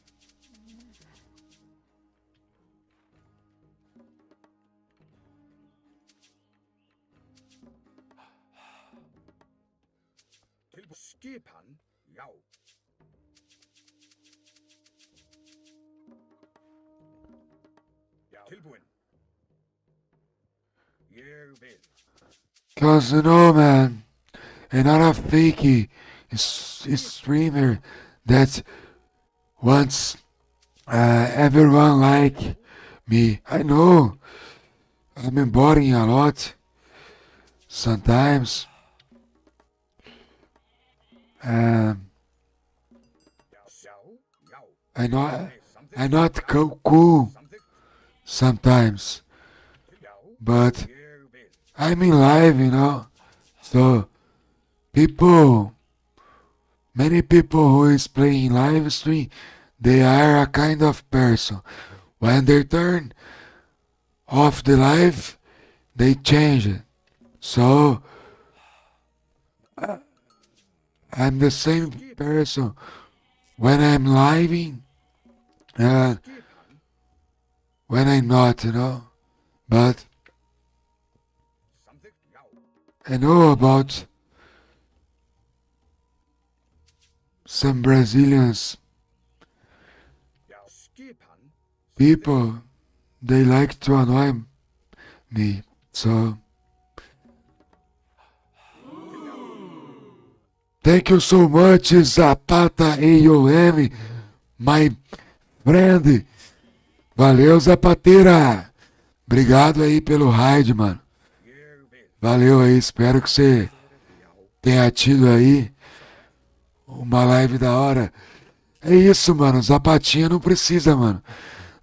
Tilbúin. Skipan. Já. Já. Tilbúin. Ég vil. Cause you know, man, and not a fakey streamer that wants everyone like me. I know I'm embodying a lot sometimes. Um, Já. Já. I know Samþykkt. I'm not cool Samþykkt. sometimes, Já. but Ég vil. I'm in live, you know. So many people who is playing live stream, they are a kind of person. When they turn off the live, they change it. So I'm the same person when I'm living and Skipan. when I'm not, you know. But Samþykkt. Já. I know about some Brazilians Já. Skipan. people, they like to annoy me. So thank you so much, Zapata AOM, my friend. Valeu, Zapateira. Obrigado aí pelo raid, mano. Ég vil. Valeu aí, espero que você tenha tido aí uma live da hora. É isso, mano. Zapatinha não precisa, mano.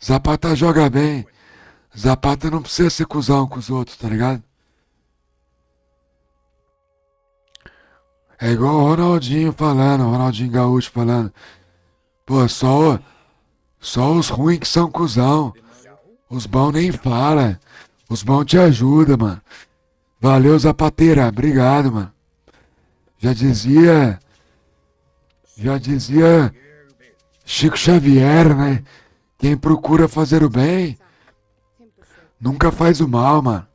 Zapata joga bem. Zapata não precisa ser cuzão com os outros, tá ligado? É igual o Ronaldinho falando, o Ronaldinho Gaúcho falando. Pô, só os ruins que são cuzão. Os bons nem fala. Os bons te ajudam, mano. Valeu, Zapateira. Obrigado, mano. Já dizia Chico Xavier, né? Quem procura fazer o bem Timbursveið. nunca faz o mal, mano.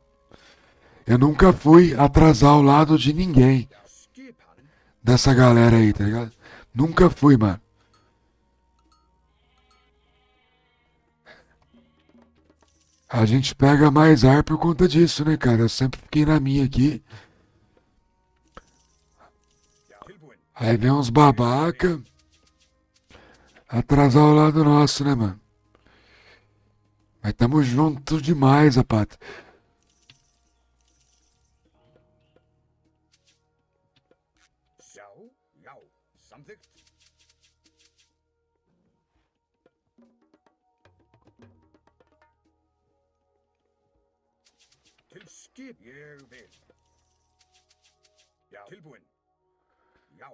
Eu nunca fui atrasar o lado de ninguém Já. Skipan. dessa galera aí, tá ligado? Nunca fui, mano. A gente pega mais ar por conta disso, né, cara? Eu sempre fiquei na minha aqui. Já. Tilbúin. Aí vem uns babaca atrasar o lado nosso, né, mano? Mas tamo junto demais, Zapata. Já. Já. Samþykkt. Til skip. Ég vil. Já. Tilbúin. Já.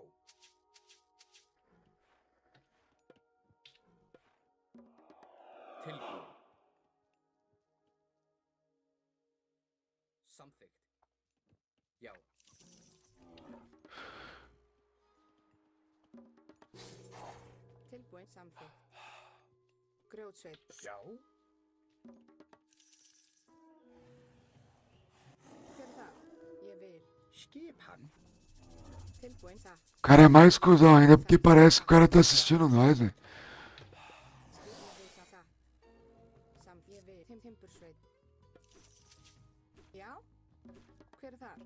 Tilbúin. Samþykkt. Já. Tilbúin. Samþykkt. Grjótsveit. Já. Hver er það? Ég vil. Skipan. Tilbúin, satt. O cara é mais cuzão ainda porque parece que o cara tá assistindo nós, velho. Ég vil, satt. Samt, ég vil. Timbursveit. Já? Hver er það?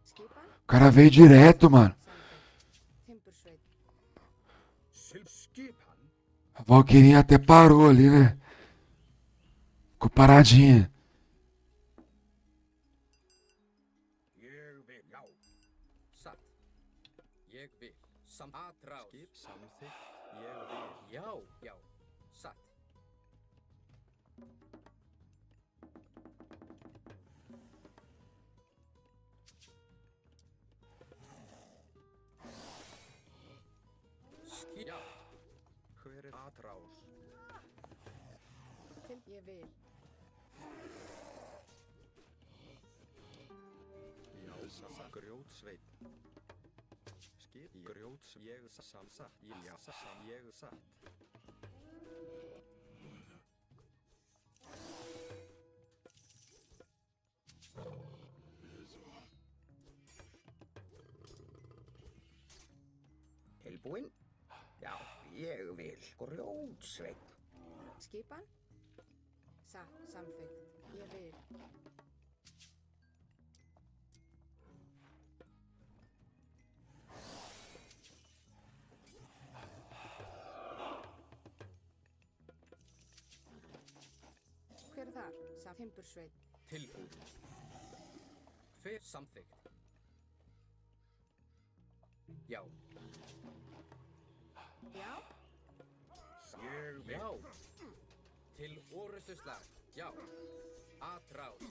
Skipan? O cara veio direto, mano. Samþykkt. Timbursveit. Skipan. A Valkyrinha até parou ali, né? Ficou paradinha. Ég vil. Já. Satt. Ég vil. Atrás. Skip samþykkt. Ég vil. Já, já. Satt. Já. Hver er atrás? Ég vil. Já, satt. Grjótsveit. Skip í grjóts. Ég satt. Já, satt. Ég satt. Tilbúin. Já, ég vil. Grjótsveit. Skipan? Satt. Samþykkt. Ég vil. Hver er þar? Samt. Timbursveit. Tilbúin. Hver samþykkt? Já. Já? Ég vil. Já. Til orustu slag. Já. Atrás.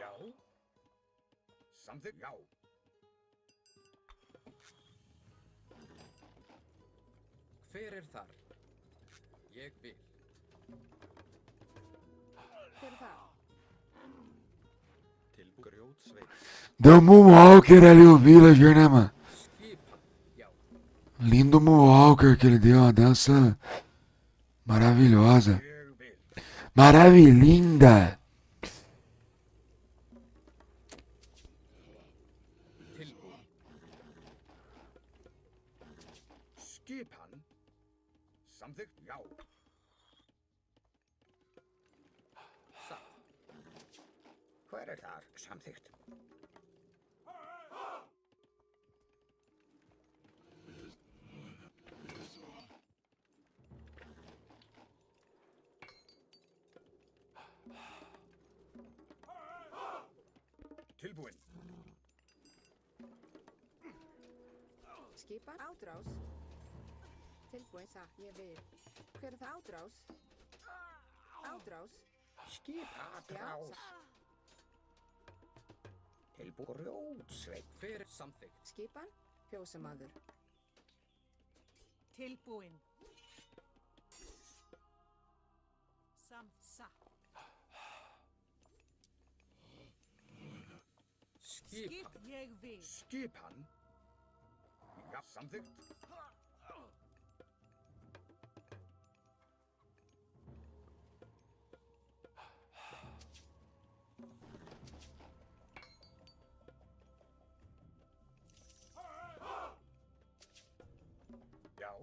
Já. Samþykkt. Já. Hver er þar? Ég vil. Hver er það? Til grjótsveit. Deu Moonwalker ali o Villager, né, mano? Skipan. Já. Lindo Moonwalker que ele deu, uma dança maravilhosa. Ég vil. Maravilhinda! Tilbúin. Skipan. Samþykkt. Já. Satt. Hver er þar? Samþykkt. Tilbúin. Skipan? Átrás. Tilbúin, satt. Ég vil. Hver er það? Átrás. Átrás. Skipatrás. Tilbúin. Grjótsveit. Hver samþykkt? Skipan? Fjósamaður. Tilbúin. Satt. Skipan. Ég vil. Skipan. Já. Samþykkt. Já.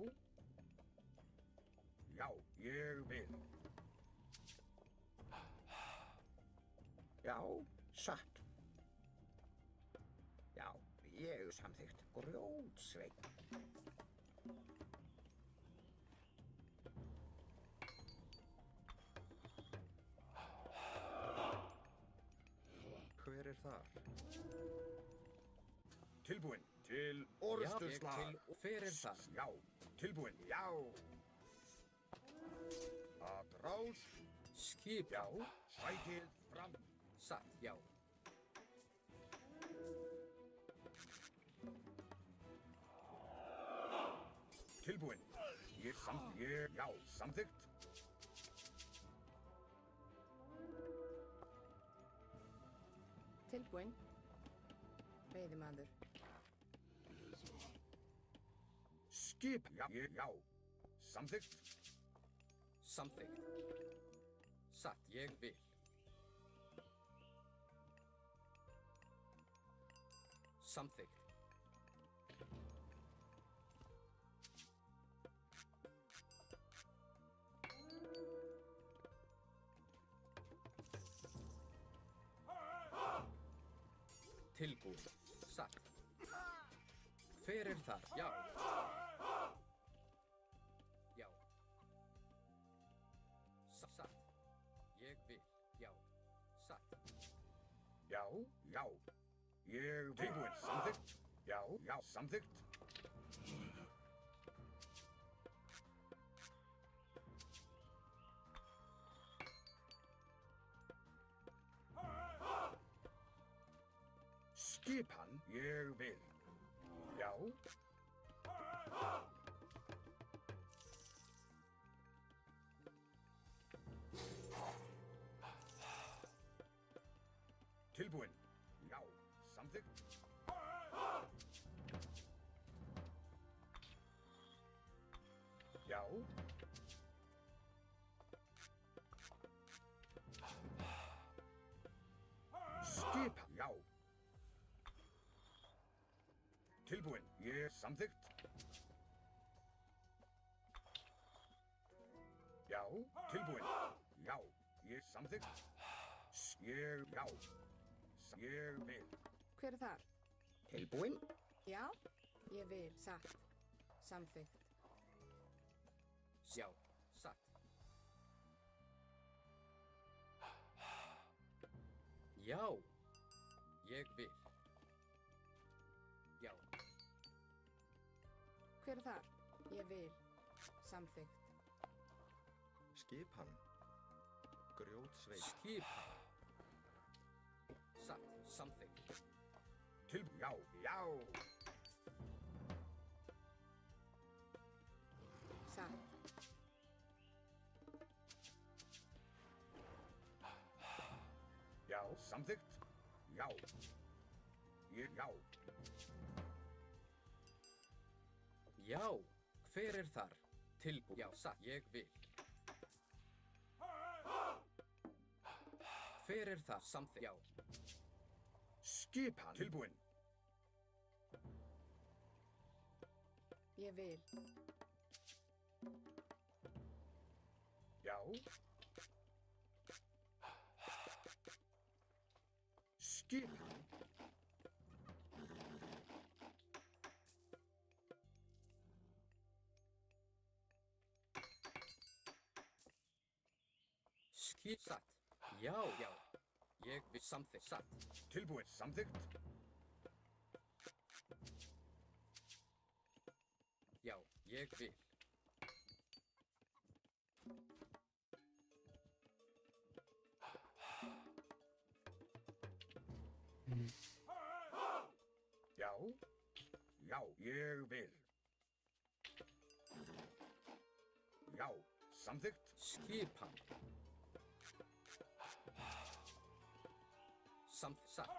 Já. Ég vil. Já, satt. Já, ég samþykkt. Grjótsveit. Hver er þar? Tilbúin. Til Já. orustu Ég slag. til. Hver er þar? Já. Tilbúin. Já. Atrás. Skipan. Já. Sækið fram. Satt. Já. Tilbúin. Já, samþykkt. Tilbúin. Veiðimaður. Skip. Já. Samþykkt. Samþykkt. Satt, ég vil. Samþykkt. Tilbúin. Satt. Hver er þar? Já. Já. Satt. Ég vil. Já. Satt. Já. Ég tilbúin. Samþykkt. Já, samþykkt. Skipan. Ég vil. Já. Tilbúin. Já, samþykkt. Já. Skipan. Já. Tilbúin. Ég samþykkt. Já. Tilbúin. Já. Ég samþykkt. Já. Ég vil. Hver er þar? Tilbúin. Já. Ég vil. Satt. Samþykkt. Já. Satt. Já. Ég vil. Já. Hver er þar? Ég vil. Samþykkt. Skipan. Grjótsveit. Skipan. Satt. Samþykkt. Já. Satt. Já, samþykkt. Já. Já. Já. Hver er þar? Tilbúin. Já. Satt. Ég vil. Hver er þar? Samþykkt. Já. Skipan. Tilbúin. Ég vil. Já. Skipan. Satt. Já. Ég vil. Samþykkt. Satt. Tilbúin. Samþykkt. Já. Ég vil. Já. Ég vil. Já. Samþykkt. Skipan. Satt.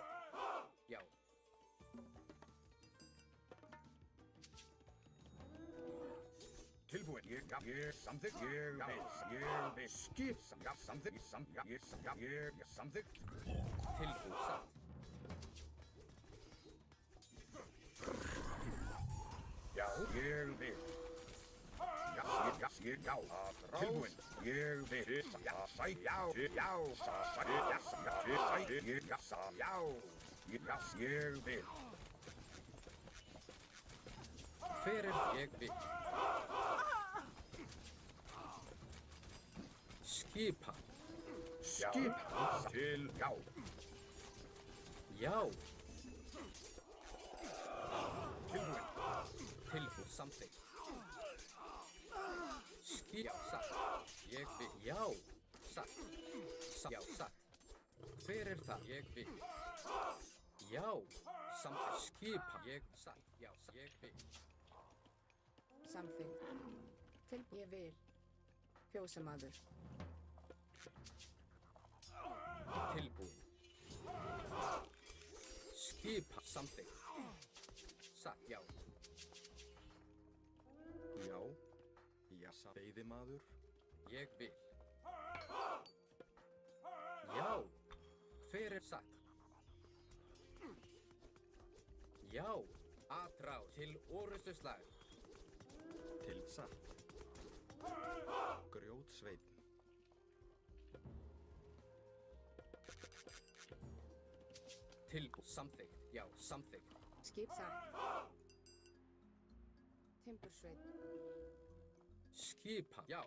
Já. Tilbúin. Ég samþykkt. Ég vil. Skip. Já, samþykkt. Ég samþykkt. Tilbúin. Satt. Já, ég vil. Já. Tilbúin. Ég vil. Já. Ég vil. Hver er ég vil? Skipan. Skipan til já. Já. Tilbúin. Tilbúin. Samþykkt. Já. Satt. Ég vil. Já. Satt. Já. Satt. Hver er það? Ég vil. Já. Samþykkt. Skipan. Ég. Satt. Já. Ég vil. Samþykkt. Ég vil. Fjósamaður. Tilbúin. Skipa. Samþykkt. Satt. Já. Já. Já, veiðimaður. Ég vil. Já. Hver er satt? Já. Atrá til orustuslag. Til satt. Grjótsveinn. Tilbúin. Samþykkt. Já. Samþykkt. Skip satt. Timbursveit. Skipa. Já.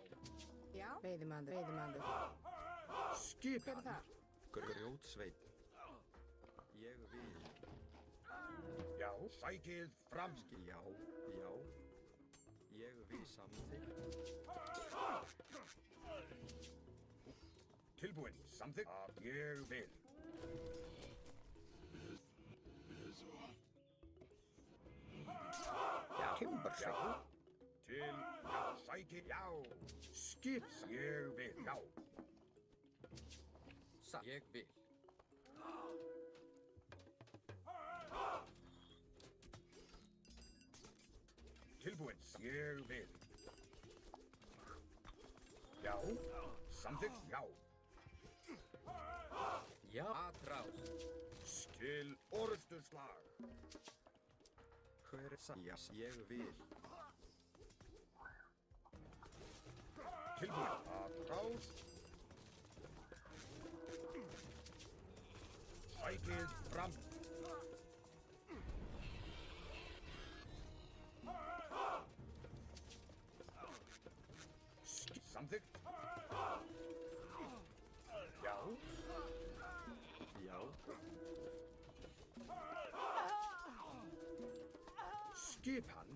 Já. Veiðimaður. Veiðimaður. Hver Skipan. er það? Grjótsveinn. Ég vil. Já, sækið fram. Já, já. Ég vil samþykkt. Tilbúin. Samþykkt. Ég vil. Já. Timbursveit. Já. Til. Já, sækið. Já. Skip. Ég vil. Já. Satt. Ég vil. Tilbúin. Ég vil. Já. Samþykkt. Já. Já. Atrás. Til orustuslag. Hver er satt? Já, ég vil. Tilbúin. Atrás. Sækið fram. Samþykkt. Já. Já. Skipan.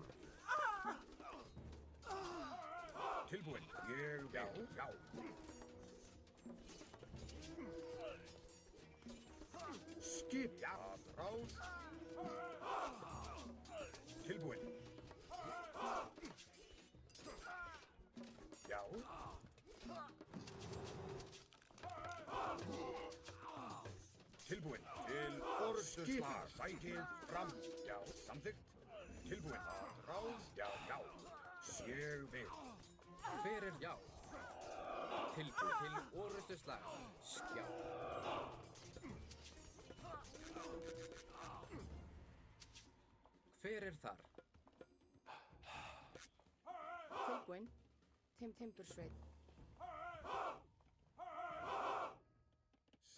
Tilbúin. Ég vil. Já. Já. Skip. Já. Atrás. Tilbúin. Já. Tilbúin. Til orustuslag. Sækið fram. Já. Samþykkt. Tilbúin. Atrás. Já. Já. Ég vil. Hver er já? Tilbúin til orustuslag. Skjá. Hver er þar? Tilbúin. Timbursveit.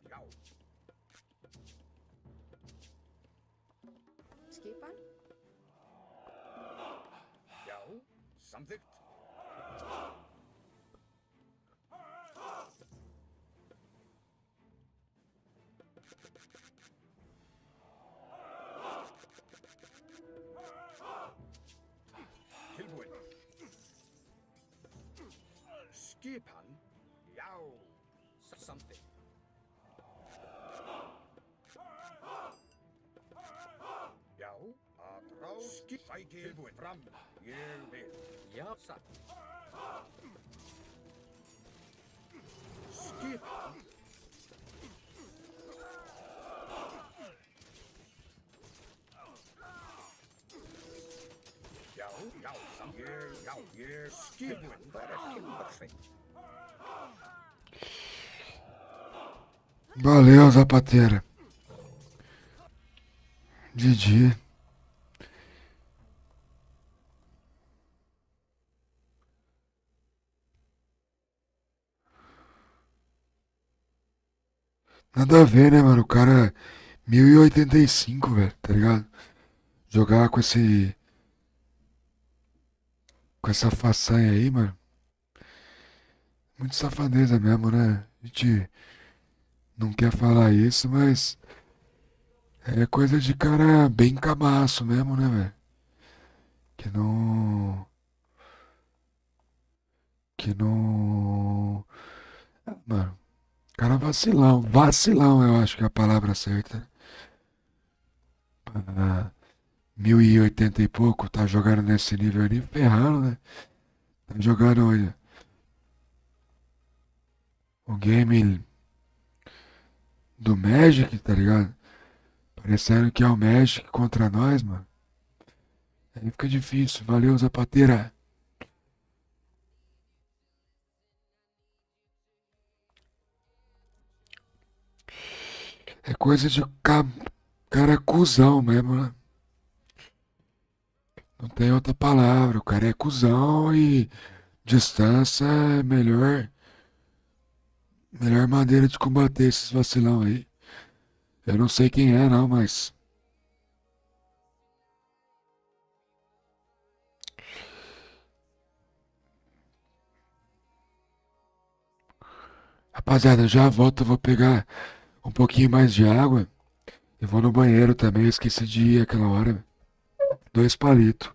Já. Skipan. Já. Samþykkt. Tilbúin. Skipan. Já. Samþykkt. Já. Atrás. Sækið. Tilbúin. Fram. Ég vil. Já. Satt. Skipan. Já. Já. Já. Ég skipun. Bara Timbursveit. Valeu, Zapateira. GG. Nada a ver, né, mano? O cara 1085, velho, tá ligado? Jogar com esse. Com essa façanha aí, mano. Muito safadeza mesmo, né? A gente não quer falar isso, mas. É coisa de cara bem cabaço mesmo, né, velho? Que não. Que não. Mano. Cara vacilão. Vacilão, eu acho que é a palavra certa. Ah, 1080 e pouco, tá jogando nesse nível ali, ferrando, né? Tá jogando, olha, o game do Magic, tá ligado? Parecendo que é o Magic contra nós, mano. Aí fica difícil. Valeu, Zapateira. É coisa de cara cuzão mesmo, né? Não tem outra palavra. O cara é cuzão e distância é melhor maneira de combater esses vacilão aí. Eu não sei quem é, não, mas. Rapaziada, já volto. Eu vou pegar um pouquinho mais de água. E vou no banheiro também. Eu esqueci de ir aquela hora. 2 palitos.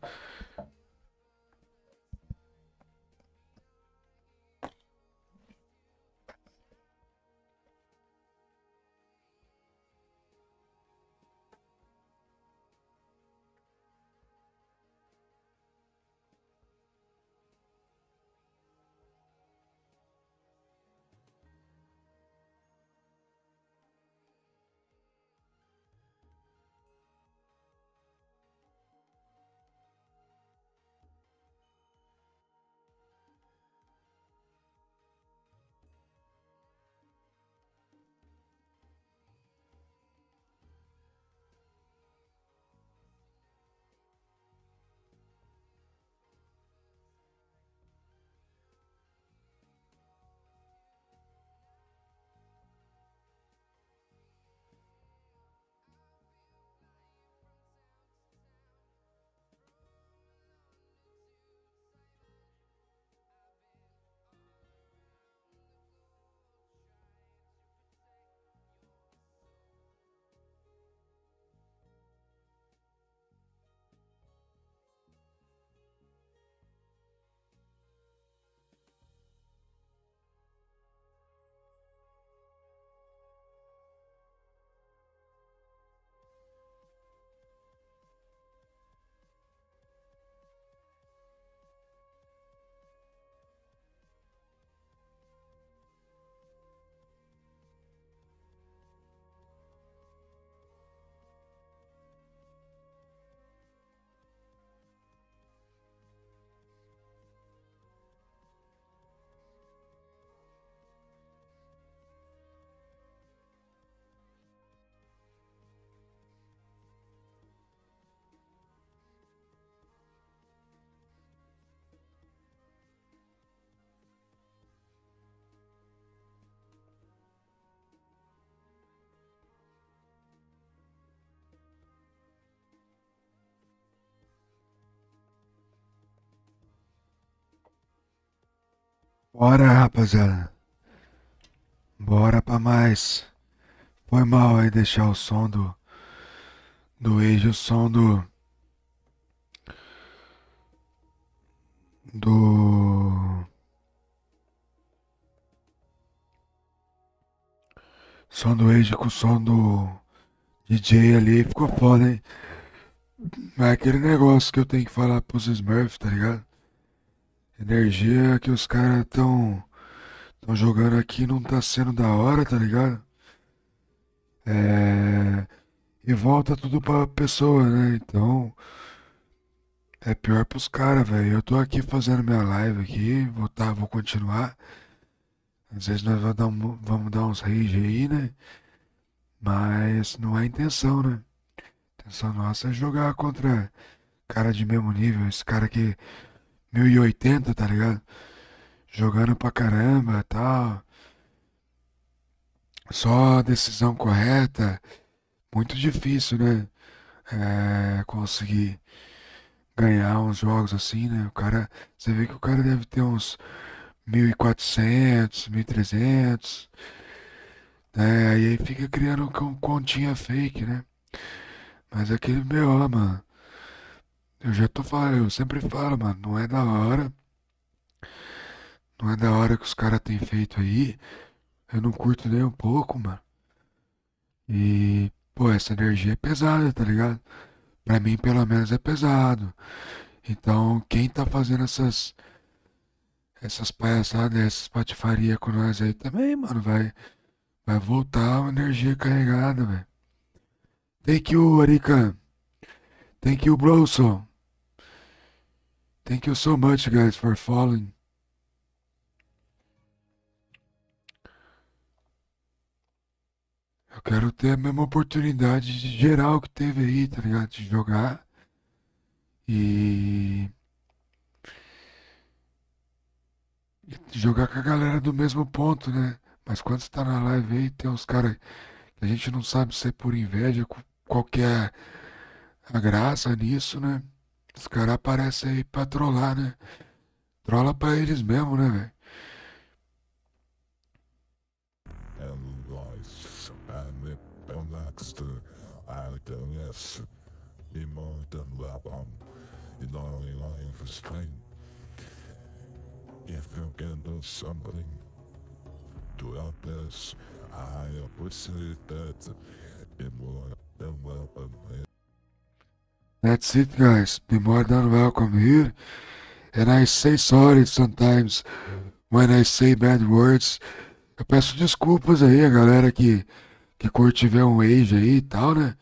Bora, rapaziada. Bora pra mais. Foi mal aí deixar o som do Age, o som do som do Age com o som do DJ ali. Ficou foda, hein? Mas é aquele negócio que eu tenho que falar pros Smurfs, tá ligado? Energia que os caras tão jogando aqui não tá sendo da hora, tá ligado? É... E volta tudo pra pessoa, né? Então, é pior pros caras, velho. Eu tô aqui fazendo minha live aqui, vou continuar. Às vezes nós vamos dar uns rage aí, né? Mas não é a intenção, né? A intenção nossa é jogar contra cara de mesmo nível. Esse cara aqui, 1080, tá ligado? Jogando pra caramba e tal. Só decisão correta. Muito difícil, né? Conseguir ganhar uns jogos assim, né? O cara, você vê que o cara deve ter uns 1.400, 1.300, né? Aí fica criando continha fake, né? Mas aquele BO, mano. Eu já tô falando, eu sempre falo, mano, não é da hora. Não é da hora que os caras têm feito aí. Eu não curto nem um pouco, mano. E, pô, essa energia é pesada, tá ligado? Pra mim, pelo menos, é pesado. Então, quem tá fazendo essas palhaçadas, essas patifaria com nós aí também, mano, vai voltar uma energia carregada, velho. Thank you, Arikan. Thank you, Broso. Thank you so much, guys, for following. Eu quero ter a mesma oportunidade de geral que teve aí, tá ligado? De jogar e jogar com a galera do mesmo ponto, né? Mas quando você tá na live aí, tem uns caras que a gente não sabe se é por inveja, qual que é a graça nisso, né? Os caras aparecem aí pra trollar, né? Trola pra eles mesmo, né, velho? And life and it relaxed I guess be more than love you know life is strange if you can do something to help us I appreciate that be more than welcome. That's it, guys. Be more than welcome here. And I say sorry sometimes when I say bad words. Eu peço desculpas aí a galera que curte ver um Age aí e tal, né?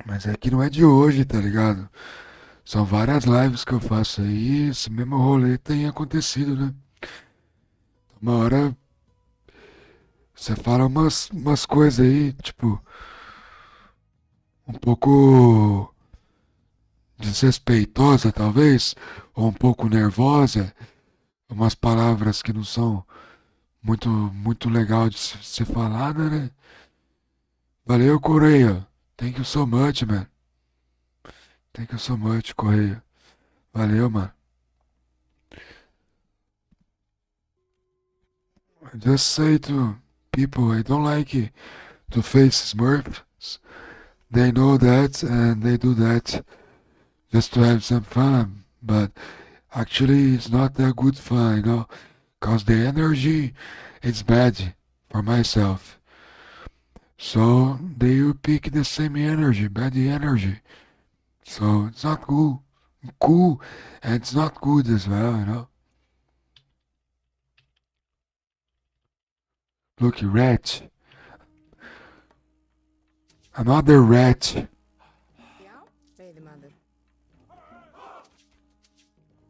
Mas é que não é de hoje, tá ligado? São várias lives que eu faço aí, esse mesmo rolê tem acontecido, né? Uma hora você fala umas coisas aí, tipo, um pouco desrespeitosa, talvez, ou um pouco nervosa, umas palavras que não são muito legal de ser falada, né? Valeu, Correia. Thank you so much, man. Thank you so much, Correia. Valeu, mano. I just say to people I don't like to face Smurfs. They know that and they do that just to have some fun. But actually, it's not that good fun, you know? Because the energy is bad for myself. So they will pick the same energy, bad energy. So it's not cool, and it's not good as well, you know? Look, rat. Another rat. Já, veiðimaður.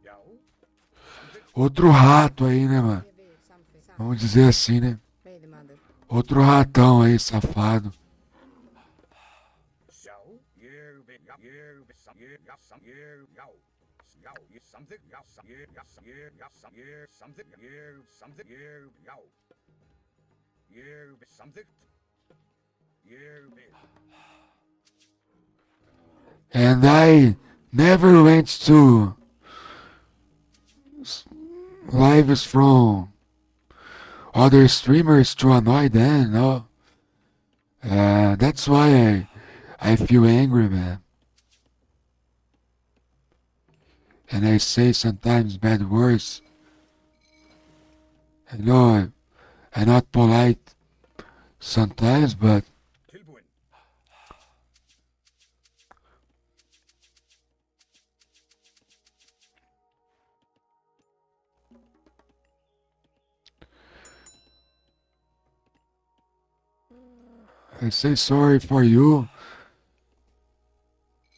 Já. Outro rato aí, né, mano? Ég vil samþykkt. Vamos dizer assim, né? Veiðimaður. Outro ratão aí, safado. Já. Ég vil. Já. Ég vil. Ég. Já. Ég. Já. Já. Ég samþykk. Já. Ég. Já. Ég. Já. Ég samþykk. Ég samþykk. Ég. Já. Ég vil samþykkt. Ég vil. And I never went to lives from other streamers to annoy them, no? That's why I feel angry, man. And I say sometimes bad words. I know I'm not polite sometimes, but Tilbúin. I say sorry for you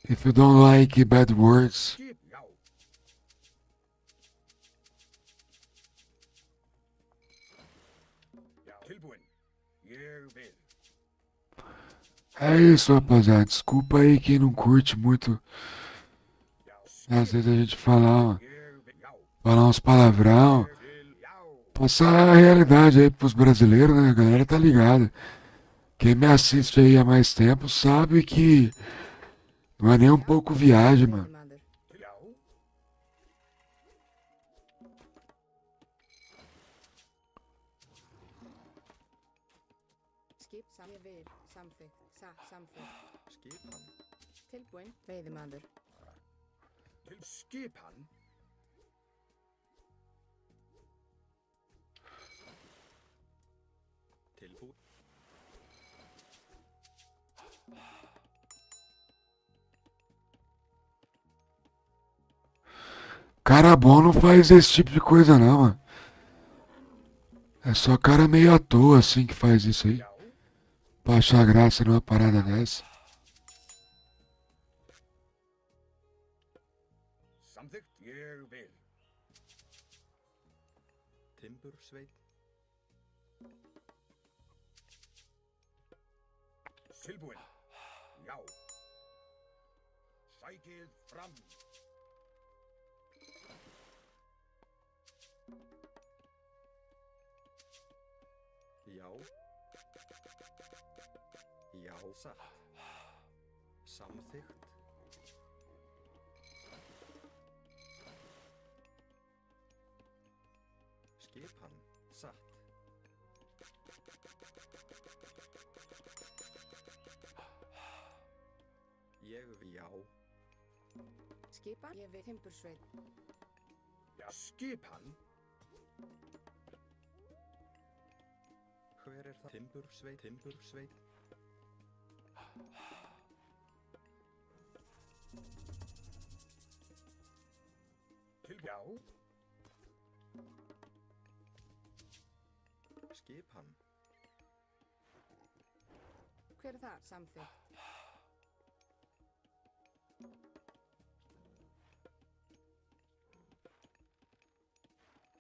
if you don't like bad words. Skip. Já. Já. Tilbúin. Ég vil. É isso, rapaziada. Desculpa aí quem não curte muito. Já. Às vezes a gente falar Ég vil. Já. uns palavrão. Til. Já. Passar a realidade aí pros brasileiros, né? A galera tá ligada. Quem me assiste aí há mais tempo sabe que não é nem um pouco viagem, mano. Veiðimaður. Já. Skip. Ég vil samþykkt. Samþykkt. Skipan. Tilbúin. Veiðimaður. Til skipan. Tilbúin. Cara bom não faz esse tipo de coisa não, mano. É só cara meio à toa assim que faz isso aí. Já. Pra achar graça numa parada dessa. Samþykkt. Ég vil. Timbursveit. Tilbúin. Já. Sækið fram. Já. Já, satt. Samþykkt. Skipan, satt. Já. Skipan. Ég vil. Timbursveit. Já. Skipan. Hver er það? Timbursveit, timbursveit. Já. Skipan. Hver er það? Samþykkt.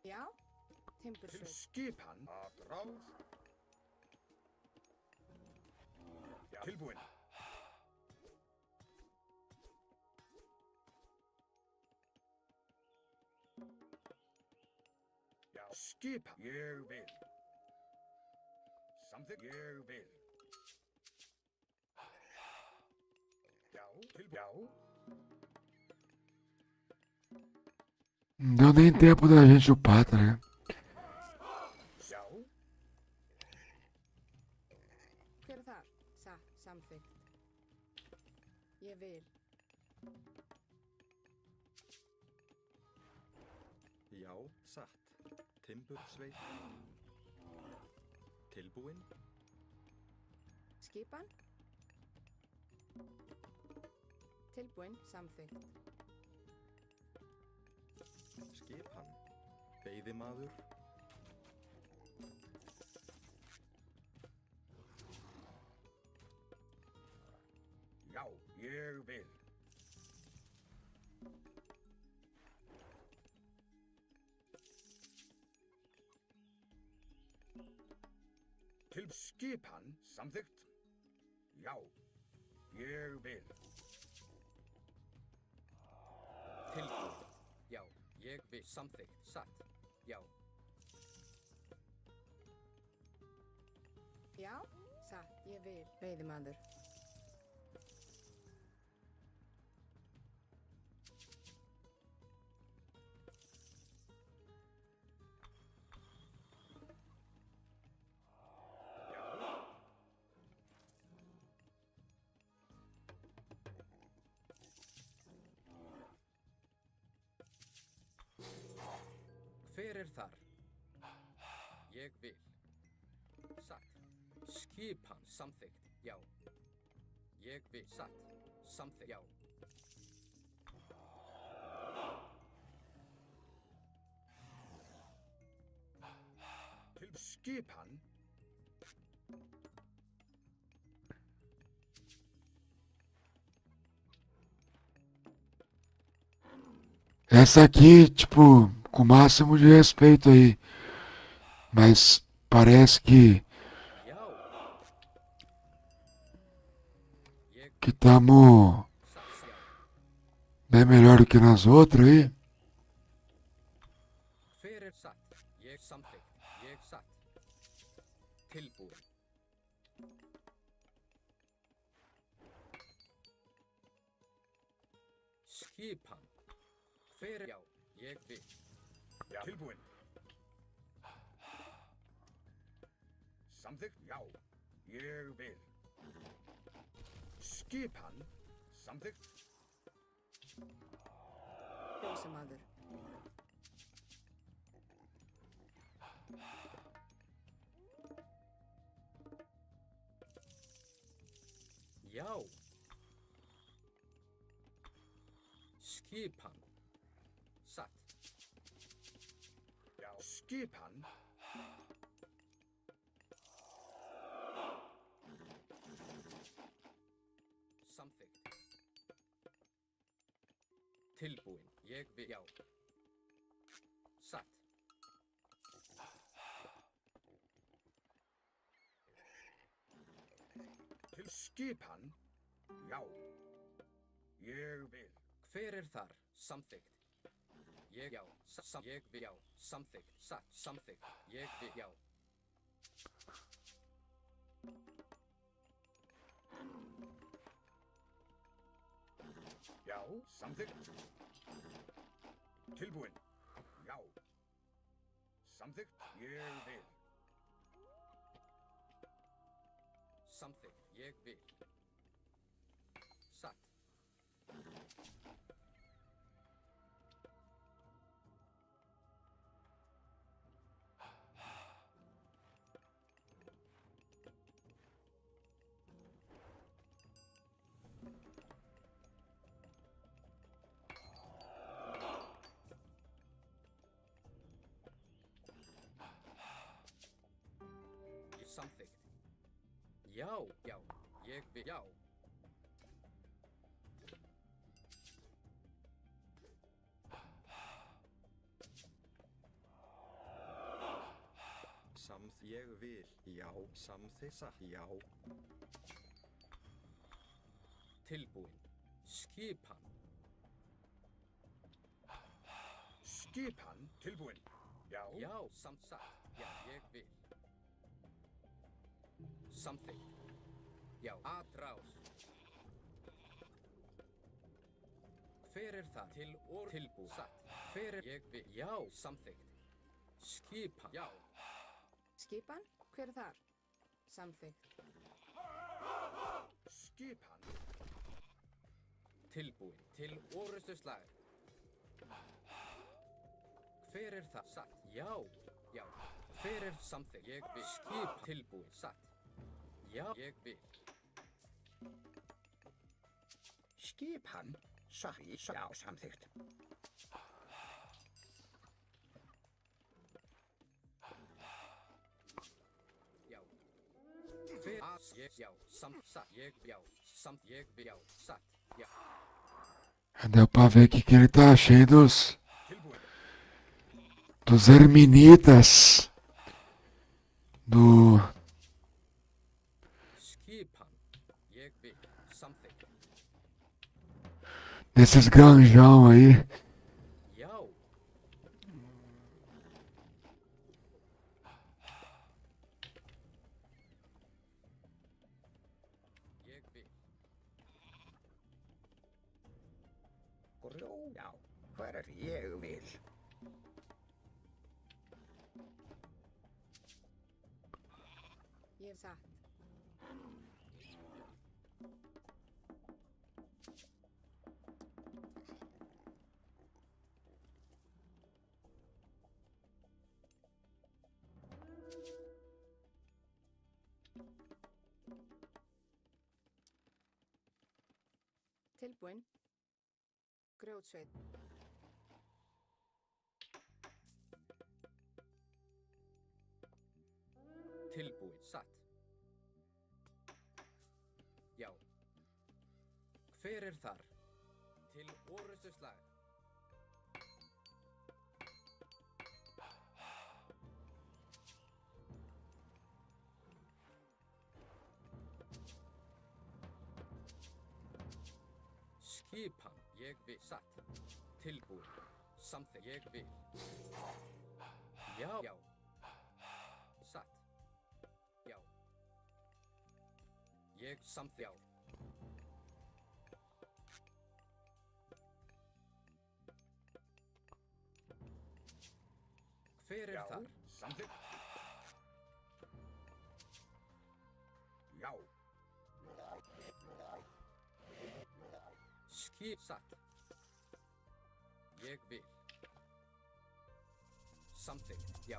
Já. Til Timbursveit. skipan. Að ráð. Já. Tilbúin. Já. Skipan. Ég vil. Samþykkt. Ég vil. Já. Tilbúin. Já. Não deu nem tempo da gente upar, tá ligado? Já. Hver er það? Samþykkt. Ég vil. Já, satt. Timbursveit. Tilbúin. Skipan. Tilbúin. Samþykkt. Skipan. Veiðimaður. Já. Ég vil. Til skipan. Samþykkt. Já. Ég vil. Tilbúin. Já, ég vil. Samþykkt. Satt. Já. Já. Satt. Ég vil. Veiðimaður. Hver er þar? Ég vil. Satt. Skipan. Samþykkt. Já. Ég vil. Satt. Samþykkt. Já. Til skipan. Essa aqui, tipo, com o máximo de respeito aí. Mas parece Já. Ég que tamo satt. Já. bem melhor do que nas outras aí. Hver er satt? Ég samþykkt. Ég satt. Tilbúin. Skipan. Hver er... Já, ég vil. Já. Tilbúin. Samþykkt. Já. Ég vil. Skipan. Samþykkt. Ljósamaður. Já. Skipan. satt. Já, skipan. Samþykkt. Tilbúin. Ég vil. Já. Satt. Til skipan. Já. Ég vil. Hver er þar? Samþykkt. Ég já. Ég vil. Já. Samþykkt. Satt. Samþykkt. Ég vil. Já. Já, samþykkt. Tilbúin. Já. Samþykkt. Ég vil. Samþykkt. Ég vil. Satt. Samþykkt. Já, já, ég vil. Já. Ég vil. Já. Samþykkt. Satt. Já. Tilbúin. Skipan. Skipan. Tilbúin. Já. Já, satt. Já, ég vil. Samþykkt. Já, atrás. Hver er það? Til og tilbúið. Satt. Hver er ég vil? Já, samþykkt. Skipan. Já. Skipan? Hver er þar? Samþykkt. Skipan. Tilbúin. Til orustu slag. Hver er það? Satt. Já. Já. Hver er samþykkt? Ég vil. Skipan. Tilbúin. Satt. Já, ég vil. Skipan. Já, samþykkt. Já. Hver ég já, satt. Ég já, ég vil. Já, satt. Já. Deu pra ver aqui que ele tá cheio dos Tilbúin. erminitas. Do. Skipan. Ég vil. Samþykkt. Desses granjão aí. Já. Ég vil. Grjó. Já, hver er ég vil? Ég hef satt. Tilbúin. Grjótsveit. Tilbúin. Satt. Já. Hver er þar? Til orustu slag. Skipan. Ég vil. Satt. Tilbúin. Samþykkt. Ég vil. Já. Já. Satt. Já. Ég samþykkt. Já. Hver er Já. þar? Samþykkt. Já. Skip. Satt. Ég vil. Samþykkt. Já.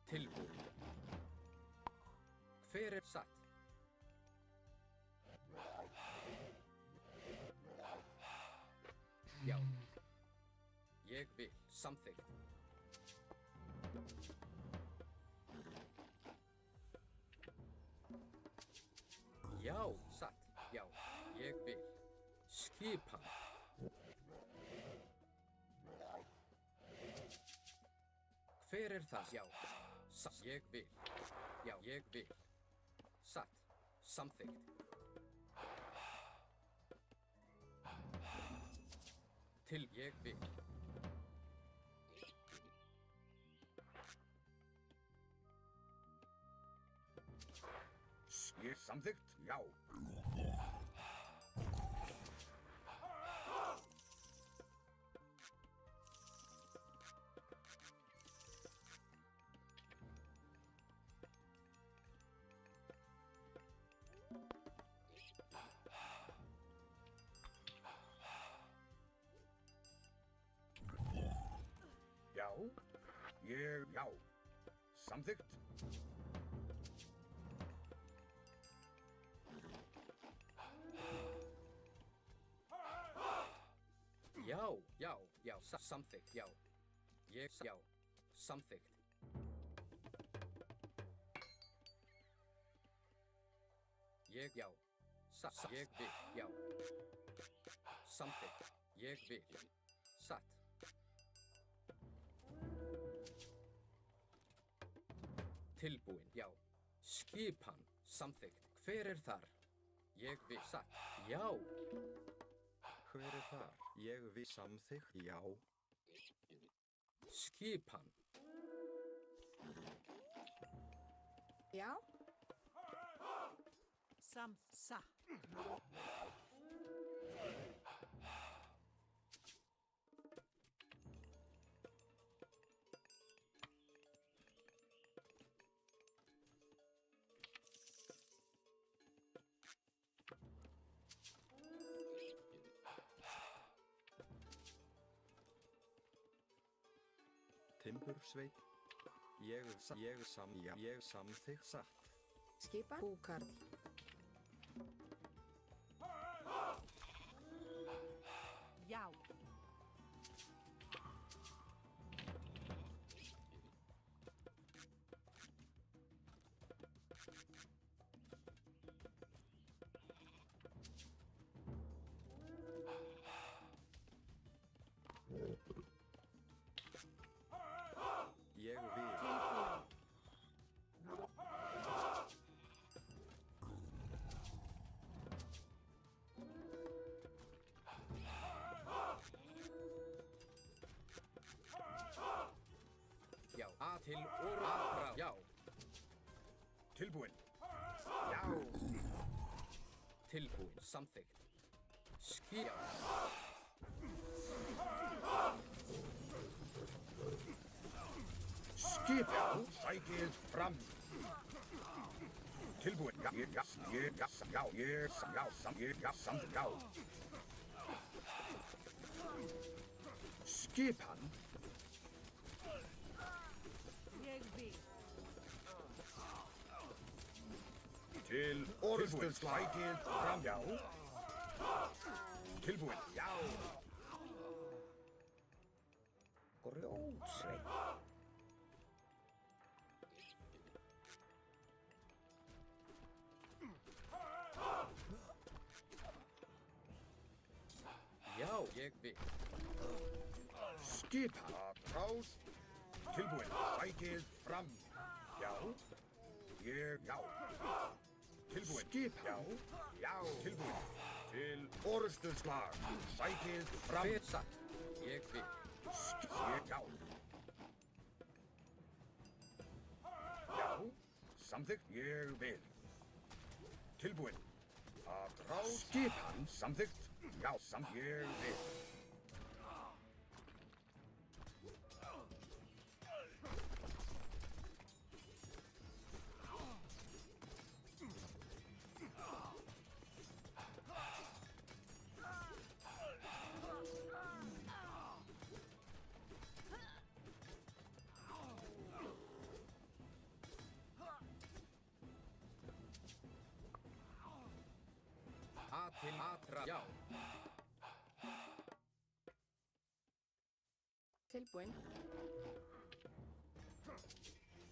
Tilbúin. Hver er satt? Já. Ég vil. Samþykkt. Já, satt. Já, ég vil. Skipan. Hver er það? Já, satt. Ég vil. Já, ég vil. Satt. Samþykkt. Til ég vil. Ég samþykkt, já. Já, já. Samþykkt. Já, samþykkt, já. Já, samþykkt. Ég vil, já. Samþykkt, ég vil. Satt. Tilbúin, já. Skipan, samþykkt. Hver er þar? Ég vil, satt, já. Hver er þar? Ég vil samþykkt, já. Skipan. Já. Sa. Timbursveit. Ég samþykkt, satt. Skipan. Búkarl. Já. Ég vil. Tilbúin. Já, til orðra, já. Tilbúin. Já. Tilbúin, samþykkt. Já. Skipan, sækið fram. Tilbúin, já. Skipan, Ég vil. til orðstöð sækið fram, já. Tilbúin, já. Grjótsveit. Já, ég vil. Skipan, rás. Tilbúin, sækið fram, já. Já. Tilbúin, skipan, já. Tilbúin, til orðstöðslag. Sækið fram, Hver satt? Ég vil. já. Já, samþykkt, ég vil. Tilbúin, að rás. Skipan, samþykkt, já, ég vil. Til atra, já. Tilbúin.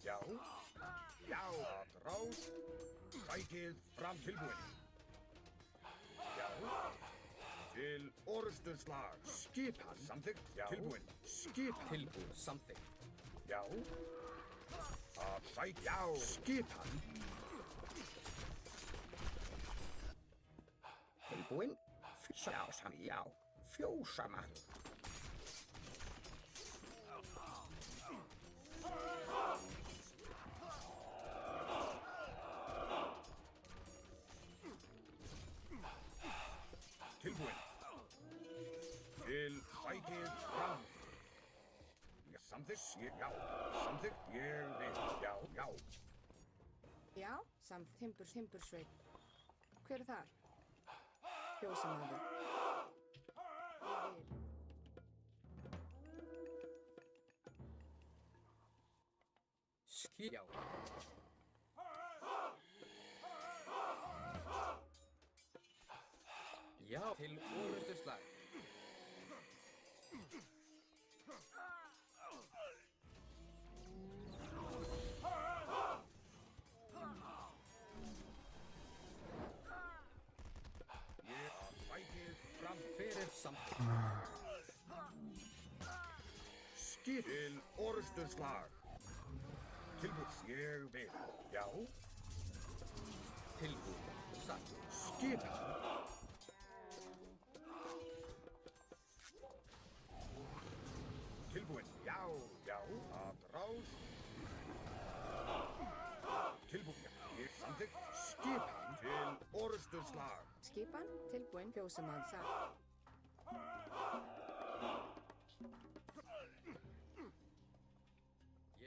Já. Já. Atrás. Sækið fram tilbúin. Já. Til orrustuslag. Skipan. Samþykkt. Já. Tilbúin. Skipan. Tilbúin, samþykkt. Já. Að sækja. Já. Skipan. Tilbúin. Já. Fjósamaður. Tilbúin. Til sækið fram. Samþykkt. Já. Samþykkt. Ég vil. Já. Já. Já, samt timbursveit. Hver er þar? Fjósamaður. Ég vil. Já. Já, til orrustuslag. Ég að sækið fram. Fyrir samþykkt. Skip. Til orrustuslag. Tilbúin. Ég vil. Já. Tilbúin, satt. Skipan. Tilbúin. Já. Já. Atrás. Tilbúin. Ég samþykkt. Skipan. Til orrustuslag. Skipan, tilbúin, fjósamaður, satt.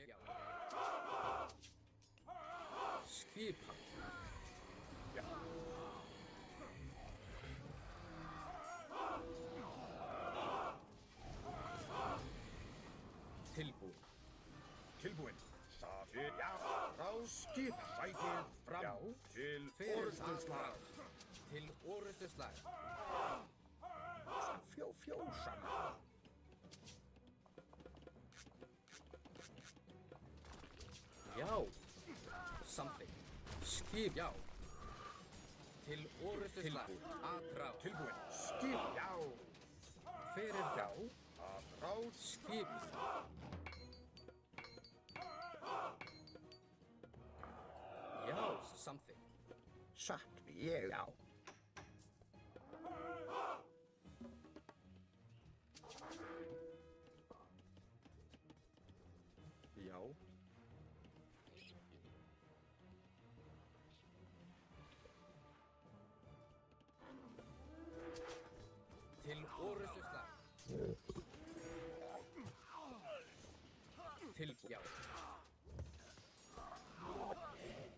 Já. Skipan. Já. Tilbúin. Tilbúin. Til. Já. Rás. Skip. Sækið fram. Já. Til orrustuslag. Til orrustuslag. Fjósamaður. Já. Samþykkt. Skip. Já. Til orrustuslag. Atrá. Tilbúin. Skip. Já. Fyrir Já. þá. Atrás. Skip. Já, samþykkt. Satt. Ég á. Já. Til orrustuslag. Til, já.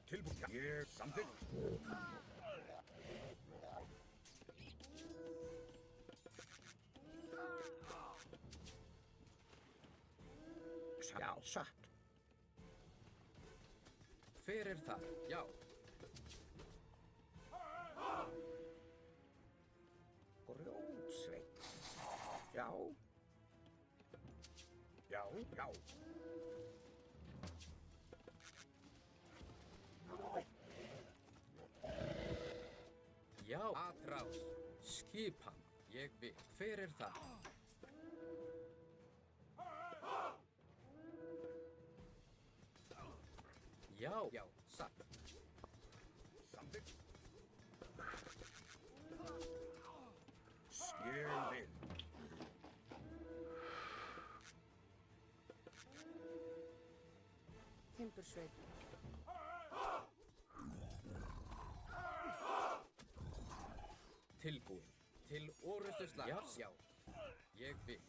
Tilbúin. Ég samþykkt. Já, satt. Fyrir það, já. Grjótsveit. Já. Já. Já. Já, atrás. Skipan. Ég vil. Fyrir það. Já, já, satt. Samþykkt. Ég vil. Timbursveit. Tilbúin. Til orrustuslag. Já, já. Ég vil.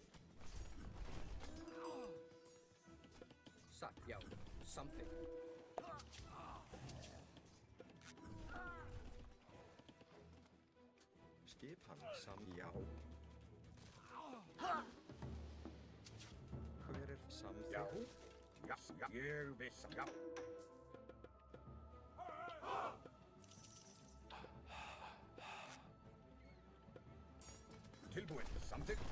Satt, já. Samþykkt. Skipan já. Hver er samþykkt? Já. Já. Já. Ég vil. Já. tilbúin, samþykkt.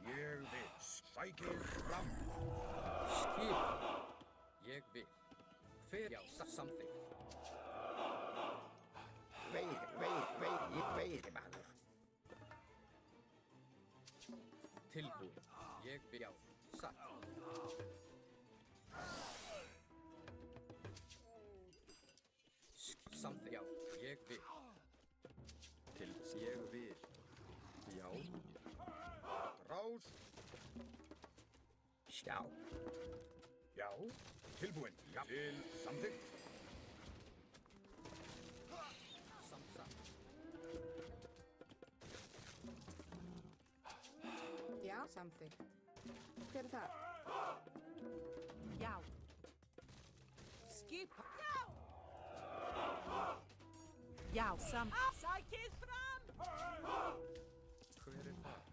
Ég vil, sækið fram. Skipan. Ég vil. Hver, já, samþykkt. Veiðimaður. Tilbúin. Ég vil, já, satt. Samþykkt, já, ég vil. Ég vil. Já. Rás, Sjá. já, tilbúin, já, til samþykkt. Samsatt. Já, samþykkt. Hver er það? Já. Skipan. Já, sækið fram! Hver er það?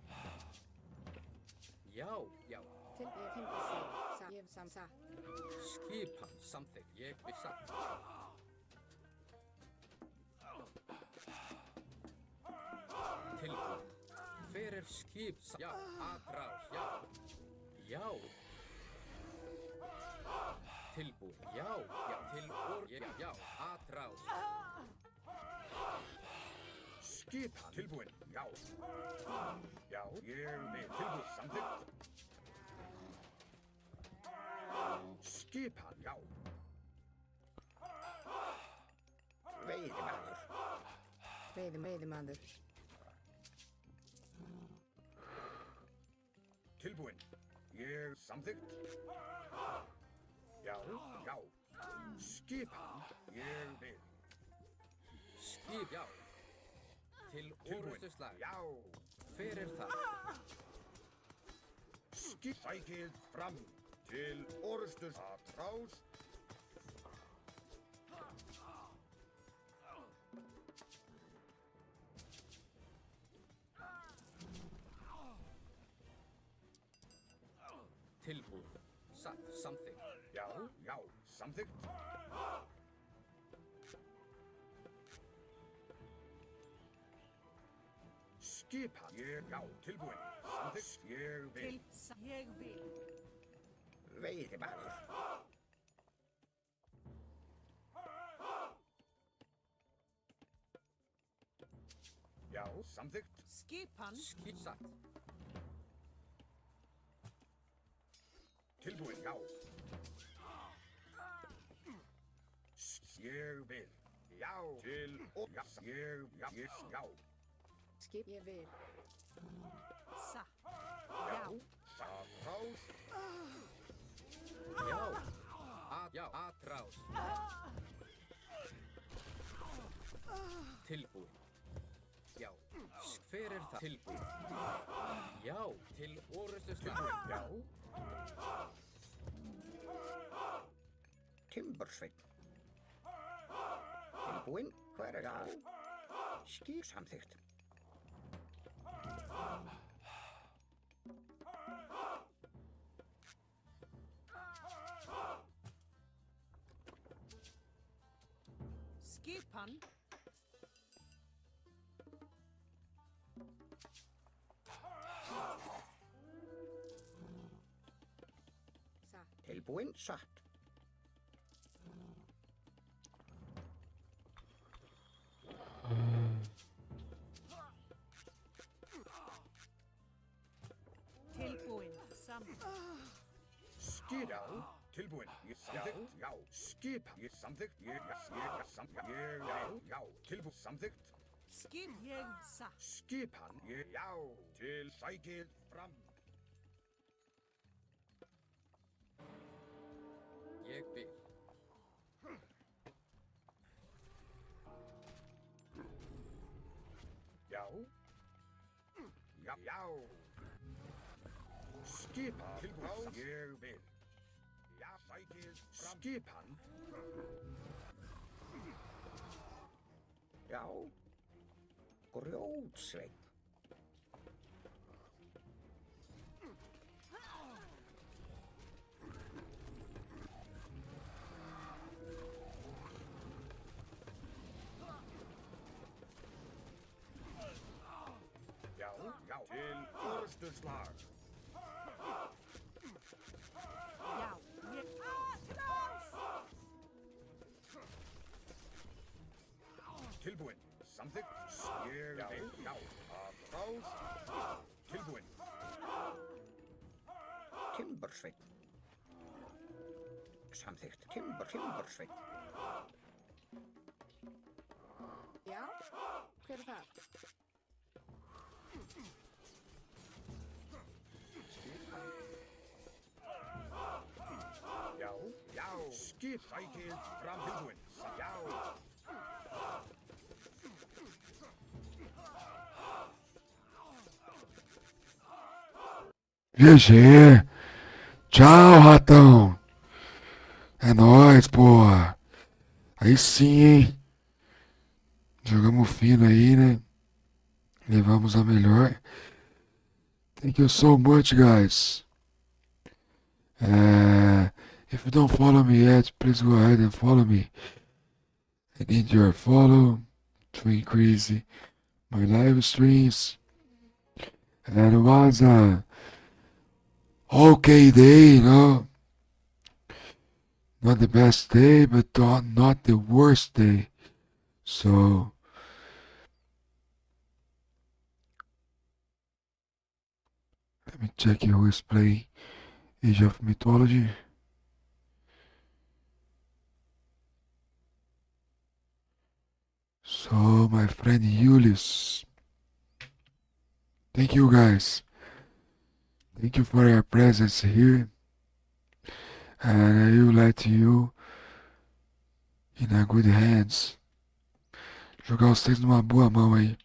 Já, já. Til ég fengi sig. Ég satt. Skipan. Samþykkt. Ég vil satt. Tilbúin. Hver er skip? Já, atrás, já. Já. Tilbúin. Já, já, já, atrás. Skipan, tilbúin, já. Já, ég vil, tilbúin, samþykkt. Skipan, já. Veiðimaður. Veiðimaður. Tilbúin, ég samþykkt. Já, já. Skipan, ég vil. Skip, já. Til orrustuslag. Já. Hver er það? Skip, sækið fram til orrustus atrás. Tilbúin. Satt, samþykkt. Já, já, samþykkt. Skipan, ég, já, tilbúin. Samþykkt, ég vil. Ég vil. Veiðimaður. Já, samþykkt. Skipan. Skip, satt. Tilbúin, já. Ég vil. Já, til og já, já. Skip, ég vil. Satt. Já, atrás. Já. Já, atrás. Tilbúin. Já. Hver er það? Tilbúin. Já, til orrustuslag. Já, Timbursveinn. Tilbúinn. Hver er það? Skip samþykkt. Skipan. Satt. Tilbúinn. Satt. Tilbúin. Samt. skip, já, tilbúin, ég samþykkt, já, skipan, ég samþykkt, já, tilbúin, samþykkt, Skip. Ég satt. skipan, já, til sækið fram. Ég vil. Já, skipan, tilbúin, ég vil. Já, sækið fram. Skipan, Já, grjótsveinn. já, Sturslag. Já, ég... Tilbúin. Samþykkt. Ég vil. Já. Aðráð. Tilbúin. Timbursveit. Samþykkt. Timbursveit. Já? Hver er það? Já. Já. Skip. Sækið. Fram tilbúin. Já. GG. Tchau, ratão. É nóis, porra. Aí sim, hein? Jogamos fino aí, né? Levamos a melhor. Thank you so much, guys. If you don't follow me yet, please go ahead and follow me. I need your follow to increase my live streams. And it was a okay day, you know. Not the best day, but not the worst day. So let me check who is playing Age of Mythology. So my friend Julius. Thank you guys. Thank you for your presence here. And I will let you in a good hands. Jogar vocês numa boa mão aí.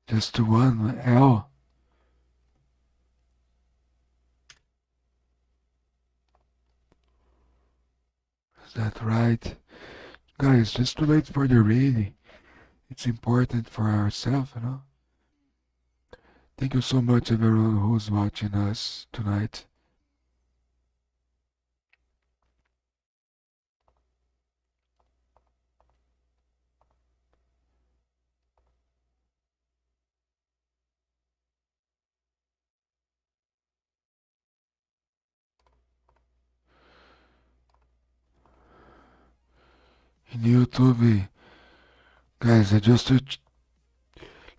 Just one L. Is that right? Guys, just to wait for the raid. It's important for ourselves, you know? Thank you so much everyone who's watching us tonight. In YouTube, guys, I just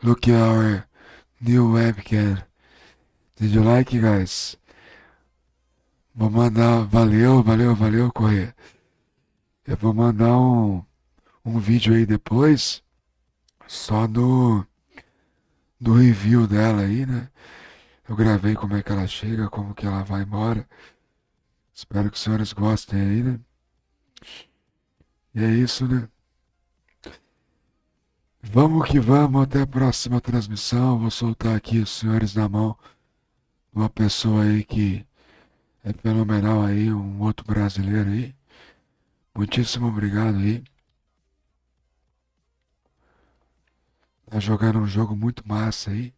look at our new webcam. Did you like it, guys? Vou mandar, valeu, Correia. Eu vou mandar um vídeo aí depois, só do review dela aí, né? Eu gravei como é que ela chega, como que ela vai embora. Espero que os senhores gostem aí, né? E é isso, né? Vamos que vamos, até a próxima transmissão. Vou soltar aqui os senhores na mão. Uma pessoa aí que é fenomenal aí, um outro brasileiro aí. Muitíssimo obrigado aí. Tá jogando um jogo muito massa aí.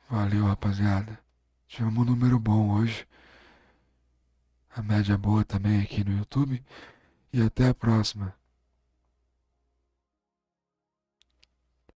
Valeu, rapaziada. Tivemos um número bom hoje. A média boa também aqui no YouTube. E até a próxima.